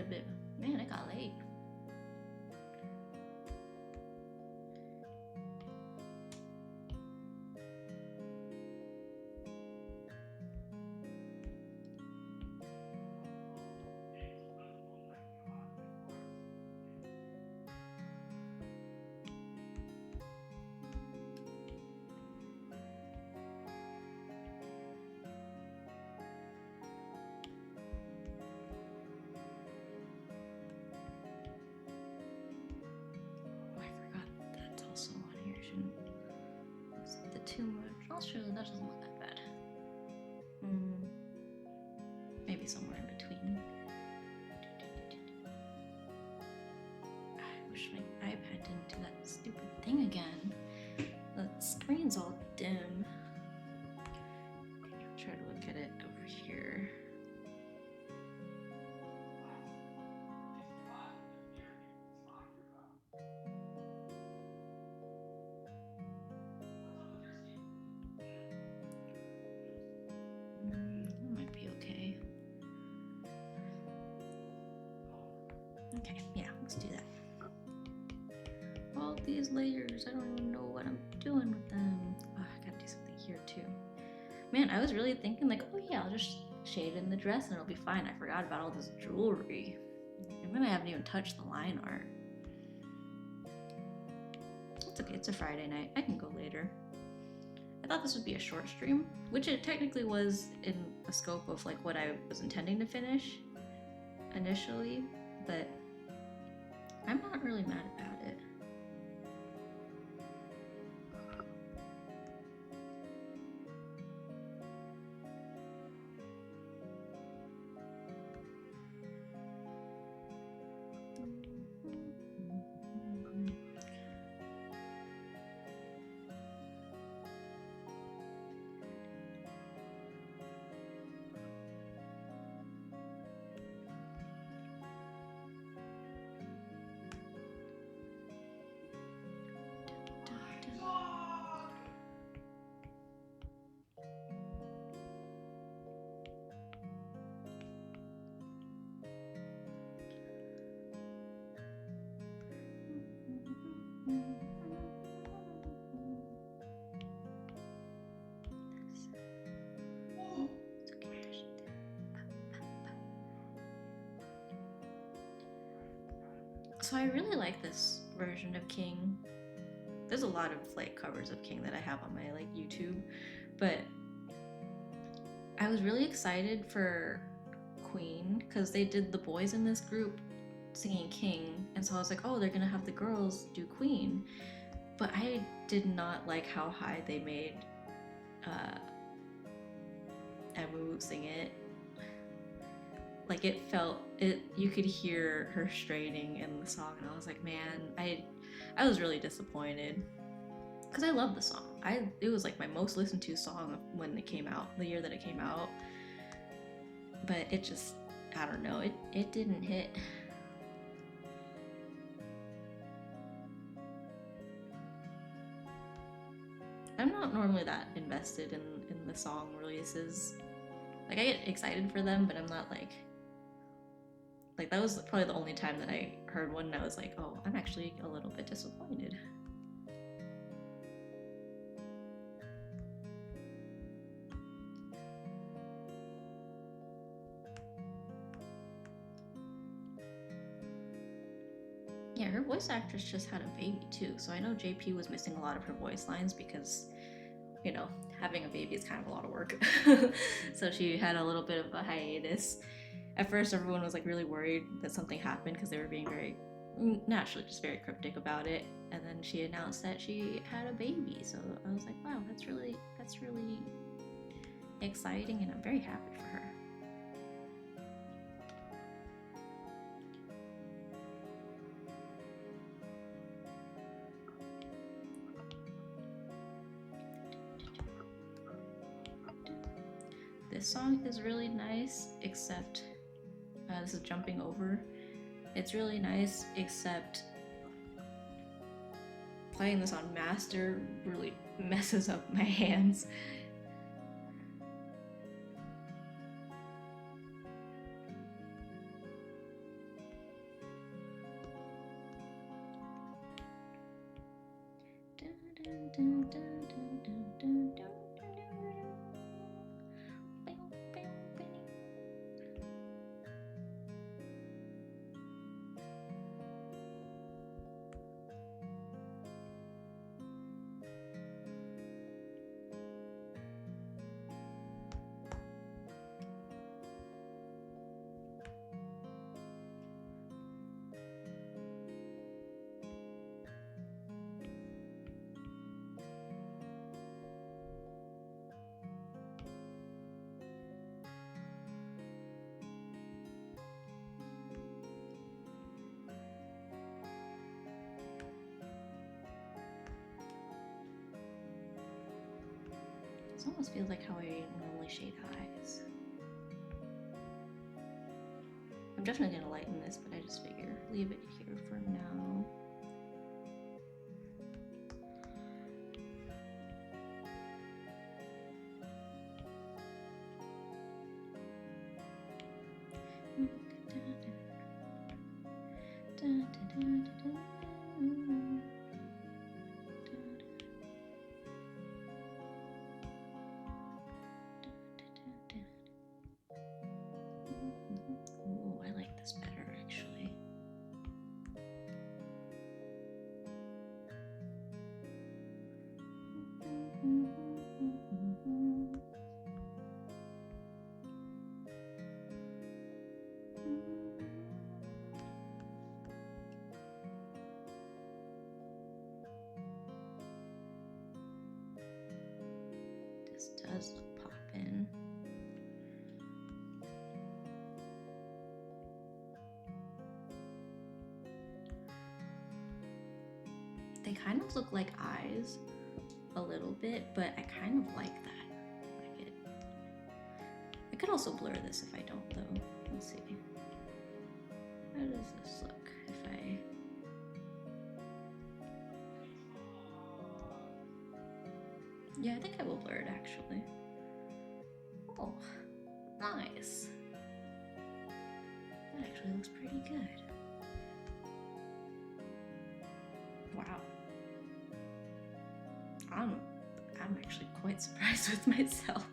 bit. Man, it got late. Too much. I'll show you that doesn't look that bad. Maybe somewhere in between. I wish my iPad didn't do that stupid thing again. The screen's all dim. I'll try to look at it over here. Okay, yeah, let's do that. All these layers, I don't even know what I'm doing with them. Oh, I gotta do something here too. Man, I was really thinking like, oh yeah, I'll just shade in the dress and it'll be fine. I forgot about all this jewelry. And then I haven't even touched the line art. It's okay, it's a Friday night. I can go later. I thought this would be a short stream, which it technically was in the scope of like what I was intending to finish initially, but I'm not really mad about it. So I really like this version of King. There's a lot of like covers of King that I have on my like YouTube, but I was really excited for Queen because they did the boys in this group singing King, and so I was like, oh, they're gonna have the girls do Queen, but I did not like how high they made Emu sing it. like it felt it. You could hear her straining in the song, and I was like, man, I was really disappointed because I love the song. It was like my most listened to song when it came out, the year that it came out. But it just, I don't know, it didn't hit. I'm not normally that invested in the song releases. Like I get excited for them, but I'm not like that was probably the only time that I heard one and I was like, oh, I'm actually a little bit disappointed. Yeah, her voice actress just had a baby too, so I know JP was missing a lot of her voice lines because, you know, having a baby is kind of a lot of work. So she had a little bit of a hiatus. At first, everyone was like really worried that something happened because they were being very, naturally, just very cryptic about it. And then she announced that she had a baby, so I was like, wow, that's really exciting, and I'm very happy for her. This song is really nice, except this is Jumping Over. It's really nice, except playing this on master really messes up my hands. This almost feels like how I normally shade eyes. I'm definitely gonna lighten this, but I just figure leave it here for now. Ooh, I like this better actually. This does look poppin'. They kind of look like eyes a little bit, but I kind of like that. Like it. I could also blur this if I don't though. Let's see. How does this look if I... Yeah, I think I will blur it actually. Oh, nice. That actually looks pretty good. Wow. I'm actually quite surprised with myself.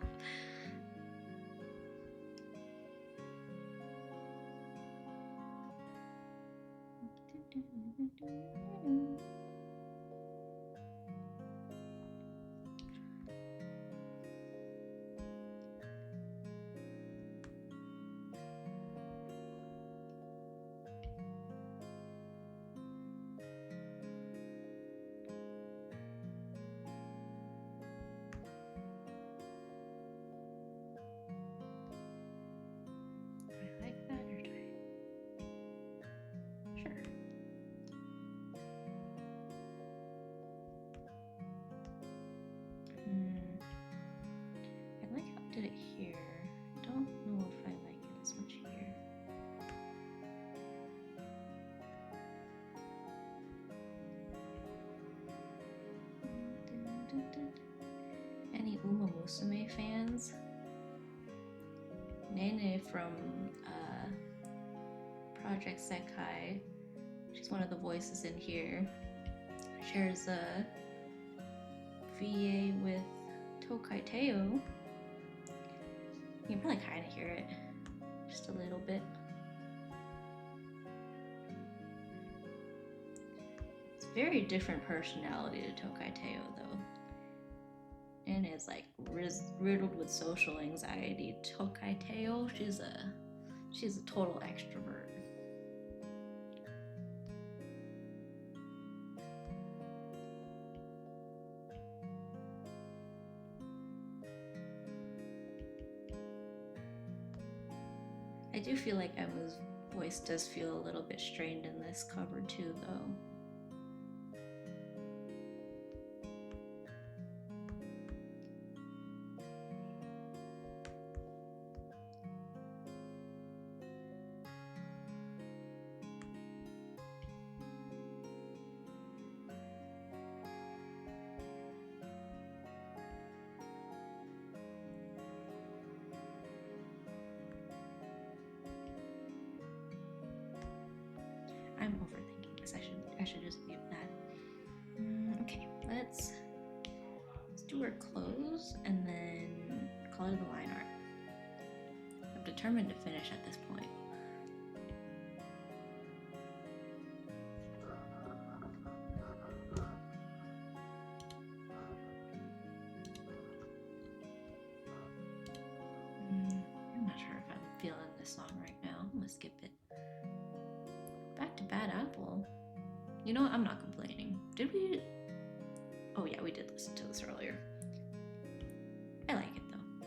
Musume fans. Nene from Project Sekai, she's one of the voices in here, shares a VA with Tokai Teo. You can probably kind of hear it, just a little bit. It's a very different personality to Tokai Teo though. And is like riddled with social anxiety. Tokai Teo, she's a total extrovert. I do feel like Emma's voice does feel a little bit strained in this cover too, though. I'm overthinking this. I should just mute that. Okay, let's do our close and then color the line art. I'm determined to finish at this point. I'm not sure if I'm feeling this song right now. I'm gonna skip it. Back to Bad Apple. You know what? I'm not complaining. Did we? Oh yeah, we did listen to this earlier. I like it though.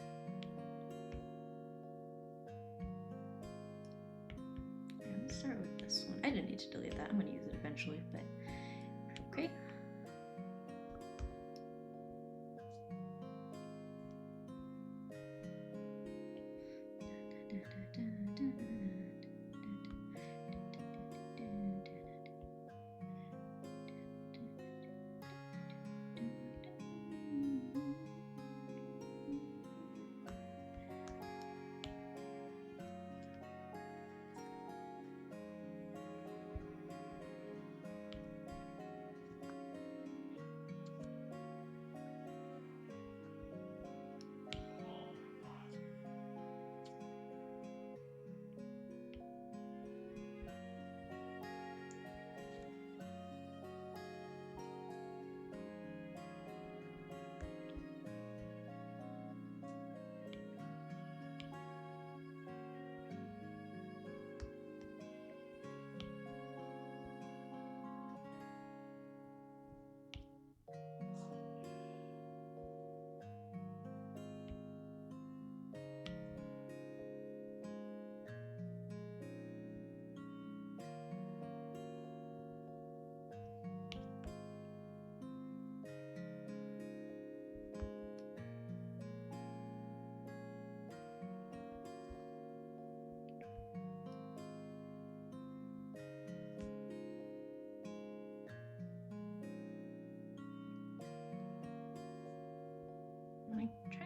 Yeah, let's start with this one. I didn't need to delete that. I'm gonna use it eventually, but okay.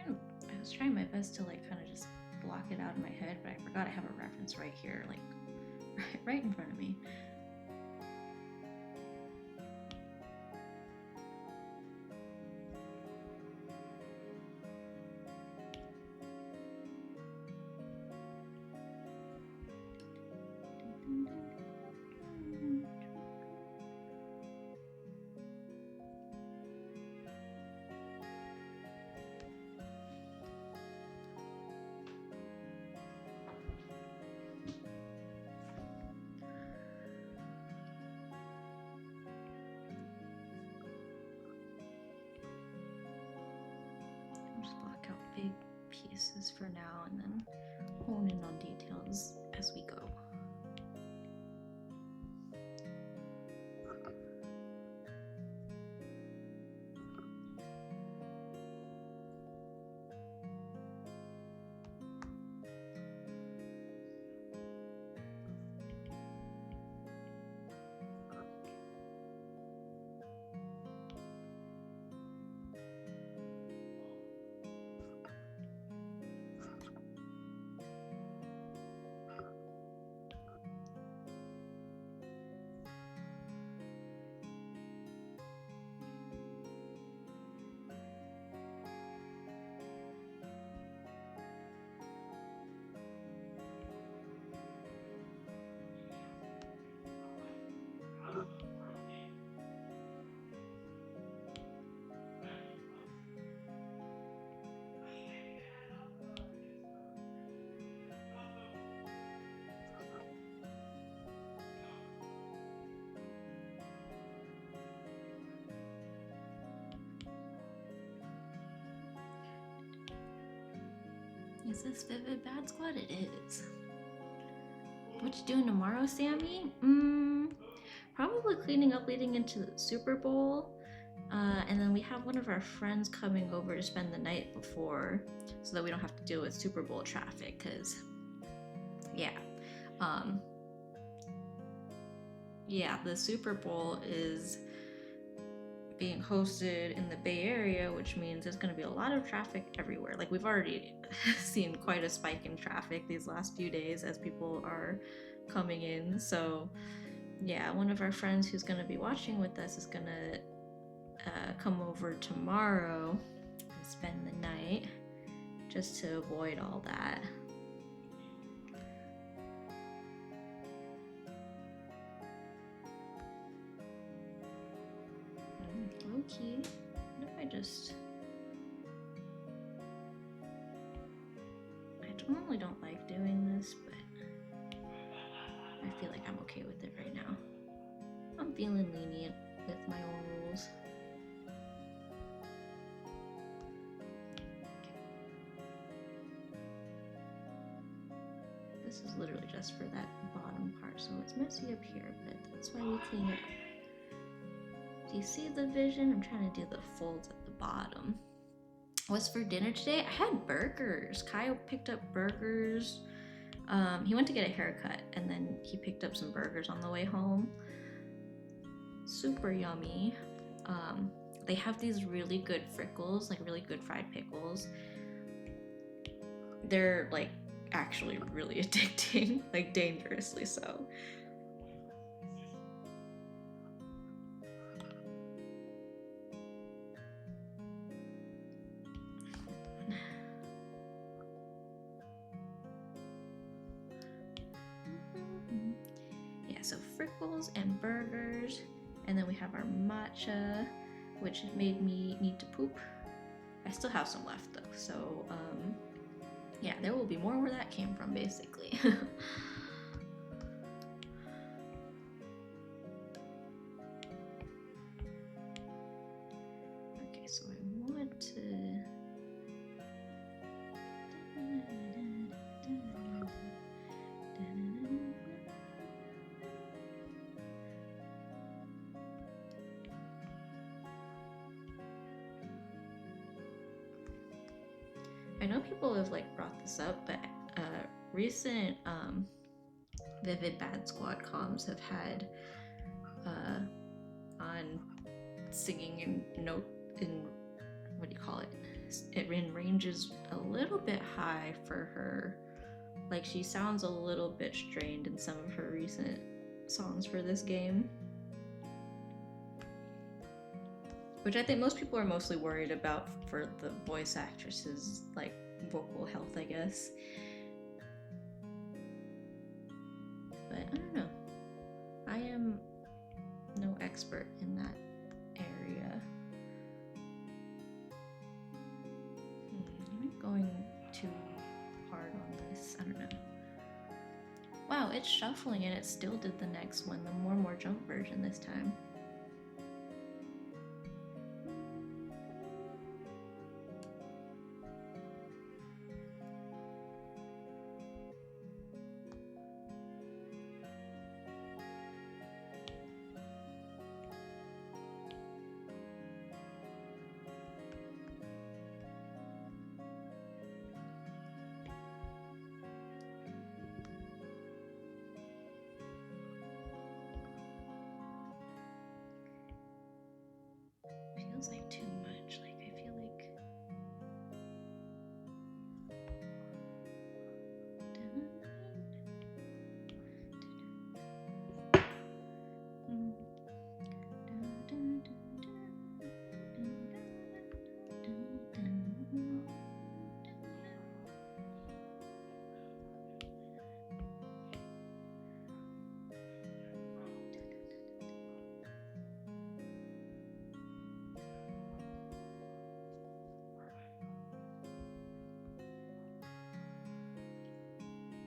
I was trying my best to like kind of just block it out of my head, but I forgot I have a reference right here, like right in front of me. Big pieces for now and then hone in on details as we go. Is this Vivid Bad Squad? It is. What you doing tomorrow, Sammy? Probably cleaning up leading into the Super Bowl. And then we have one of our friends coming over to spend the night before so that we don't have to deal with Super Bowl traffic, because yeah. The Super Bowl is being hosted in the Bay Area, which means there's going to be a lot of traffic everywhere. Like, we've already seen quite a spike in traffic these last few days as people are coming in. So yeah, one of our friends who's going to be watching with us is going to come over tomorrow and spend the night just to avoid all that. Low-key, what if I normally don't like doing this, but I feel like I'm okay with it right now. I'm feeling lenient with my own rules. This is literally just for that bottom part, so it's messy up here, but that's why we clean it up. Do you see the vision? I'm trying to do the folds at the bottom. What's for dinner today? I had burgers. Kyle picked up burgers. He went to get a haircut and then he picked up some burgers on the way home. Super yummy. They have these really good frickles, like really good fried pickles. They're like actually really addicting, like dangerously so. Yeah, so frickles and burgers, and then we have our matcha, which made me need to poop. I still have some left though, so yeah, there will be more where that came from, basically. Okay, so I want to... I know people have like brought this up, but recent Vivid Bad Squad comms have had on singing in what do you call it? It ranges a little bit high for her. Like, she sounds a little bit strained in some of her recent songs for this game. Which I think most people are mostly worried about for the voice actress's like vocal health, I guess. But I don't know. I am no expert in that area. Am I going too hard on this? I don't know. Wow, it's shuffling and it still did the next one, the more jump version this time. Feels like too much. Like, I feel like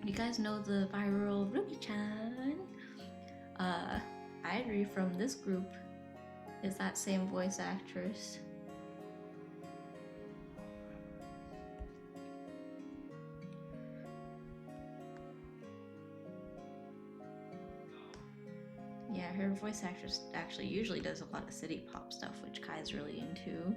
you guys know the viral Ruby-chan? Idri from this group is that same voice actress. voice actress actually usually does a lot of city pop stuff, which Kai's really into.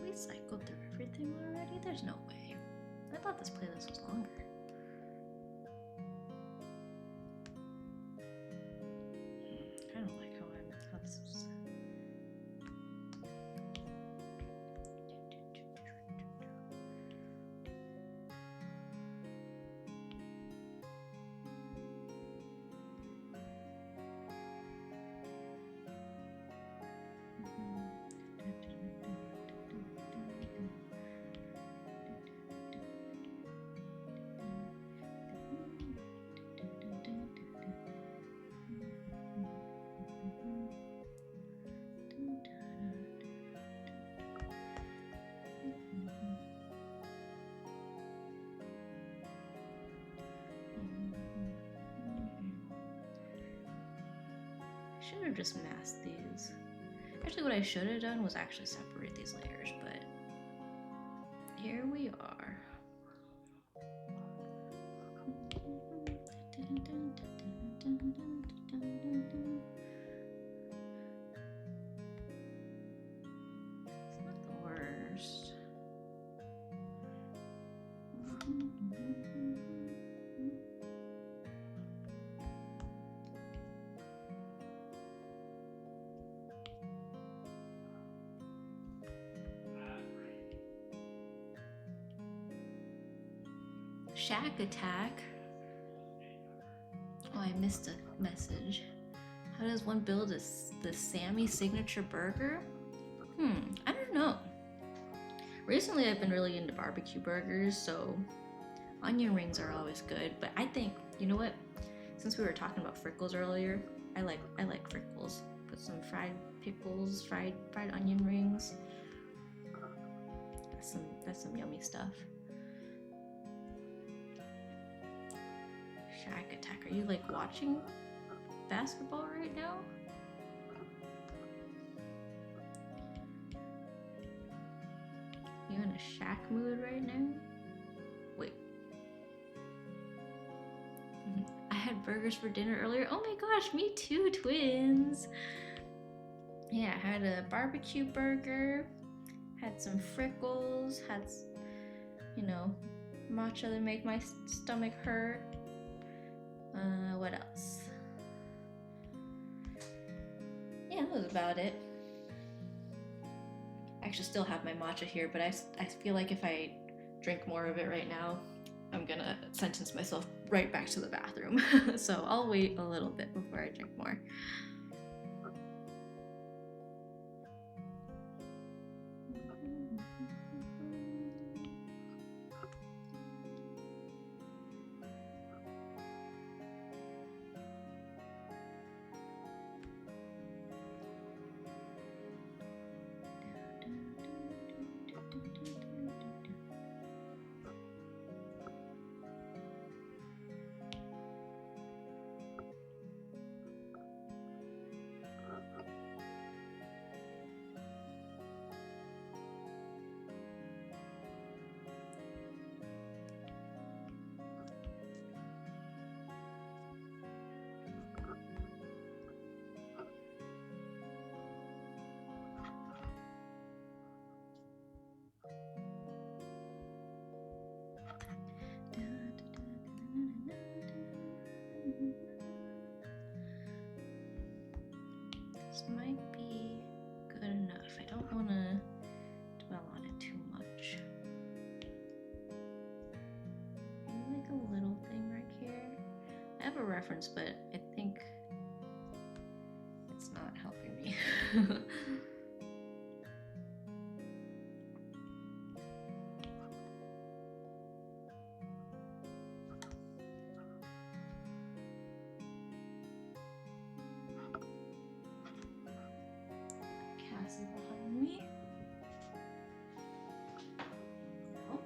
We cycled through everything already? There's no way. I thought this playlist was longer. I don't like how this is. Should have just masked these. Actually, what I should have done was actually separate these layers, but here we are. It's not the worst. Shack attack. Oh, I missed a message. How does one build the Sammy signature burger? I don't know. Recently I've been really into barbecue burgers, so onion rings are always good, but I think, you know what? Since we were talking about frickles earlier, I like frickles. Put some fried pickles, fried onion rings. That's some yummy stuff. Shack attack. Are you like watching basketball right now? You in a shack mood right now? Wait. I had burgers for dinner earlier. Oh my gosh, me too, twins. Yeah, I had a barbecue burger, had some frickles, had, you know, matcha that make my stomach hurt. What else? Yeah, that was about it. I actually still have my matcha here, but I feel like if I drink more of it right now, I'm gonna sentence myself right back to the bathroom. So I'll wait a little bit before I drink more. a reference, but I think it's not helping me. Cassie behind me. Oh.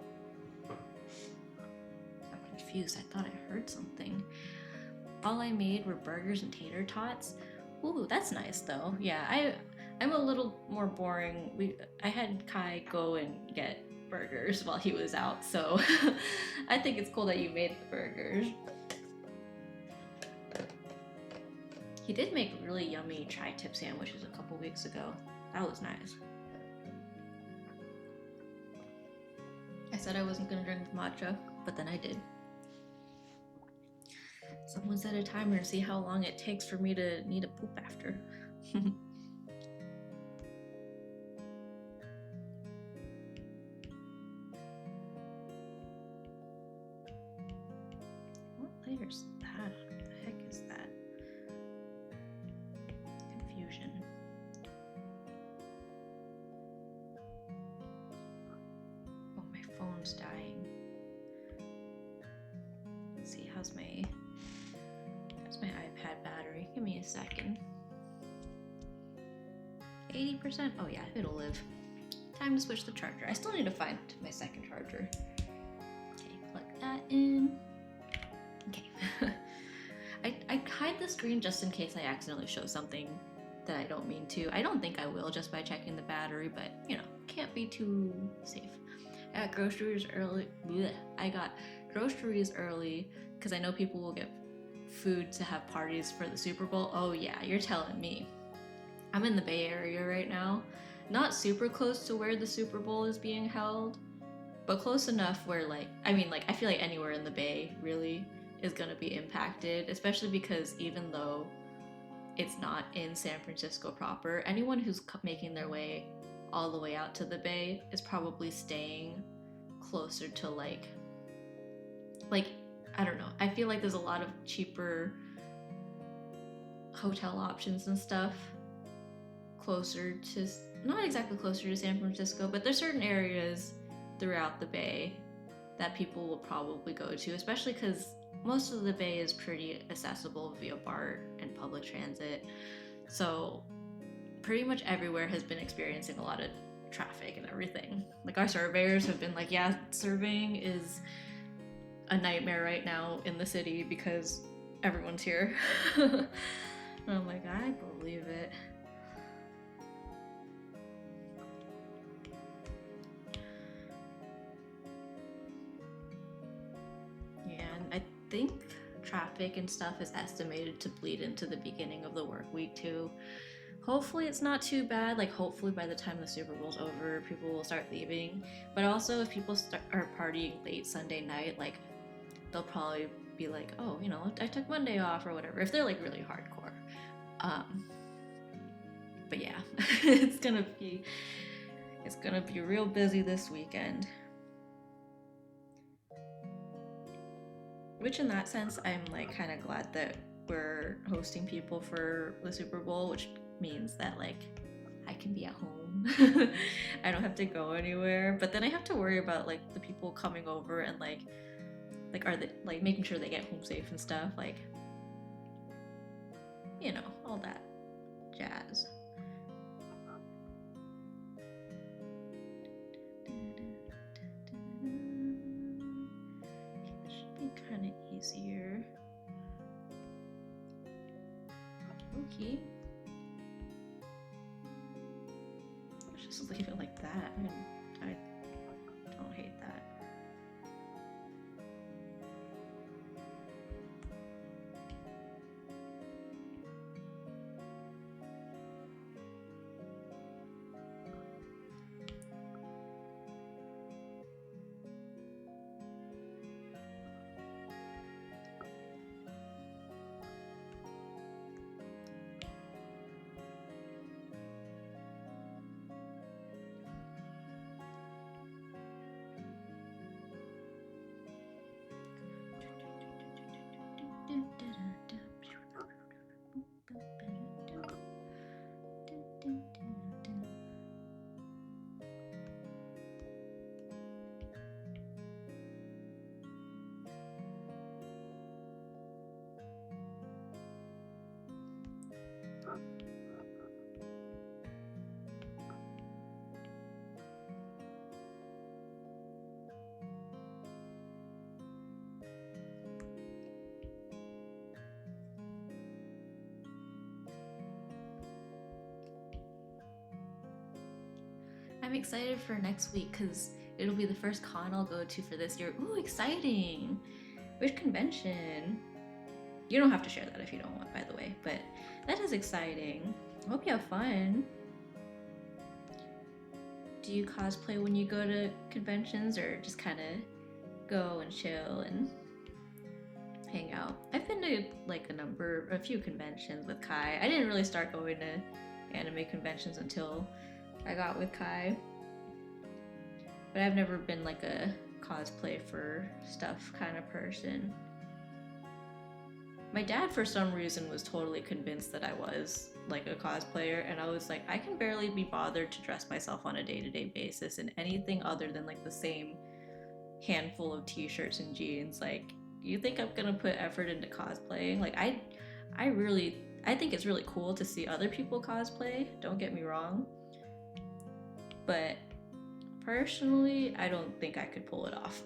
I'm confused. I thought I heard something. All I made were burgers and tater tots. Ooh, that's nice though. Yeah, I'm a little more boring. I had Kai go and get burgers while he was out, so I think it's cool that you made the burgers. He did make really yummy tri-tip sandwiches a couple weeks ago. That was nice. I said I wasn't gonna drink the matcha, but then I did. Someone set a timer to see how long it takes for me to need a poop after. What layer's that? What the heck is that? Confusion. Oh, my phone's dying. Let's see, how's my iPad battery? Give me a second. 80%? Oh yeah, it'll live. Time to switch the charger. I still need to find my second charger. Okay, plug that in. Okay. I hide the screen just in case I accidentally show something that I don't mean to. I don't think I will just by checking the battery, but you know, can't be too safe. I got groceries early. Blech. I got groceries early because I know people will get food to have parties for the Super Bowl. Oh yeah, you're telling me. I'm in the Bay Area right now. Not super close to where the Super Bowl is being held, but close enough where I feel like anywhere in the Bay really is gonna be impacted, especially because even though it's not in San Francisco proper, anyone who's making their way all the way out to the Bay is probably staying closer to like I don't know. I feel like there's a lot of cheaper hotel options and stuff closer to, not exactly closer to San Francisco, but there's certain areas throughout the Bay that people will probably go to, especially because most of the Bay is pretty accessible via BART and public transit. So pretty much everywhere has been experiencing a lot of traffic and everything. Like our surveyors have been like, yeah, surveying is a nightmare right now in the city because everyone's here. And I'm like, I believe it. Yeah, and I think traffic and stuff is estimated to bleed into the beginning of the work week too. Hopefully it's not too bad. Like hopefully by the time the Super Bowl's over, people will start leaving. But also if people are partying late Sunday night, like they'll probably be like, oh, you know, I took Monday off or whatever, if they're like really hardcore. But yeah, it's gonna be real busy this weekend. Which in that sense, I'm like kind of glad that we're hosting people for the Super Bowl, which means that like I can be at home. I don't have to go anywhere. But then I have to worry about like the people coming over and like are they like making sure they get home safe and stuff, like, you know, all that jazz. This should be kind of easier. Okay. Let's just leave it like that. I don't hate that. I'm excited for next week because it'll be the first con I'll go to for this year. Ooh, exciting! Which convention? You don't have to share that if you don't want, by the way, but that is exciting. I hope you have fun. Do you cosplay when you go to conventions or just kind of go and chill and hang out? I've been to like a few conventions with Kai. I didn't really start going to anime conventions until I got with Kai, but I've never been like a cosplay for stuff kind of person. My dad for some reason was totally convinced that I was like a cosplayer, and I was like, I can barely be bothered to dress myself on a day-to-day basis in anything other than like the same handful of t-shirts and jeans. Like, you think I'm gonna put effort into cosplaying? Like, I think it's really cool to see other people cosplay, don't get me wrong, but personally I don't think I could pull it off.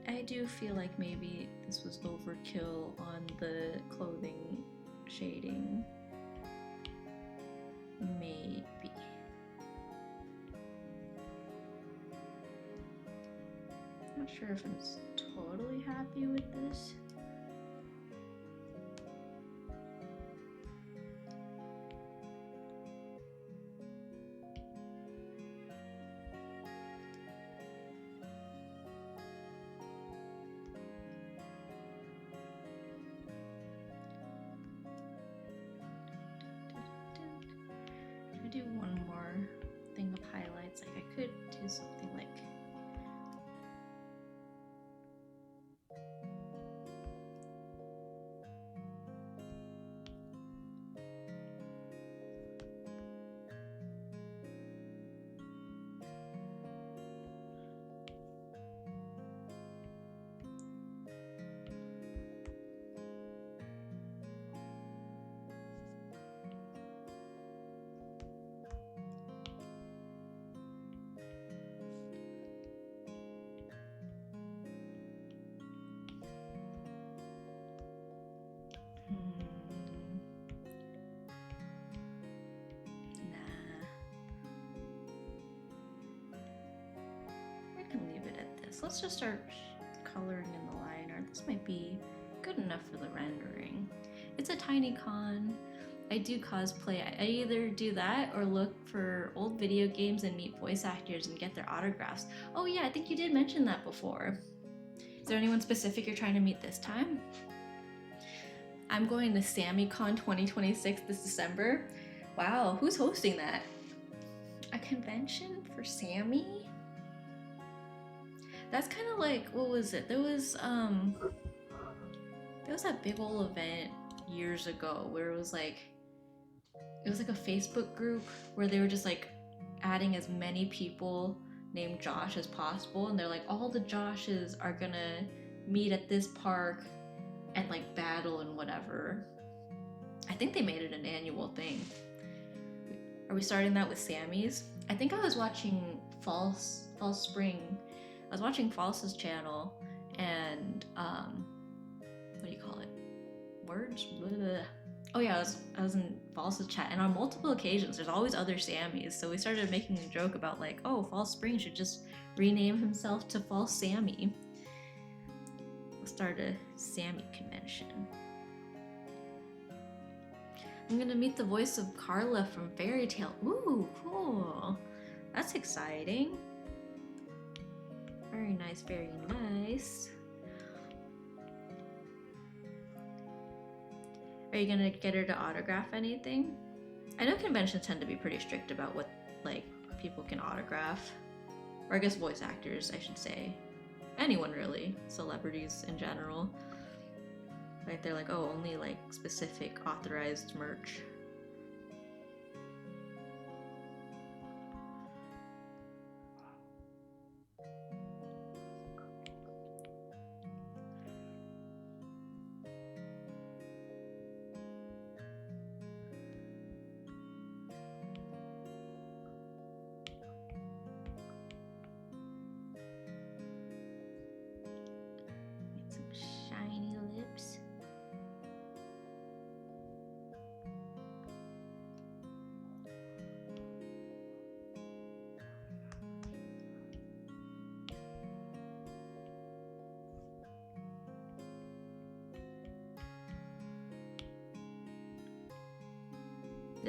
I do feel like maybe this was overkill on the clothing shading. Maybe. Not sure if I'm totally happy with this. Do one more thing of highlights. Like, I could do something like let's just start coloring in the line art. This might be good enough for the rendering. It's a tiny con. I do cosplay. I either do that or look for old video games and meet voice actors and get their autographs. Oh yeah, I think you did mention that before. Is there anyone specific you're trying to meet this time? I'm going to SammyCon 2026 this December. Wow, who's hosting that? A convention for Sammy? That's kind of like, what was it? There was that big old event years ago where it was like a Facebook group where they were just like adding as many people named Josh as possible, and they're like, all the Joshes are gonna meet at this park and like battle and whatever. I think they made it an annual thing. Are we starting that with Sammy's? I think I was watching False Spring. I was watching False's channel, and what do you call it? Words? Blah. Oh yeah, I was in False's chat, and on multiple occasions, there's always other Sammys. So we started making a joke about like, oh, False Spring should just rename himself to False Sammy. We'll start a Sammy convention. I'm gonna meet the voice of Carla from Fairy Tail. Ooh, cool. That's exciting. Very nice, very nice. Are you gonna get her to autograph anything? I know conventions tend to be pretty strict about what like people can autograph. Or I guess voice actors, I should say. Anyone really, celebrities in general. Like they're like, oh, only like specific authorized merch.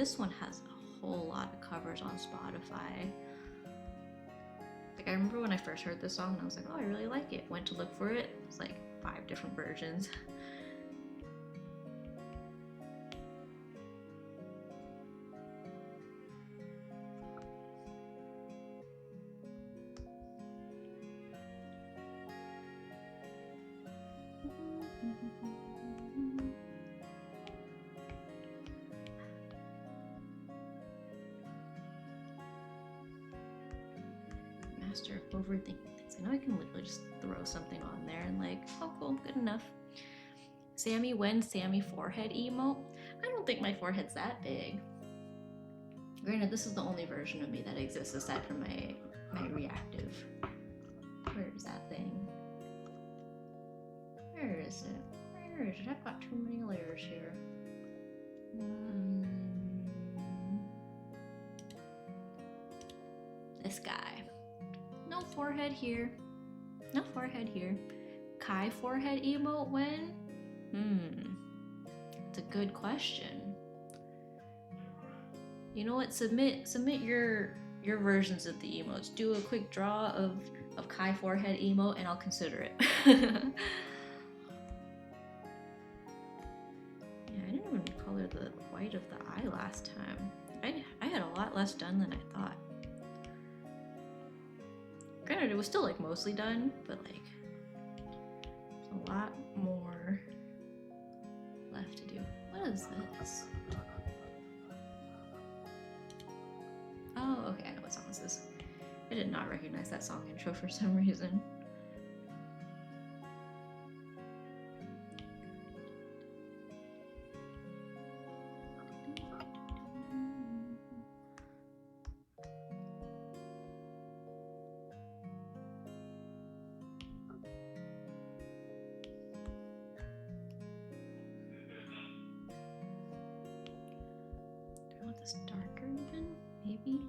this one has a whole lot of covers on Spotify. Like, I remember when I first heard this song, and I was like, oh, I really like it. Went to look for it. It's like 5 different versions. Master of overthinking things. I know I can literally just throw something on there and like, oh cool, good enough. Sammy when Sammy forehead emote. I don't think my forehead's that big. Granted, this is the only version of me that exists aside from my reactive. Where is that thing? Where is it? Where is it? I've got too many layers here. This guy. No forehead here. No forehead here. Kai forehead emote when? It's a good question. You know what? Submit your versions of the emotes. Do a quick draw of Kai forehead emote and I'll consider it. Yeah, I didn't even color the white of the eye last time. I had a lot less done than I thought. Granted, it was still like mostly done, but like there's a lot more left to do. What is this? Oh, okay, I know what song this is. I did not recognize that song intro for some reason. Do I want this darker even? Maybe?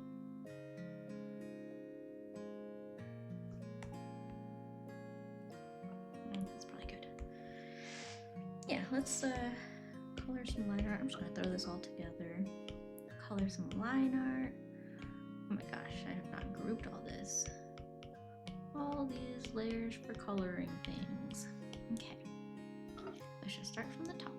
That's probably good. Yeah, let's color some line art. I'm just gonna throw this all together. Color some line art. Oh my gosh, I have not grouped all this. All these layers for coloring things. Okay, let's just start from the top.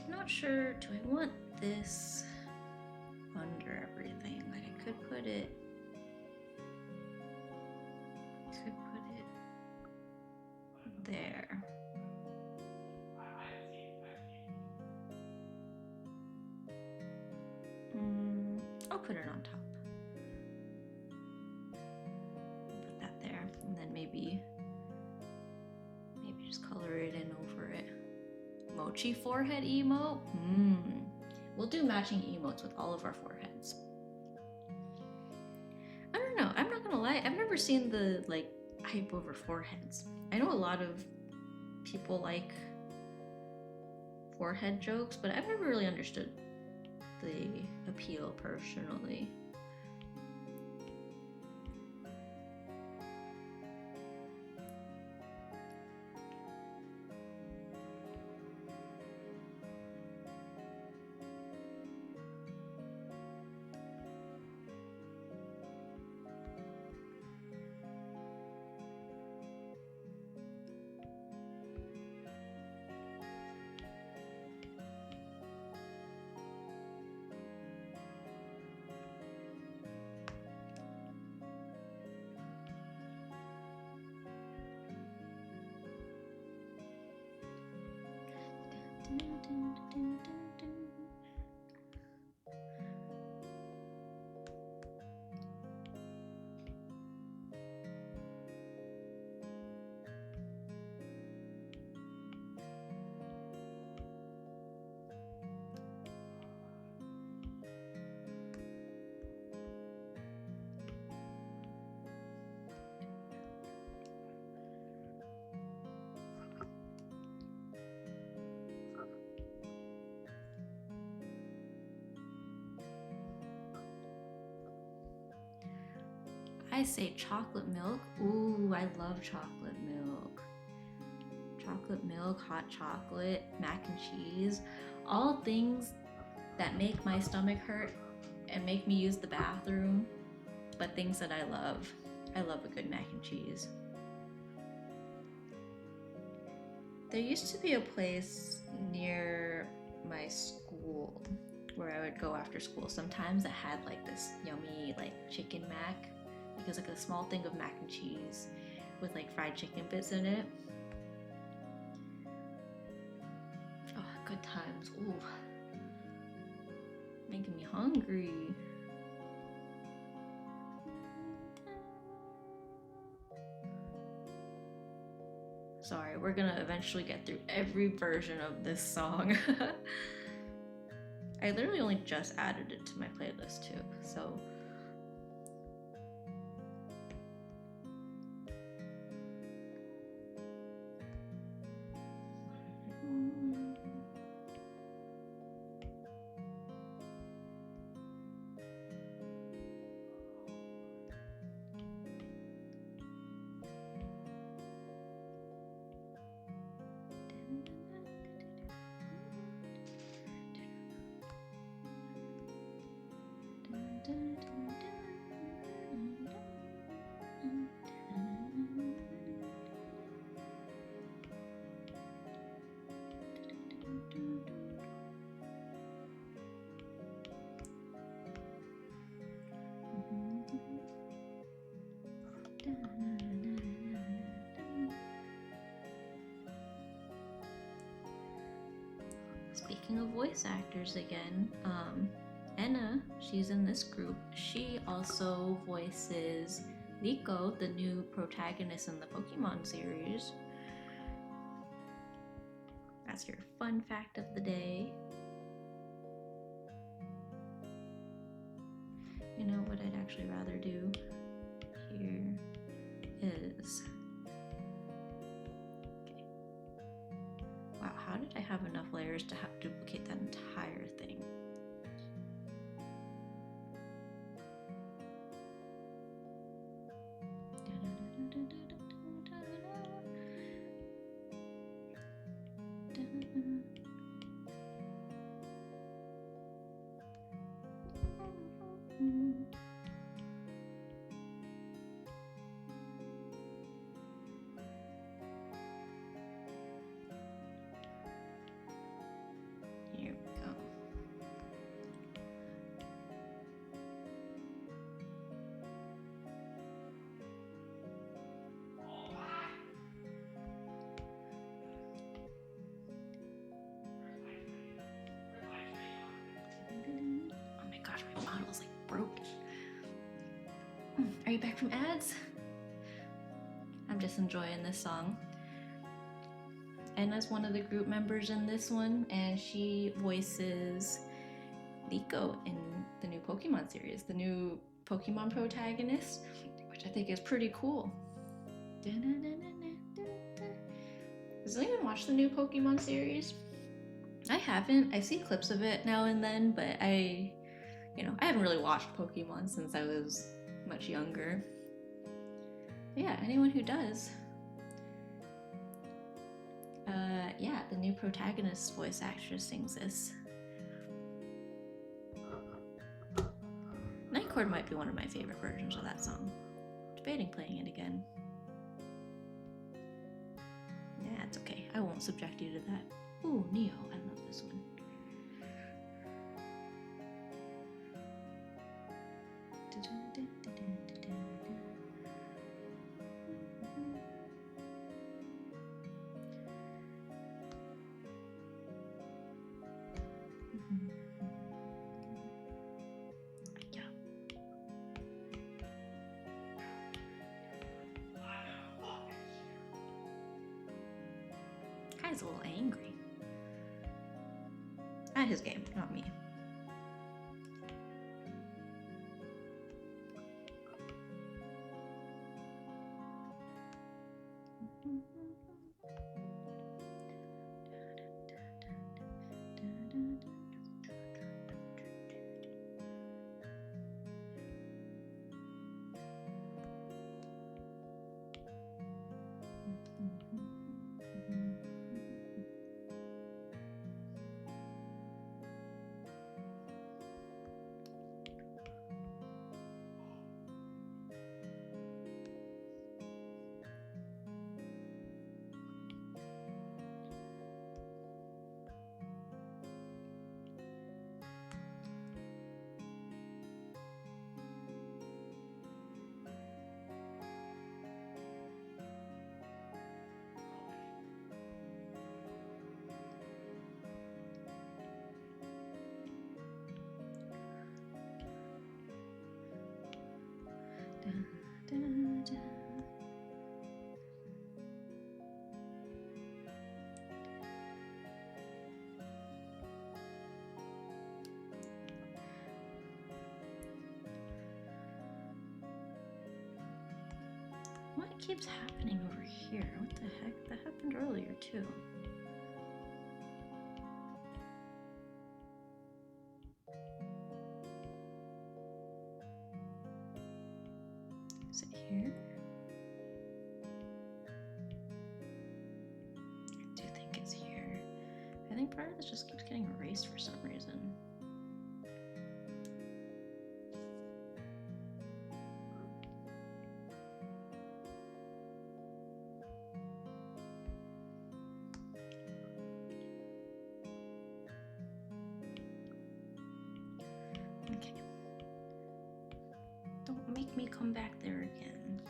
I'm not sure, do I want this under everything? Like I could put it there. I'll put it on top. Put that there, and then maybe just color it in over it. Mochi forehead emote? We'll do matching emotes with all of our foreheads. I don't know, I'm not gonna lie, I've never seen the like hype over foreheads. I know a lot of people like forehead jokes, but I've never really understood the appeal personally. guys say chocolate milk. Ooh, I love chocolate milk. Chocolate milk, hot chocolate, mac and cheese, all things that make my stomach hurt and make me use the bathroom, but things that I love. I love a good mac and cheese. There used to be a place near my school where I would go after school sometimes that had like this yummy like chicken mac. It was like a small thing of mac and cheese with like fried chicken bits in it. Oh, good times. Ooh. Making me hungry. Sorry, we're gonna eventually get through every version of this song. I literally only just added it to my playlist too, so. Speaking of voice actors again, Enna, she's in this group. She also voices Liko, the new protagonist in the Pokemon series. That's your fun fact of the day. You know what I'd actually rather do? Here is... Okay. Wow, how did I have enough layers to duplicate that entire thing? Here we go. Oh my gosh, my model's like broken. Are you back from ads? I'm just enjoying this song. Enna's one of the group members in this one, and she voices Liko in the new Pokemon series, the new Pokemon protagonist, which I think is pretty cool. Does anyone watch the new Pokemon series? I haven't. I see clips of it now and then, but I haven't really watched Pokemon since I was much younger. But yeah, anyone who does. Yeah, the new protagonist voice actress sings this. Nightcord might be one of my favorite versions of that song. Debating playing it again. Yeah, it's okay. I won't subject you to that. Ooh, Neo. I love this one. Guy's a little angry. At his game, not me. What keeps happening over here? What the heck? That happened earlier too. Is it here? I do think it's here. I think part of this just keeps getting erased for some reason. Okay. Don't make me come back there again.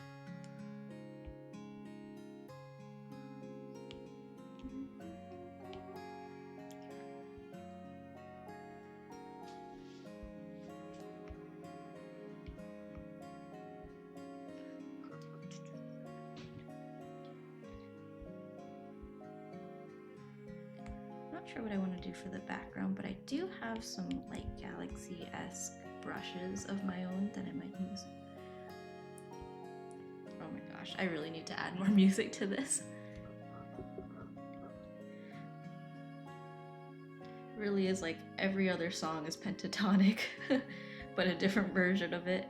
Not sure what I want to do for the background, but I do have some like galaxy-esque brushes of my own that I might use. Oh my gosh, I really need to add more music to this. It really is like every other song is pentatonic, but a different version of it.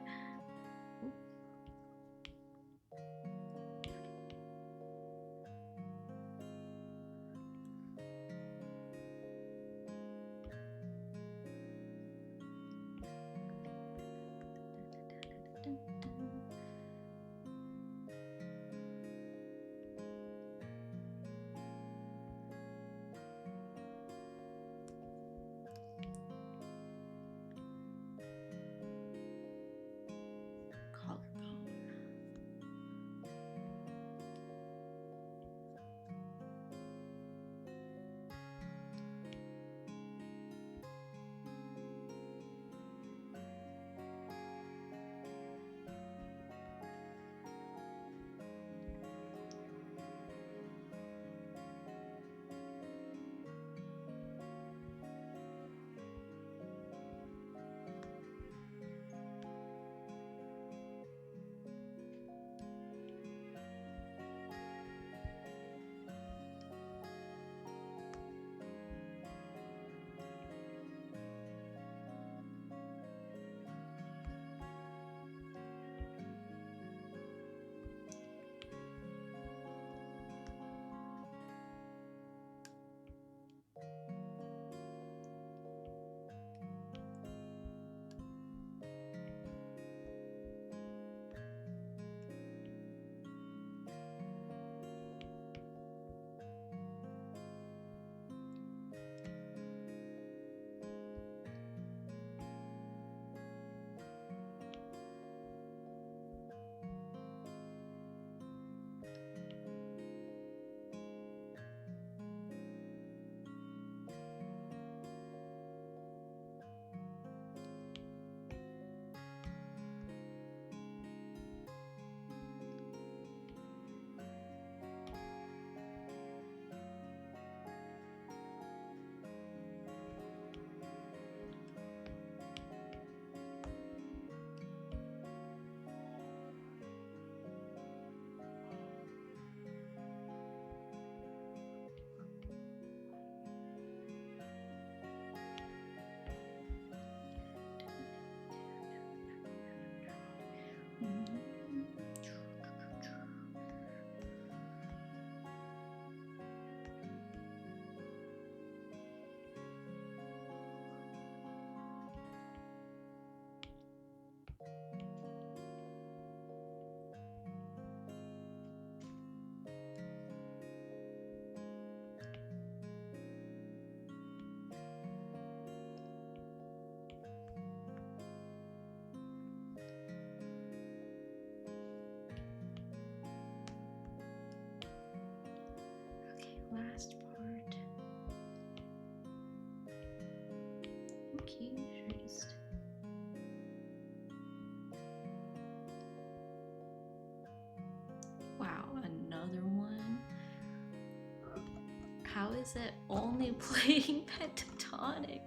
is it only playing pentatonic?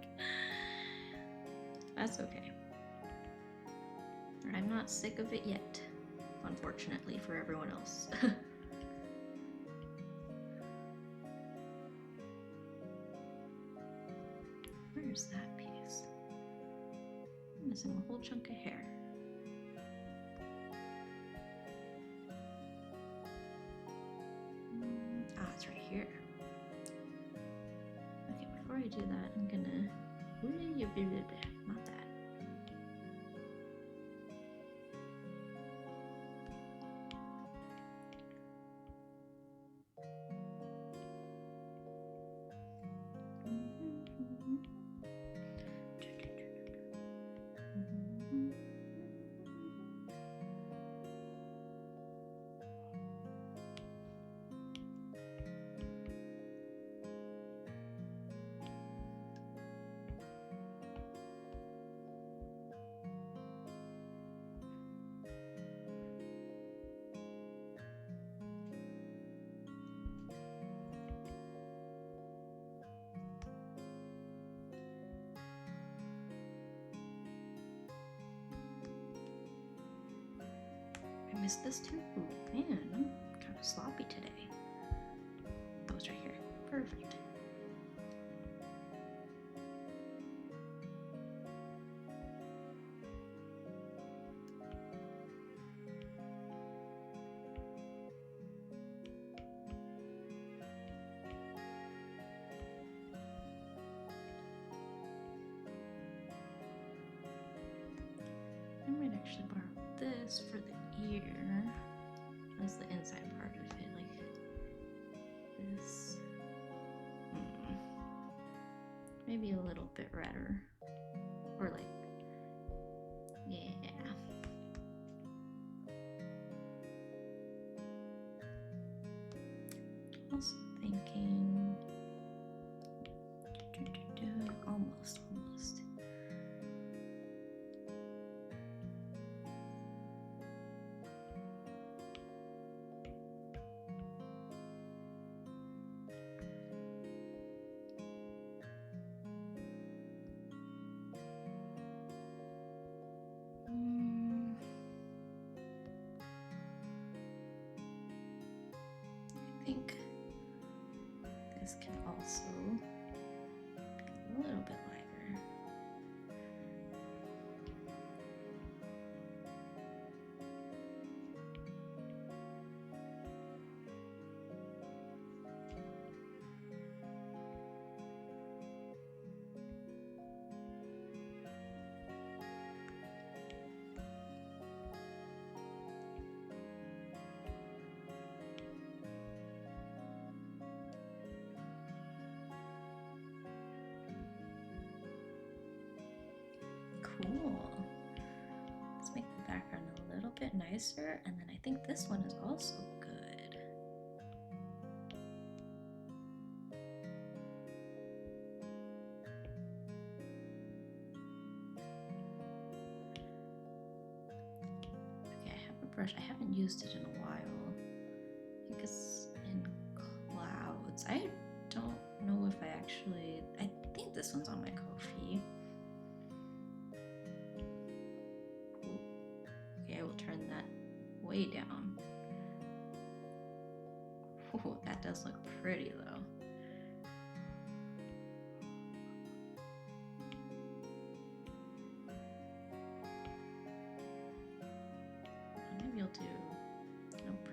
That's okay. I'm not sick of it yet, unfortunately for everyone else. Where's that piece? I'm missing a whole chunk of hair. Ah, it's right here. Okay, before I do that, I'm gonna... Not that. I missed this too. Man, I'm kind of sloppy today. Oh, it's right here. Perfect. I might actually borrow this for the ear. That's the inside part of it, like this. Maybe a little bit redder. Or like, yeah. Also thinking, almost. I think this can also be a little bit lighter. Cool. Let's make the background a little bit nicer, and then I think this one is also good. Okay, I have a brush. I haven't used it in a while. I think it's in clouds. I don't know if I think this one's on my Ko-fi. Okay, I will turn that way down. Oh, that does look pretty though. Maybe I'll do, nope.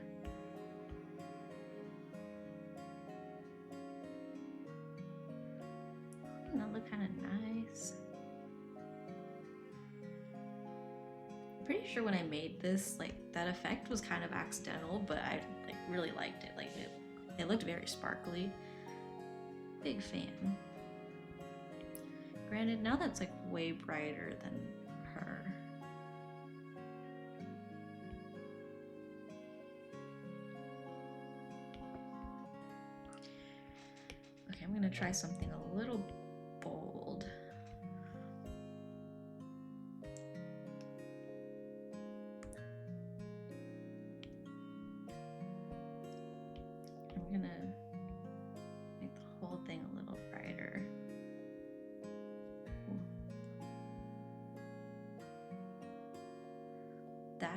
That look kind of nice. I'm pretty sure when I made this, like that effect was kind of accidental, but I like really liked it. Like it looked very sparkly. Big fan. Granted, now that's like way brighter than her. Okay, I'm gonna try something a little bold. I'm gonna make the whole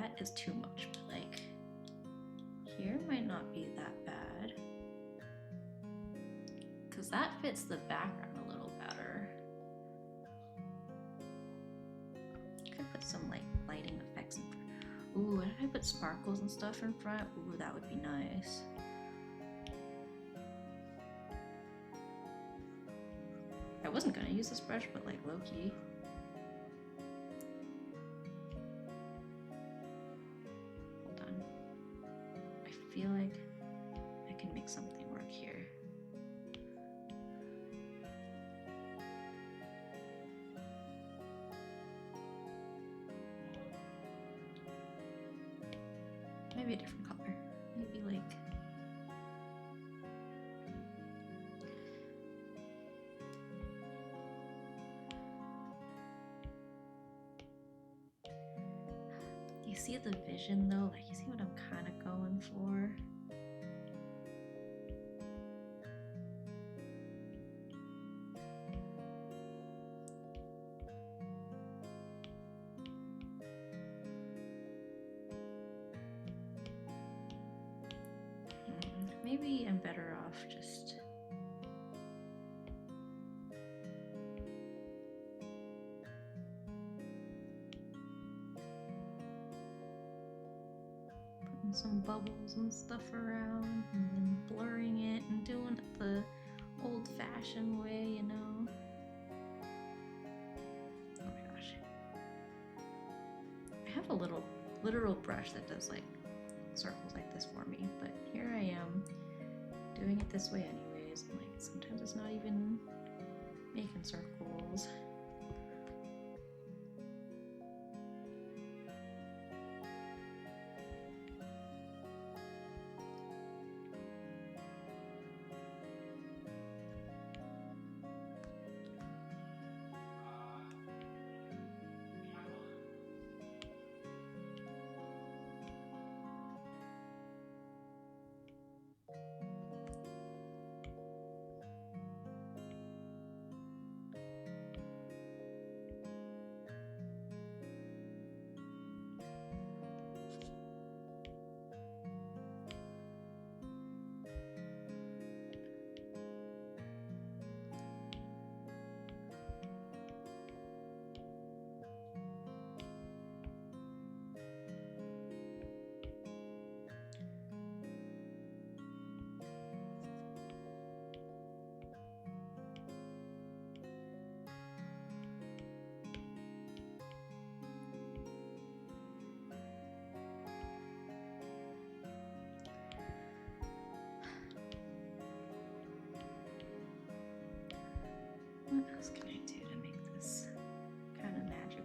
that is too much, but like here might not be that bad because that fits the background a little better. Could put some like lighting effects in front. Ooh, and if I put sparkles and stuff in front, ooh, that would be nice. I wasn't gonna use this brush, but like low-key. Hold on. I feel like I can make something work here. Maybe a different color. Maybe like you see the vision though? Like you see what I'm kind of going for? Maybe I'm better off just putting some bubbles and stuff around and then blurring it and doing it the old-fashioned way, you know? Oh my gosh. I have a little literal brush that does like circles like this for me, but here I am doing it this way anyways. Like sometimes it's not even making circles. What else can I do to make this kind of magical?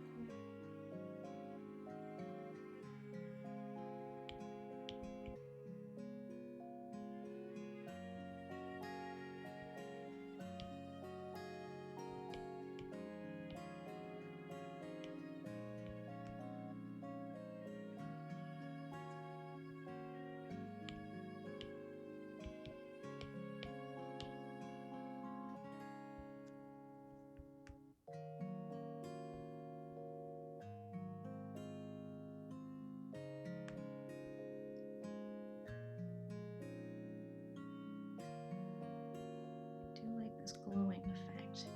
This glowing effect.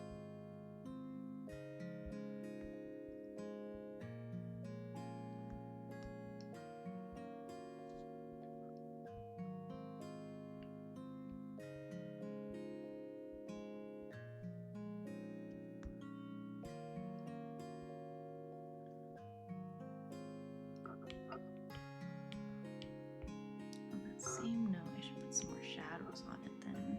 On that same note, I should put some more shadows on it then.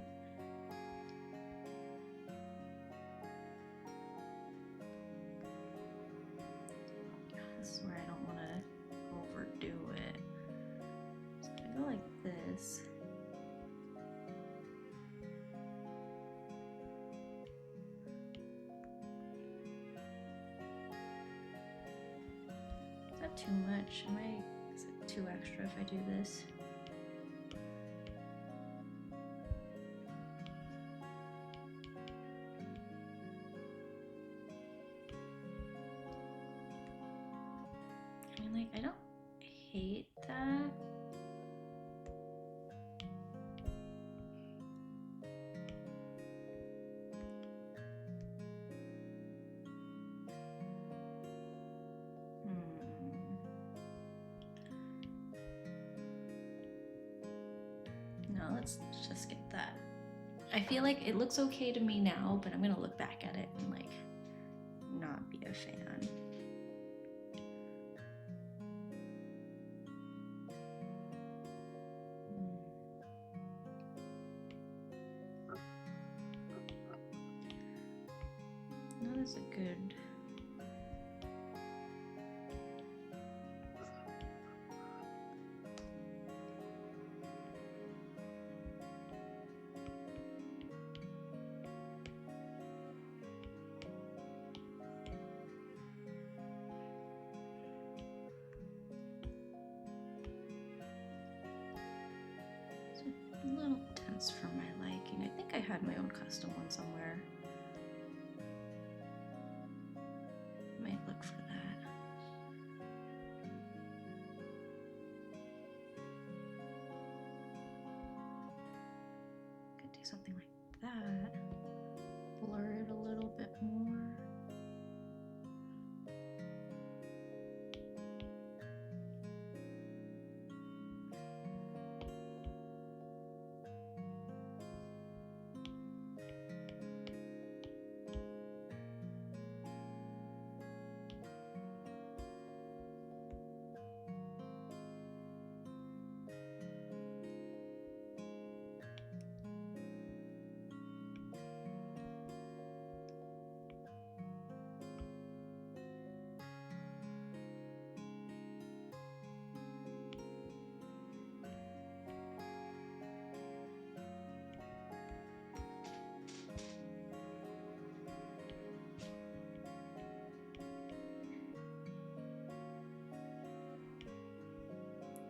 This is where I don't want to overdo it. So I go like this. Is that too much? Is it too extra if I do this? I mean, like, I don't hate that. No, let's just get that. I feel like it looks okay to me now, but I'm gonna look back at it and like not be a fan. That is a good. A little dense for my liking. I think I had my own custom one somewhere. Might look for that. Could do something like that. Blur it a little bit more.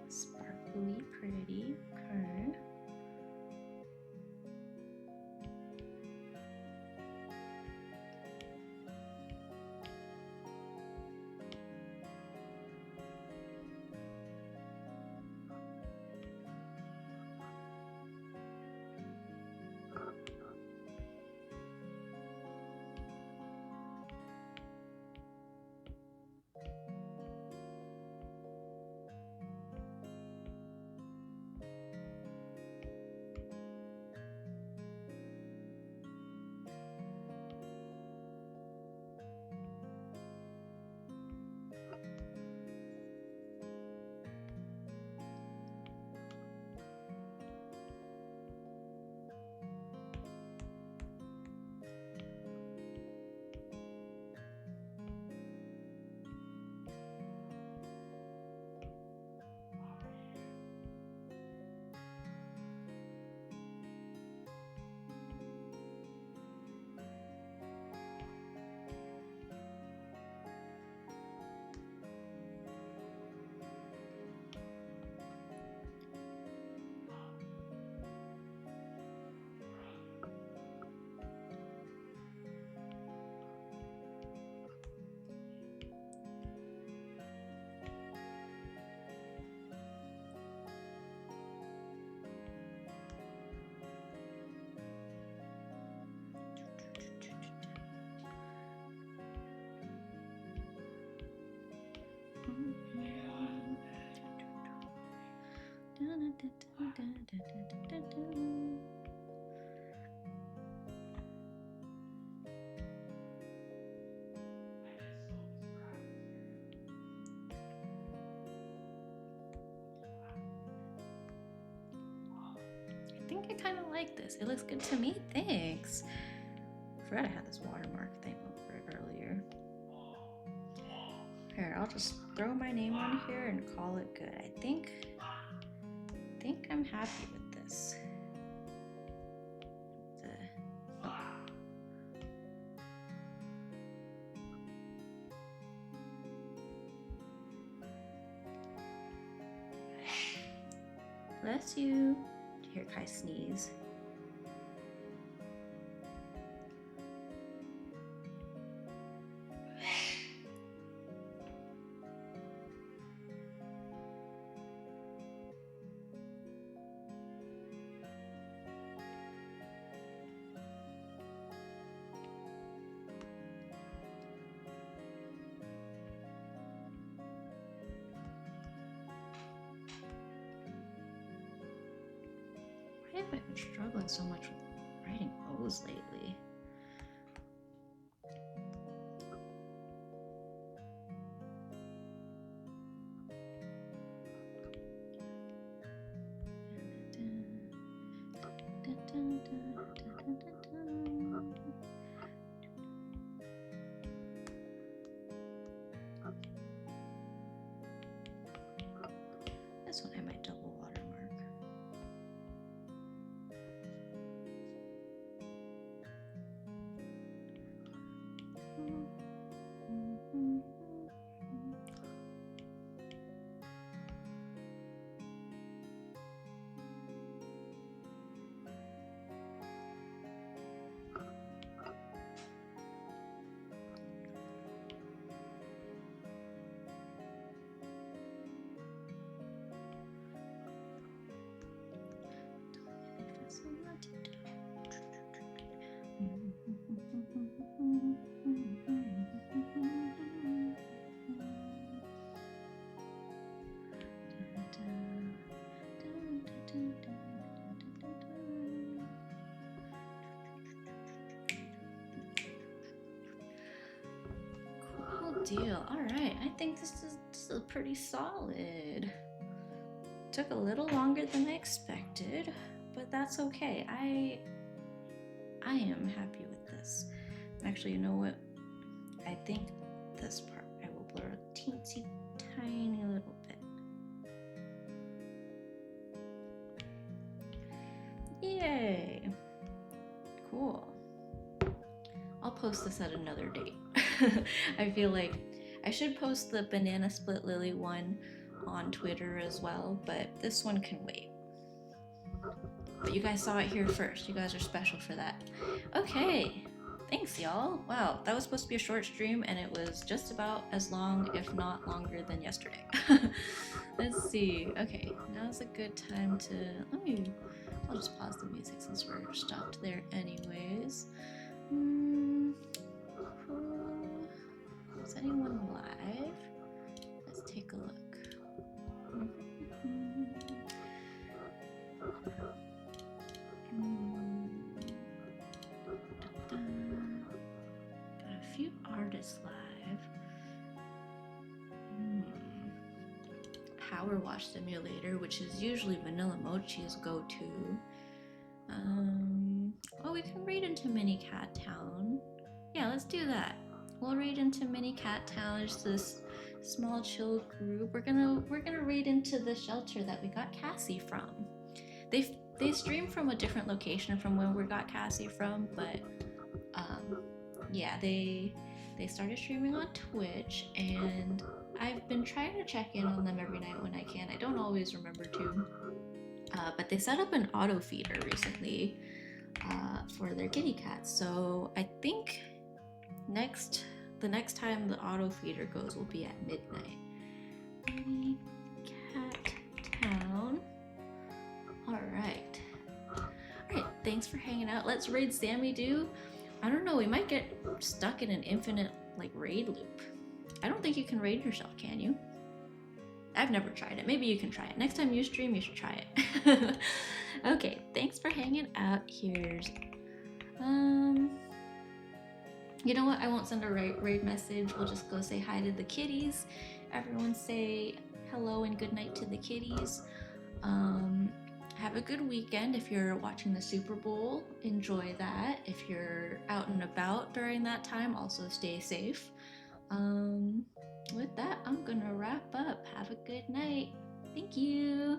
Sparkly, pretty. Okay. I think I kind of like this. It looks good to me. Thanks. I forgot I had this watermark thing over it earlier. Here, I'll just throw my name on here and call it good. I think I'm happy with this. Bless you. Did you hear Kai sneeze? I've been struggling so much with writing O's lately. This one I might double watermark. Cool deal. All right, I think this is pretty solid. Took a little longer than I expected, but that's okay. I am happy with this. Actually, you know what? I think this part I will blur a teensy tiny little bit. Yay! Cool. I'll post this at another date. I feel like I should post the BananaSplitLilly one on Twitter as well, but this one can wait. But you guys saw it here first. You guys are special for that. Okay, thanks y'all. Wow, that was supposed to be a short stream and it was just about as long, if not longer than yesterday. Let's see. Okay, now's a good time to, I'll just pause the music since we're stopped there anyways. Is anyone live? Let's take a look. Got a few artists live. Power Wash Simulator, which is usually Vanilla Mochi's go-to. Oh, we can raid into Mini Cat Town. Yeah, let's do that. We'll raid into Mini Cat Town. It's this small chill group. We're gonna raid into the shelter that we got Cassie from. They stream from a different location from where we got Cassie from, but yeah, they started streaming on Twitch, and I've been trying to check in on them every night when I can. I don't always remember to, but they set up an auto feeder recently for their kitty cats. So I think the next time the auto feeder goes will be at midnight. Mini Cat Town. All right. Thanks for hanging out. Let's raid Sammy Doo. I don't know, we might get stuck in an infinite like raid loop. I don't think you can raid yourself, can you? I've never tried it. Maybe you can try it. Next time you stream, you should try it. Okay, thanks for hanging out. Here's you know what? I won't send a raid message. We'll just go say hi to the kitties. Everyone say hello and good night to the kitties. Have a good weekend. If you're watching the Super Bowl, enjoy that. If you're out and about during that time, also stay safe. With that, I'm gonna wrap up. Have a good night. Thank you.